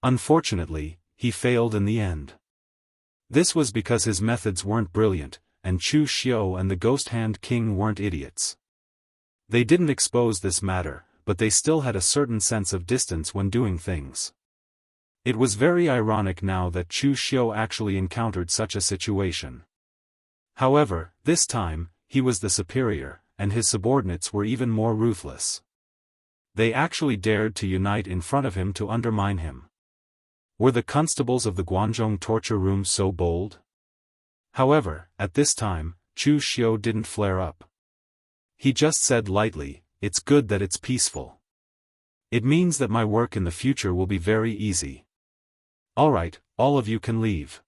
Unfortunately, he failed in the end. This was because his methods weren't brilliant, and Chu Xiu and the Ghost Hand King weren't idiots. They didn't expose this matter, but they still had a certain sense of distance when doing things. It was very ironic now that Chu Xiu actually encountered such a situation. However, this time, he was the superior, and his subordinates were even more ruthless. They actually dared to unite in front of him to undermine him. Were the constables of the Guangzhong torture room so bold? However, at this time, Chu Xiu didn't flare up. He just said lightly, it's good that it's peaceful. It means that my work in the future will be very easy. Alright, all of you can leave.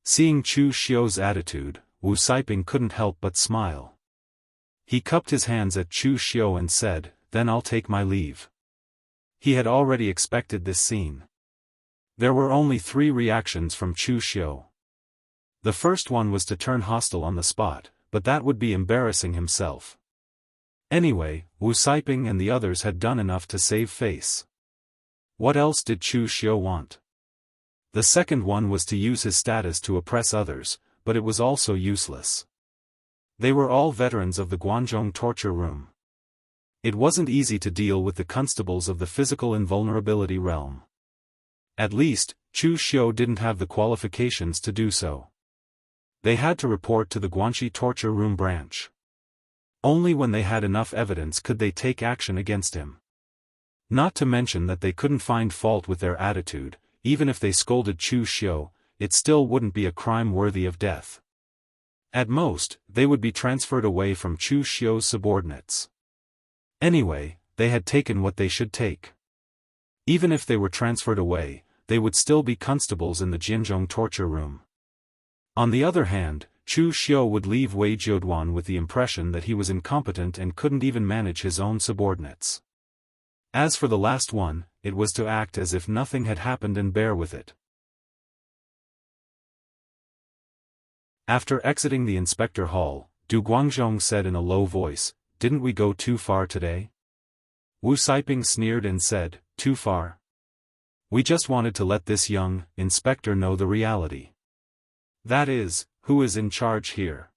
Seeing Chu Xiu's attitude, Wu Siping couldn't help but smile. He cupped his hands at Chu Xiu and said, then I'll take my leave. He had already expected this scene. There were only 3 reactions from Chu Xiu. The first one was to turn hostile on the spot, but that would be embarrassing himself. Anyway, Wu Siping and the others had done enough to save face. What else did Chu Xiu want? The second one was to use his status to oppress others, but it was also useless. They were all veterans of the Guangzhong torture room. It wasn't easy to deal with the constables of the physical invulnerability realm. At least, Chu Xiu didn't have the qualifications to do so. They had to report to the Guangxi torture room branch. Only when they had enough evidence could they take action against him. Not to mention that they couldn't find fault with their attitude, even if they scolded Chu Xiu, it still wouldn't be a crime worthy of death. At most, they would be transferred away from Chu Xiu's subordinates. Anyway, they had taken what they should take. Even if they were transferred away, they would still be constables in the Jianghu torture room. On the other hand, Chu Xiu would leave Wei Jiuduan with the impression that he was incompetent and couldn't even manage his own subordinates. As for the last one, it was to act as if nothing had happened and bear with it. After exiting the inspector hall, Du Guangzhong said in a low voice, "Didn't we go too far today?" Wu Siping sneered and said, "Too far? We just wanted to let this young inspector know the reality. That is, who is in charge here.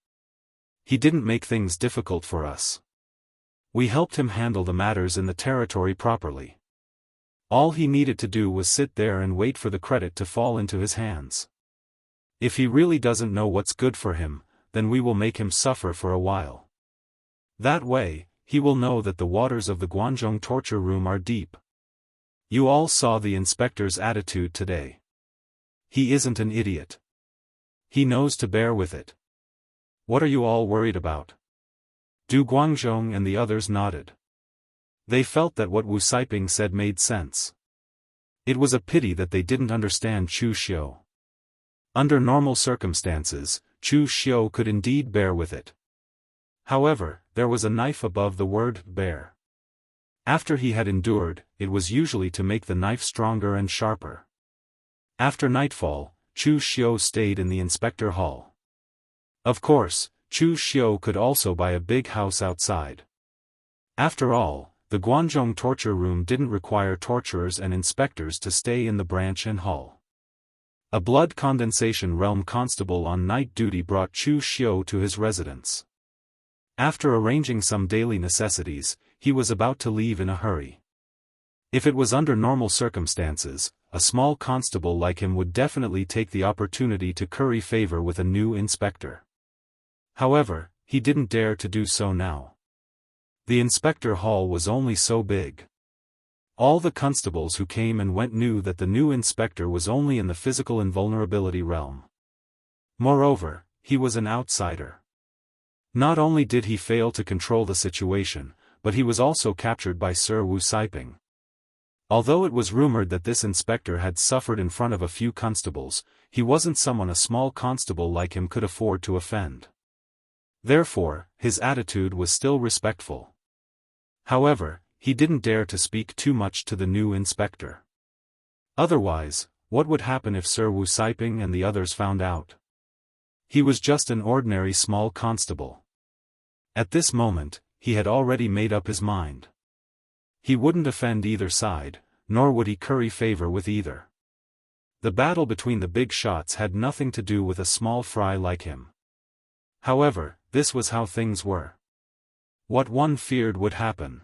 He didn't make things difficult for us. We helped him handle the matters in the territory properly. All he needed to do was sit there and wait for the credit to fall into his hands. If he really doesn't know what's good for him, then we will make him suffer for a while. That way, he will know that the waters of the Guangzhong torture room are deep. You all saw the inspector's attitude today. He isn't an idiot. He knows to bear with it. What are you all worried about?" Du Guangzhong and the others nodded. They felt that what Wu Siping said made sense. It was a pity that they didn't understand Chu Xiu. Under normal circumstances, Chu Xiu could indeed bear with it. However, there was a knife above the word bear. After he had endured, it was usually to make the knife stronger and sharper. After nightfall, Chu Xiu stayed in the inspector hall. Of course, Chu Xiu could also buy a big house outside. After all, the Guangzhong torture room didn't require torturers and inspectors to stay in the branch and hall. A blood condensation realm constable on night duty brought Chu Xiu to his residence. After arranging some daily necessities, he was about to leave in a hurry. If it was under normal circumstances, a small constable like him would definitely take the opportunity to curry favor with a new inspector. However, he didn't dare to do so now. The inspector hall was only so big. All the constables who came and went knew that the new inspector was only in the physical invulnerability realm. Moreover, he was an outsider. Not only did he fail to control the situation, but he was also captured by Sir Wu Siping. Although it was rumored that this inspector had suffered in front of a few constables, he wasn't someone a small constable like him could afford to offend. Therefore, his attitude was still respectful. However, he didn't dare to speak too much to the new inspector. Otherwise, what would happen if Sir Wu Siping and the others found out? He was just an ordinary small constable. At this moment, he had already made up his mind. He wouldn't offend either side, nor would he curry favor with either. The battle between the big shots had nothing to do with a small fry like him. However, this was how things were. What one feared would happen.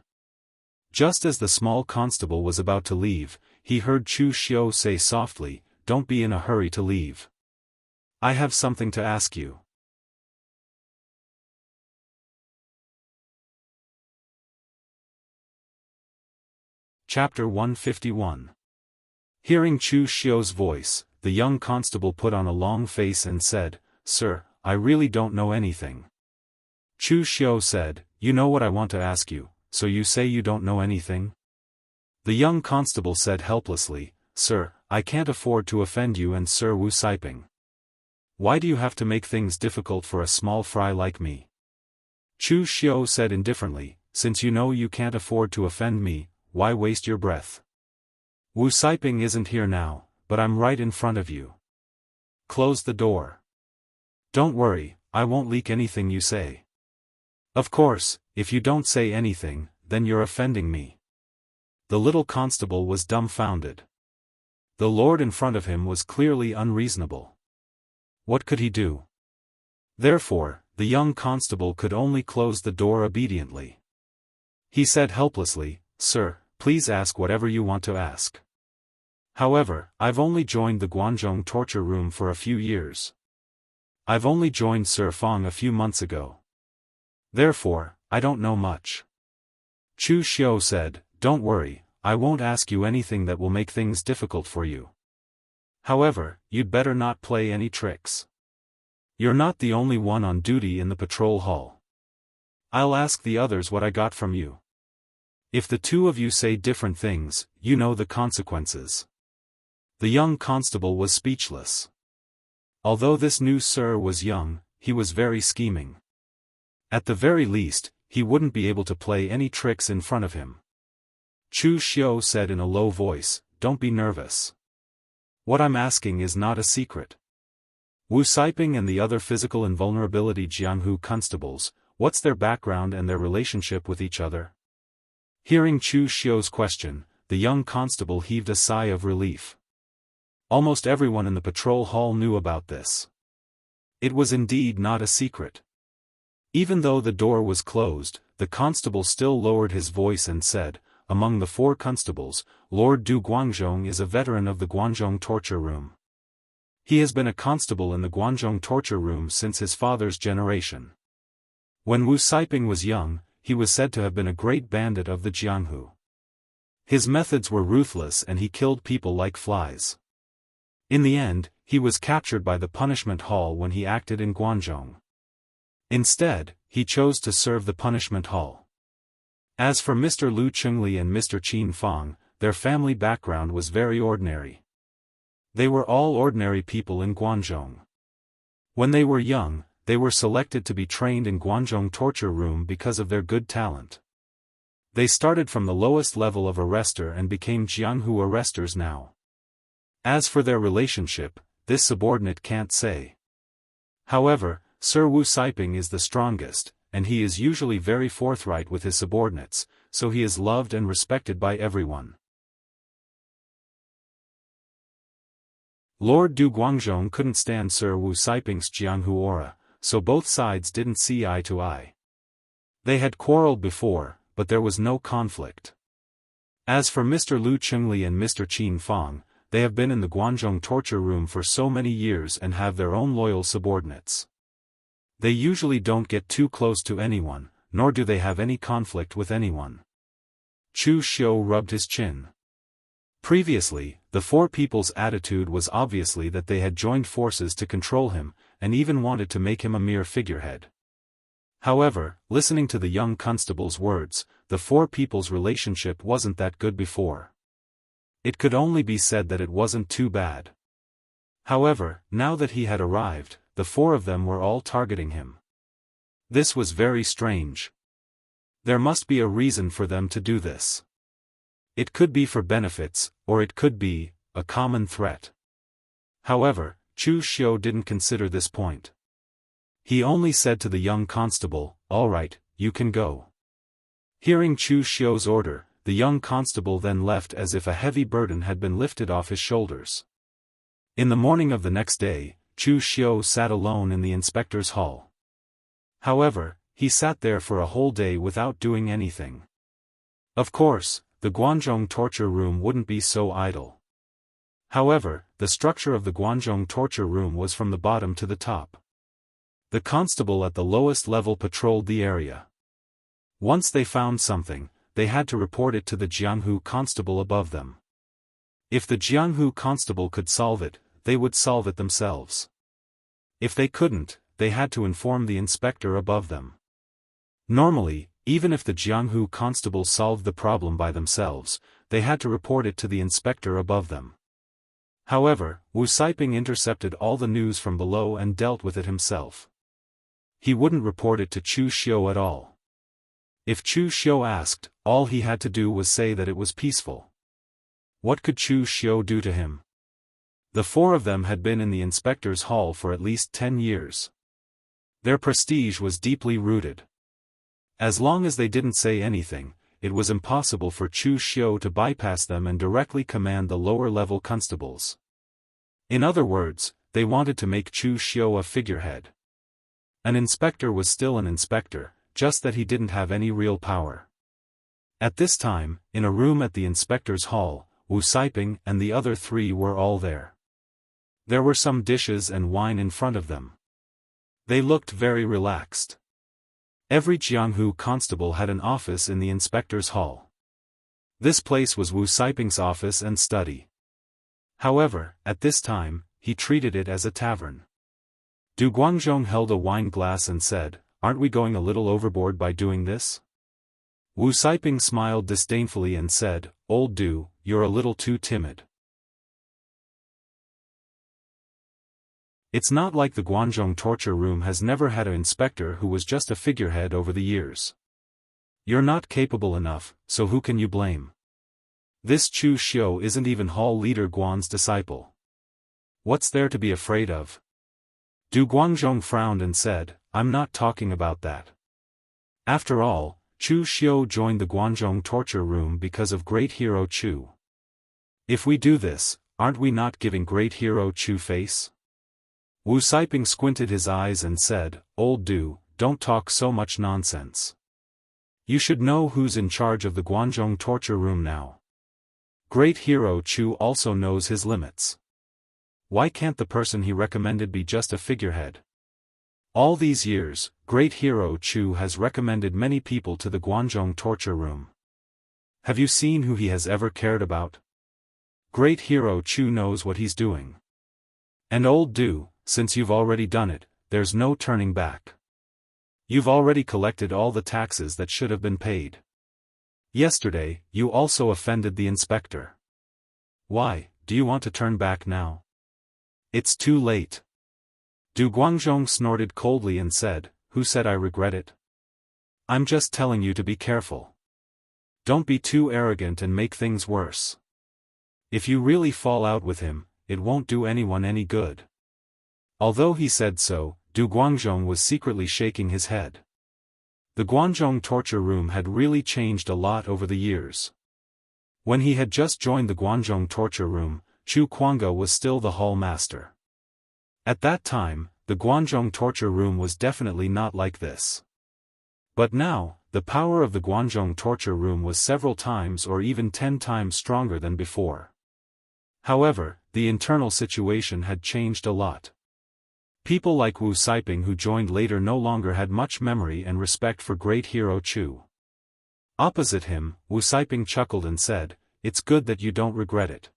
Just as the small constable was about to leave, he heard Chu Xiu say softly, "Don't be in a hurry to leave. I have something to ask you." Chapter 151. Hearing Chu Xiu's voice, the young constable put on a long face and said, "Sir, I really don't know anything." Chu Xiu said, "You know what I want to ask you, so you say you don't know anything?" The young constable said helplessly, "Sir, I can't afford to offend you and Sir Wu Siping. Why do you have to make things difficult for a small fry like me?" Chu Xiu said indifferently, "Since you know you can't afford to offend me, why waste your breath? Wu Siping isn't here now, but I'm right in front of you. Close the door. Don't worry, I won't leak anything you say. Of course, if you don't say anything, then you're offending me." The little constable was dumbfounded. The lord in front of him was clearly unreasonable. What could he do? Therefore, the young constable could only close the door obediently. He said helplessly, "Sir, please ask whatever you want to ask. However, I've only joined the Guangzhong torture room for a few years. I've only joined Sir Fang a few months ago. Therefore, I don't know much." Chu Xiu said, "Don't worry, I won't ask you anything that will make things difficult for you. However, you'd better not play any tricks. You're not the only one on duty in the patrol hall. I'll ask the others what I got from you. If the two of you say different things, you know the consequences." The young constable was speechless. Although this new sir was young, he was very scheming. At the very least, he wouldn't be able to play any tricks in front of him. Chu Xiu said in a low voice, "Don't be nervous. What I'm asking is not a secret. Wu Saiping and the other physical invulnerability Jianghu constables, what's their background and their relationship with each other?" Hearing Chu Xiu's question, the young constable heaved a sigh of relief. Almost everyone in the patrol hall knew about this. It was indeed not a secret. Even though the door was closed, the constable still lowered his voice and said, "Among the 4 constables, Lord Du Guangzhong is a veteran of the Guangzhong torture room. He has been a constable in the Guangzhong torture room since his father's generation. When Wu Saiping was young, he was said to have been a great bandit of the Jianghu. His methods were ruthless and he killed people like flies. In the end, he was captured by the punishment hall when he acted in Guangzhong. Instead, he chose to serve the punishment hall. As for Mr. Lu Chengli and Mr. Qin Fang, their family background was very ordinary. They were all ordinary people in Guangzhong. When they were young, they were selected to be trained in Guangzhong torture room because of their good talent. They started from the lowest level of arrestor and became Jianghu arrestors now. As for their relationship, this subordinate can't say. However, Sir Wu Saiping is the strongest, and he is usually very forthright with his subordinates, so he is loved and respected by everyone. Lord Du Guangzhong couldn't stand Sir Wu Saiping's Jianghu aura, so both sides didn't see eye to eye. They had quarreled before, but there was no conflict. As for Mr. Lu Chengli and Mr. Qin Fang, they have been in the Guangzhong torture room for so many years and have their own loyal subordinates. They usually don't get too close to anyone, nor do they have any conflict with anyone. Chu Xiu rubbed his chin. Previously, the 4 people's attitude was obviously that they had joined forces to control him, and even wanted to make him a mere figurehead. However, listening to the young constable's words, the 4 people's relationship wasn't that good before. It could only be said that it wasn't too bad. However, now that he had arrived, the 4 of them were all targeting him. This was very strange. There must be a reason for them to do this. It could be for benefits, or it could be a common threat. However, Chu Xiu didn't consider this point. He only said to the young constable, "All right, you can go." Hearing Chu Xiu's order, the young constable then left as if a heavy burden had been lifted off his shoulders. In the morning of the next day, Chu Xiu sat alone in the inspector's hall. However, he sat there for a whole day without doing anything. Of course, the Guangzhong torture room wouldn't be so idle. However, the structure of the Guangzhong torture room was from the bottom to the top. The constable at the lowest level patrolled the area. Once they found something, they had to report it to the Jianghu constable above them. If the Jianghu constable could solve it, they would solve it themselves. If they couldn't, they had to inform the inspector above them. Normally, even if the Jianghu constable solved the problem by themselves, they had to report it to the inspector above them. However, Wu Saiping intercepted all the news from below and dealt with it himself. He wouldn't report it to Chu Xiu at all. If Chu Xiu asked, all he had to do was say that it was peaceful. What could Chu Xiu do to him? The 4 of them had been in the inspector's hall for at least 10 years. Their prestige was deeply rooted. As long as they didn't say anything, it was impossible for Chu Xiu to bypass them and directly command the lower-level constables. In other words, they wanted to make Chu Xiu a figurehead. An inspector was still an inspector, just that he didn't have any real power. At this time, in a room at the inspector's hall, Wu Saiping and the other 3 were all there. There were some dishes and wine in front of them. They looked very relaxed. Every Jianghu constable had an office in the inspector's hall. This place was Wu Saiping's office and study. However, at this time, he treated it as a tavern. Du Guangzhong held a wine glass and said, "Aren't we going a little overboard by doing this?" Wu Siping smiled disdainfully and said, "Old Du, you're a little too timid. It's not like the Guangzhong torture room has never had an inspector who was just a figurehead over the years. You're not capable enough, so who can you blame? This Chu Xiu isn't even hall leader Guan's disciple. What's there to be afraid of?" Du Guangzhong frowned and said, "I'm not talking about that. After all, Chu Xiu joined the Guangzhong torture room because of Great Hero Chu. If we do this, aren't we not giving Great Hero Chu face?" Wu Siping squinted his eyes and said, "Old Du, don't talk so much nonsense. You should know who's in charge of the Guangzhong torture room now. Great Hero Chu also knows his limits. Why can't the person he recommended be just a figurehead? All these years, Great Hero Chu has recommended many people to the Guangzhong torture room. Have you seen who he has ever cared about? Great Hero Chu knows what he's doing. And Old Du, since you've already done it, there's no turning back. You've already collected all the taxes that should have been paid. Yesterday, you also offended the inspector. Why, do you want to turn back now? It's too late." Du Guangzhong snorted coldly and said, "Who said I regret it? I'm just telling you to be careful. Don't be too arrogant and make things worse. If you really fall out with him, it won't do anyone any good." Although he said so, Du Guangzhong was secretly shaking his head. The Guangzhong torture room had really changed a lot over the years. When he had just joined the Guangzhong torture room, Chu Kuanga was still the hall master. At that time, the Guangzhong torture room was definitely not like this. But now, the power of the Guangzhong torture room was several times or even 10 times stronger than before. However, the internal situation had changed a lot. People like Wu Siping who joined later no longer had much memory and respect for Great Hero Chu. Opposite him, Wu Siping chuckled and said, "It's good that you don't regret it.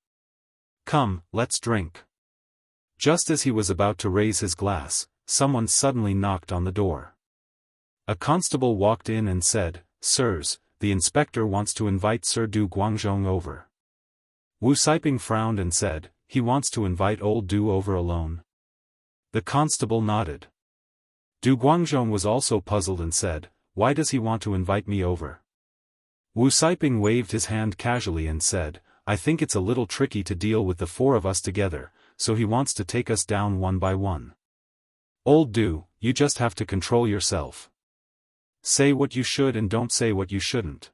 Come, let's drink." Just as he was about to raise his glass, someone suddenly knocked on the door. A constable walked in and said, "Sirs, the inspector wants to invite Sir Du Guangzhong over." Wu Siping frowned and said, "He wants to invite Old Du over alone?" The constable nodded. Du Guangzhong was also puzzled and said, "Why does he want to invite me over?" Wu Siping waved his hand casually and said, "I think it's a little tricky to deal with the 4 of us together, so he wants to take us down one by one. Old Du, you just have to control yourself. Say what you should and don't say what you shouldn't.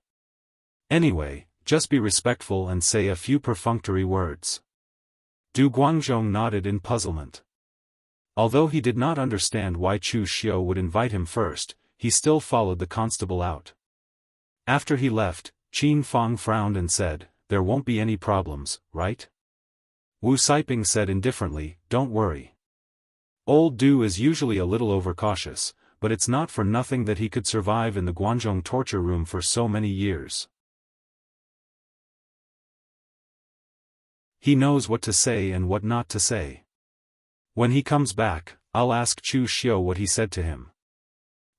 Anyway, just be respectful and say a few perfunctory words." Du Guangzhong nodded in puzzlement. Although he did not understand why Chu Xiu would invite him first, he still followed the constable out. After he left, Qin Fang frowned and said, "There won't be any problems, right?" Wu Siping said indifferently, "Don't worry. Old Du is usually a little overcautious, but it's not for nothing that he could survive in the Guangzhong torture room for so many years. He knows what to say and what not to say. When he comes back, I'll ask Chu Xiu what he said to him.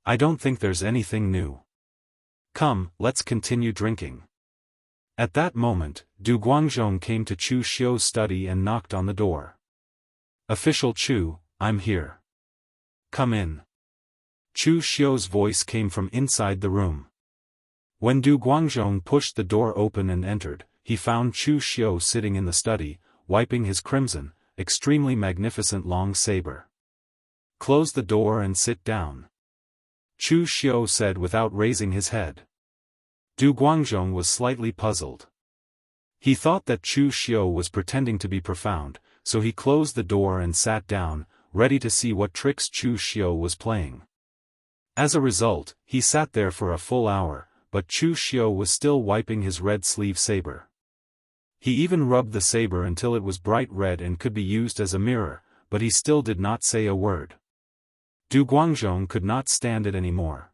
I don't think there's anything new. Come, let's continue drinking." At that moment, Du Guangzhong came to Chu Xiu's study and knocked on the door. "Official Chu, I'm here. Come in." Chu Xiu's voice came from inside the room. When Du Guangzhong pushed the door open and entered, he found Chu Xiu sitting in the study, wiping his crimson, extremely magnificent long saber. "Close the door and sit down," Chu Xiu said without raising his head. Du Guangzhong was slightly puzzled. He thought that Chu Xiu was pretending to be profound, so he closed the door and sat down, ready to see what tricks Chu Xiu was playing. As a result, he sat there for a full hour, but Chu Xiu was still wiping his red sleeve saber. He even rubbed the saber until it was bright red and could be used as a mirror, but he still did not say a word. Du Guangzhong could not stand it anymore.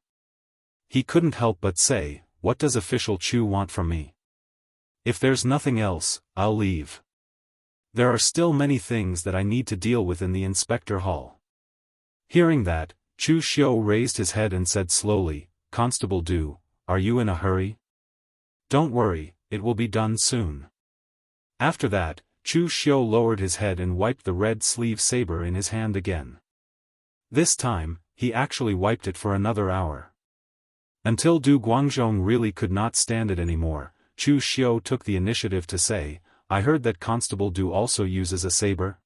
He couldn't help but say, "What does official Chu want from me? If there's nothing else, I'll leave." There are still many things that I need to deal with in the inspector hall. Hearing that, Chu Xiu raised his head and said slowly, Constable Du, are you in a hurry? Don't worry, it will be done soon. After that, Chu Xiu lowered his head and wiped the red sleeve saber in his hand again. This time, he actually wiped it for another hour. Until Du Guangzhong really could not stand it anymore, Chu Xiu took the initiative to say, I heard that Constable Du also uses a saber?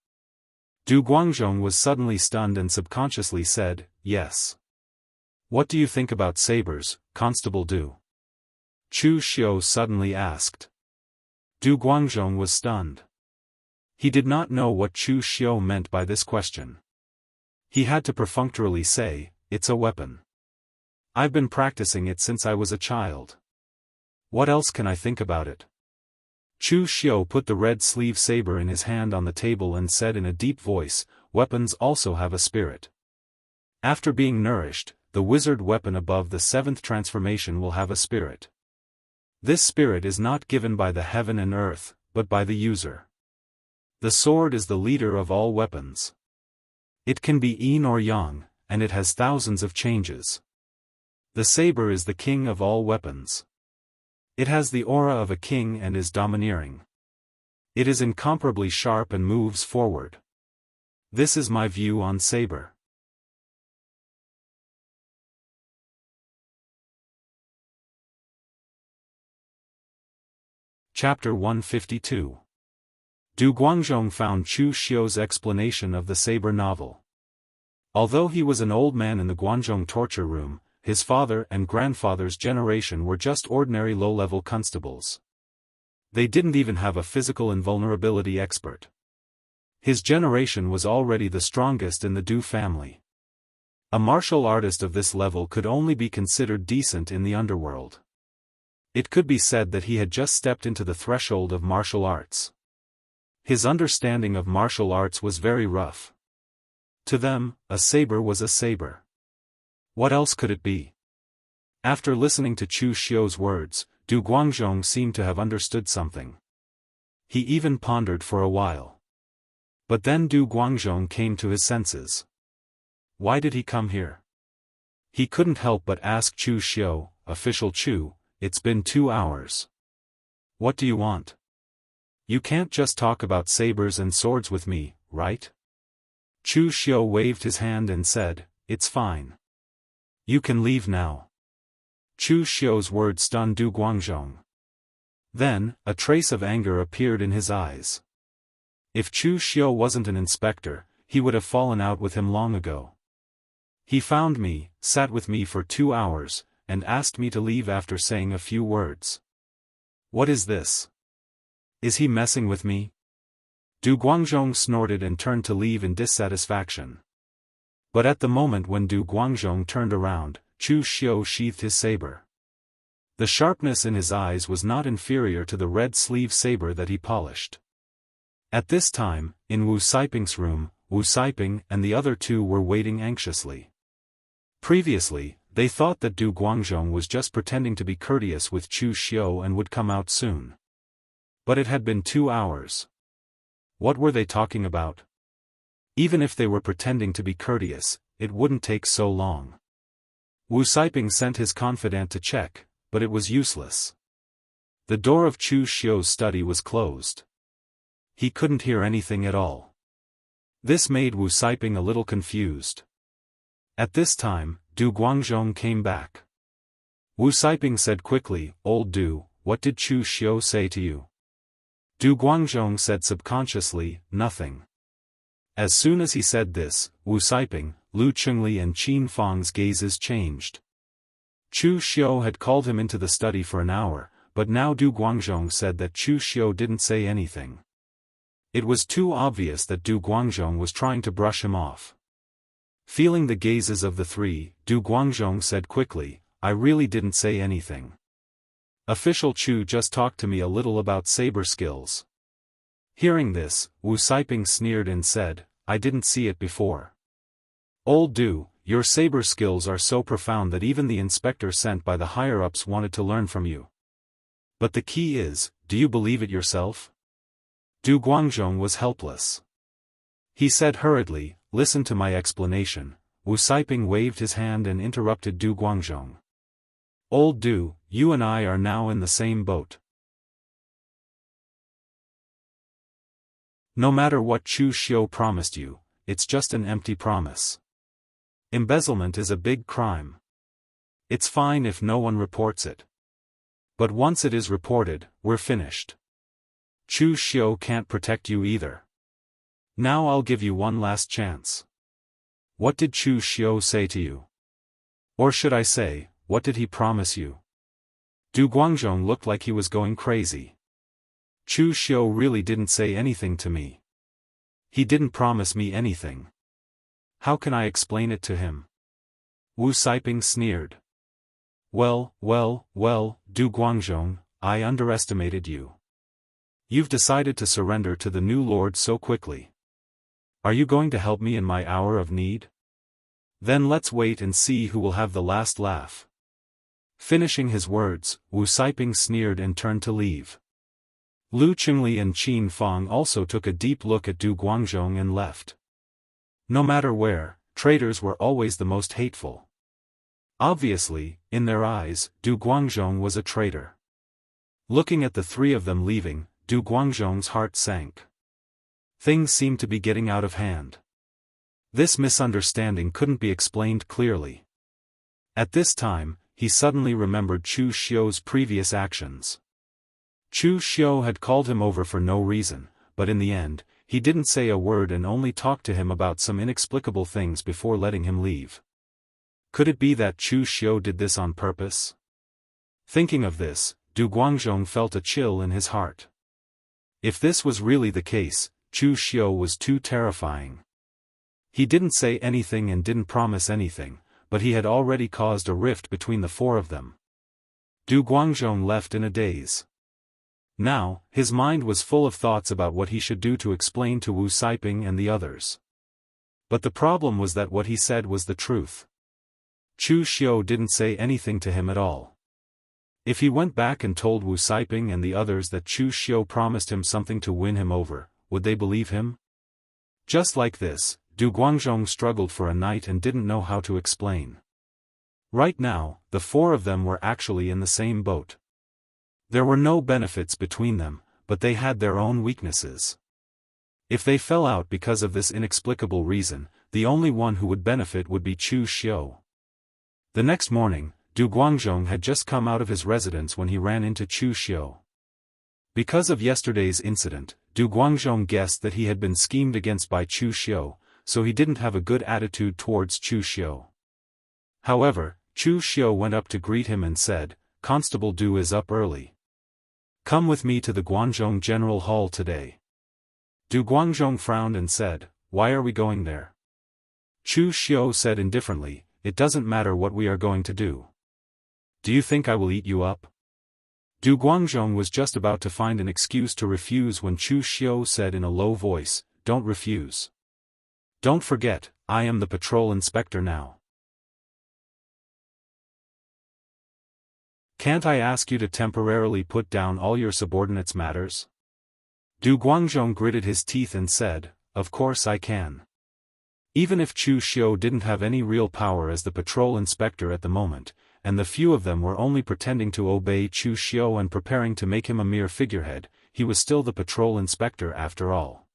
Du Guangzhong was suddenly stunned and subconsciously said, yes. What do you think about sabers, Constable Du? Chu Xiu suddenly asked. Du Guangzhong was stunned. He did not know what Chu Xiu meant by this question. He had to perfunctorily say, it's a weapon. I've been practicing it since I was a child. What else can I think about it? Chu Xiu put the red sleeve saber in his hand on the table and said in a deep voice, weapons also have a spirit. After being nourished, the wizard weapon above the 7th transformation will have a spirit. This spirit is not given by the heaven and earth, but by the user. The sword is the leader of all weapons. It can be yin or yang, and it has thousands of changes. The saber is the king of all weapons. It has the aura of a king and is domineering. It is incomparably sharp and moves forward. This is my view on saber. Chapter 152. Du Guangzhong found Chu Xiu's explanation of the saber novel. Although he was an old man in the Guangzhong torture room, his father and grandfather's generation were just ordinary low-level constables. They didn't even have a physical invulnerability expert. His generation was already the strongest in the Du family. A martial artist of this level could only be considered decent in the underworld. It could be said that he had just stepped into the threshold of martial arts. His understanding of martial arts was very rough. To them, a saber was a saber. What else could it be? After listening to Chu Xiu's words, Du Guangzhong seemed to have understood something. He even pondered for a while. But then Du Guangzhong came to his senses. Why did he come here? He couldn't help but ask Chu Xiu, Official Chu, it's been 2 hours. What do you want? You can't just talk about sabers and swords with me, right? Chu Xiu waved his hand and said, it's fine. You can leave now. Chu Xiu's words stunned Du Guangzhong. Then, a trace of anger appeared in his eyes. If Chu Xiu wasn't an inspector, he would have fallen out with him long ago. He found me, sat with me for 2 hours, and asked me to leave after saying a few words. What is this? Is he messing with me? Du Guangzhong snorted and turned to leave in dissatisfaction. But at the moment when Du Guangzhong turned around, Chu Xiu sheathed his saber. The sharpness in his eyes was not inferior to the red sleeve saber that he polished. At this time, in Wu Saiping's room, Wu Saiping and the other two were waiting anxiously. Previously, they thought that Du Guangzhong was just pretending to be courteous with Chu Xiu and would come out soon. But it had been 2 hours. What were they talking about? Even if they were pretending to be courteous, it wouldn't take so long. Wu Saiping sent his confidant to check, but it was useless. The door of Chu Xiu's study was closed. He couldn't hear anything at all. This made Wu Saiping a little confused. At this time, Du Guangzhong came back. Wu Saiping said quickly, Old Du, what did Chu Xiu say to you? Du Guangzhong said subconsciously, nothing. As soon as he said this, Wu Saiping, Lu Chengli and Qin Fang's gazes changed. Chu Xiu had called him into the study for an hour, but now Du Guangzhong said that Chu Xiu didn't say anything. It was too obvious that Du Guangzhong was trying to brush him off. Feeling the gazes of the three, Du Guangzhong said quickly, I really didn't say anything. Official Chu just talked to me a little about saber skills. Hearing this, Wu Saiping sneered and said, I didn't see it before. Old Du, your saber skills are so profound that even the inspector sent by the higher-ups wanted to learn from you. But the key is, do you believe it yourself? Du Guangzhong was helpless. He said hurriedly, "Listen to my explanation." Wu Siping waved his hand and interrupted Du Guangzhong. "Old Du, you and I are now in the same boat. No matter what Chu Xiu promised you, it's just an empty promise. Embezzlement is a big crime. It's fine if no one reports it. But once it is reported, we're finished. Chu Xiu can't protect you either. Now I'll give you one last chance. What did Chu Xiu say to you? Or should I say, what did he promise you?" Du Guangzhong looked like he was going crazy. "Chu Xiu really didn't say anything to me. He didn't promise me anything. How can I explain it to him?" Wu Siping sneered. Well, Du Guangzhong, I underestimated you. You've decided to surrender to the new lord so quickly. Are you going to help me in my hour of need? Then let's wait and see who will have the last laugh." Finishing his words, Wu Siping sneered and turned to leave. Lu Qingli and Qin Fang also took a deep look at Du Guangzhong and left. No matter where, traitors were always the most hateful. Obviously, in their eyes, Du Guangzhong was a traitor. Looking at the three of them leaving, Du Guangzhong's heart sank. Things seemed to be getting out of hand. This misunderstanding couldn't be explained clearly. At this time, he suddenly remembered Chu Xiu's previous actions. Chu Xiu had called him over for no reason, but in the end, he didn't say a word and only talked to him about some inexplicable things before letting him leave. Could it be that Chu Xiu did this on purpose? Thinking of this, Du Guangzhong felt a chill in his heart. If this was really the case, Chu Xiu was too terrifying. He didn't say anything and didn't promise anything, but he had already caused a rift between the four of them. Du Guangzhong left in a daze. Now, his mind was full of thoughts about what he should do to explain to Wu Siping and the others. But the problem was that what he said was the truth. Chu Xiu didn't say anything to him at all. If he went back and told Wu Siping and the others that Chu Xiu promised him something to win him over, would they believe him? Just like this, Du Guangzhong struggled for a night and didn't know how to explain. Right now, the four of them were actually in the same boat. There were no benefits between them, but they had their own weaknesses. If they fell out because of this inexplicable reason, the only one who would benefit would be Chu Xiu. The next morning, Du Guangzhong had just come out of his residence when he ran into Chu Xiu. Because of yesterday's incident, Du Guangzhong guessed that he had been schemed against by Chu Xiu, so he didn't have a good attitude towards Chu Xiu. However, Chu Xiu went up to greet him and said, "Constable Du is up early. Come with me to the Guangzhong General Hall today." Du Guangzhong frowned and said, "Why are we going there?" Chu Xiu said indifferently, "It doesn't matter what we are going to do. Do you think I will eat you up?" Du Guangzhong was just about to find an excuse to refuse when Chu Xiu said in a low voice, "Don't refuse. Don't forget, I am the patrol inspector now. Can't I ask you to temporarily put down all your subordinates' matters?" Du Guangzhong gritted his teeth and said, "Of course I can." Even if Chu Xiu didn't have any real power as the patrol inspector at the moment, and the few of them were only pretending to obey Chu Xiu and preparing to make him a mere figurehead, he was still the patrol inspector after all.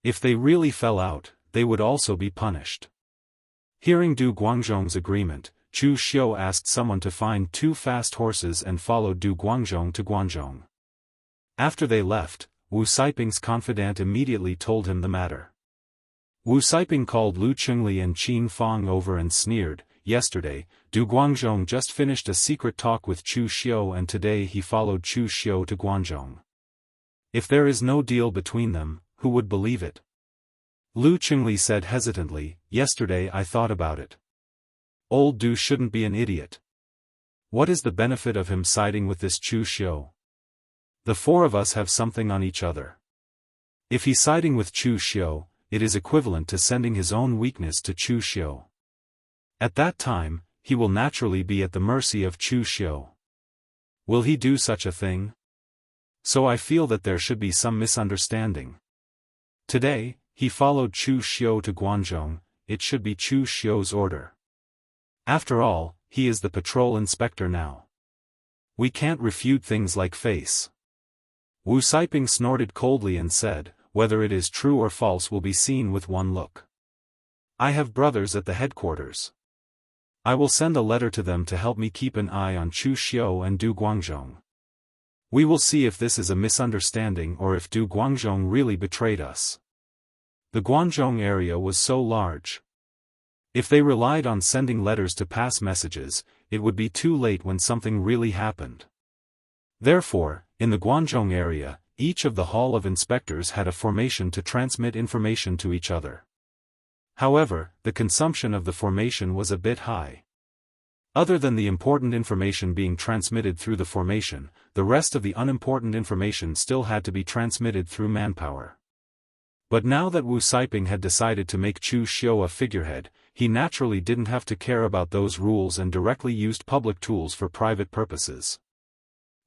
If they really fell out, they would also be punished. Hearing Du Guangzhong's agreement, Chu Xiu asked someone to find 2 fast horses and followed Du Guangzhong to Guangzhong. After they left, Wu Siping's confidant immediately told him the matter. Wu Siping called Lu Qingli and Qin Fang over and sneered, "Yesterday, Du Guangzhong just finished a secret talk with Chu Xiu and today he followed Chu Xiu to Guangzhong. If there is no deal between them, who would believe it?" Lu Qingli said hesitantly, "Yesterday I thought about it. Old Du shouldn't be an idiot. What is the benefit of him siding with this Chu Xiu? The 4 of us have something on each other. If he's siding with Chu Xiu, it is equivalent to sending his own weakness to Chu Xiu. At that time, he will naturally be at the mercy of Chu Xiu. Will he do such a thing? So I feel that there should be some misunderstanding. Today, he followed Chu Xiu to Guanzhong. It should be Chu Xiu's order. After all, he is the patrol inspector now. We can't refute things like face. Wu Siping snorted coldly and said, whether it is true or false will be seen with one look. I have brothers at the headquarters. I will send a letter to them to help me keep an eye on Chu Xiu and Du Guangzhong. We will see if this is a misunderstanding or if Du Guangzhong really betrayed us. The Guangzhong area was so large. If they relied on sending letters to pass messages, it would be too late when something really happened. Therefore, in the Guangzhong area, each of the Hall of Inspectors had a formation to transmit information to each other. However, the consumption of the formation was a bit high. Other than the important information being transmitted through the formation, the rest of the unimportant information still had to be transmitted through manpower. But now that Wu Siping had decided to make Chu Xiu a figurehead, he naturally didn't have to care about those rules and directly used public tools for private purposes.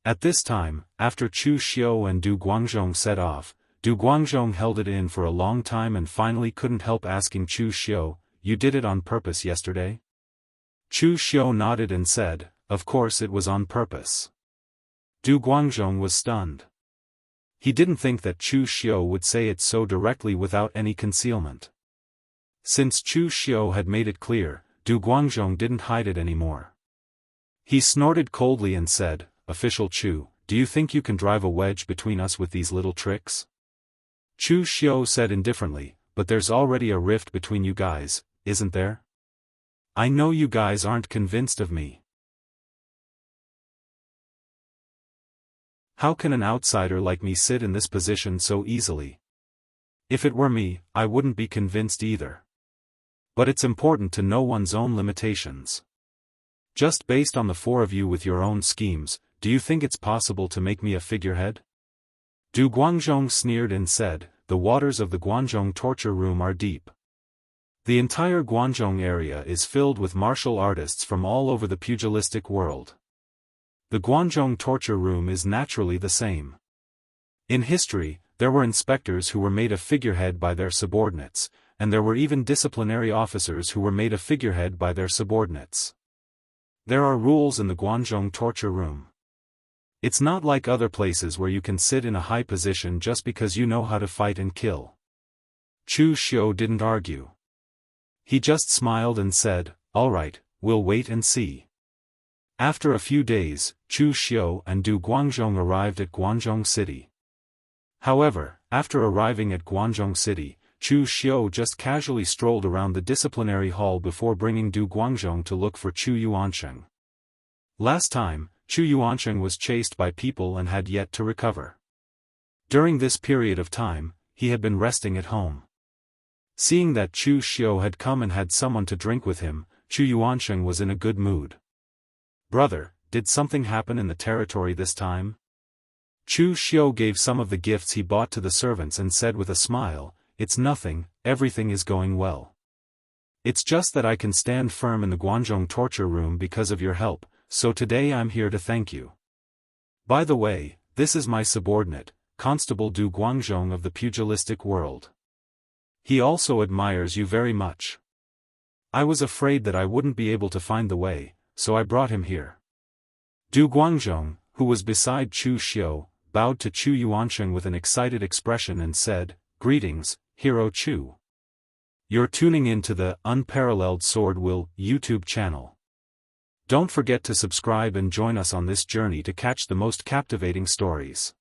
At this time, after Chu Xiu and Du Guangzhong set off, Du Guangzhong held it in for a long time and finally couldn't help asking Chu Xiu, "You did it on purpose yesterday?" Chu Xiu nodded and said, "Of course it was on purpose." Du Guangzhong was stunned. He didn't think that Chu Xiu would say it so directly without any concealment. Since Chu Xiu had made it clear, Du Guangzhong didn't hide it anymore. He snorted coldly and said, "Official Chu, do you think you can drive a wedge between us with these little tricks?" Chu Xiu said indifferently, "But there's already a rift between you guys, isn't there? I know you guys aren't convinced of me. How can an outsider like me sit in this position so easily? If it were me, I wouldn't be convinced either. But it's important to know one's own limitations. Just based on the four of you with your own schemes, do you think it's possible to make me a figurehead?" Du Guangzhong sneered and said, "The waters of the Guangzhong torture room are deep. The entire Guangzhong area is filled with martial artists from all over the pugilistic world. The Guangzhong torture room is naturally the same. In history, there were inspectors who were made a figurehead by their subordinates, and there were even disciplinary officers who were made a figurehead by their subordinates. There are rules in the Guangzhong torture room. It's not like other places where you can sit in a high position just because you know how to fight and kill." Chu Xiu didn't argue. He just smiled and said, "All right, we'll wait and see." After a few days, Chu Xiu and Du Guangzhong arrived at Guangzhong City. However, after arriving at Guangzhong City, Chu Xiu just casually strolled around the disciplinary hall before bringing Du Guangzhong to look for Chu Yuansheng. Last time, Chu Yuansheng was chased by people and had yet to recover. During this period of time, he had been resting at home. Seeing that Chu Xiu had come and had someone to drink with him, Chu Yuansheng was in a good mood. "Brother, did something happen in the territory this time?" Chu Xiu gave some of the gifts he bought to the servants and said with a smile, "It's nothing, everything is going well. It's just that I can stand firm in the Guangzhong torture room because of your help, so today I'm here to thank you. By the way, this is my subordinate, Constable Du Guangzhong of the pugilistic world. He also admires you very much. I was afraid that I wouldn't be able to find the way, so I brought him here." Du Guangzhong, who was beside Chu Xiu, bowed to Chu Yuansheng with an excited expression and said, "Greetings, Hero Chu. You're tuning in to the Unparalleled SwordWill YouTube channel. Don't forget to subscribe and join us on this journey to catch the most captivating stories.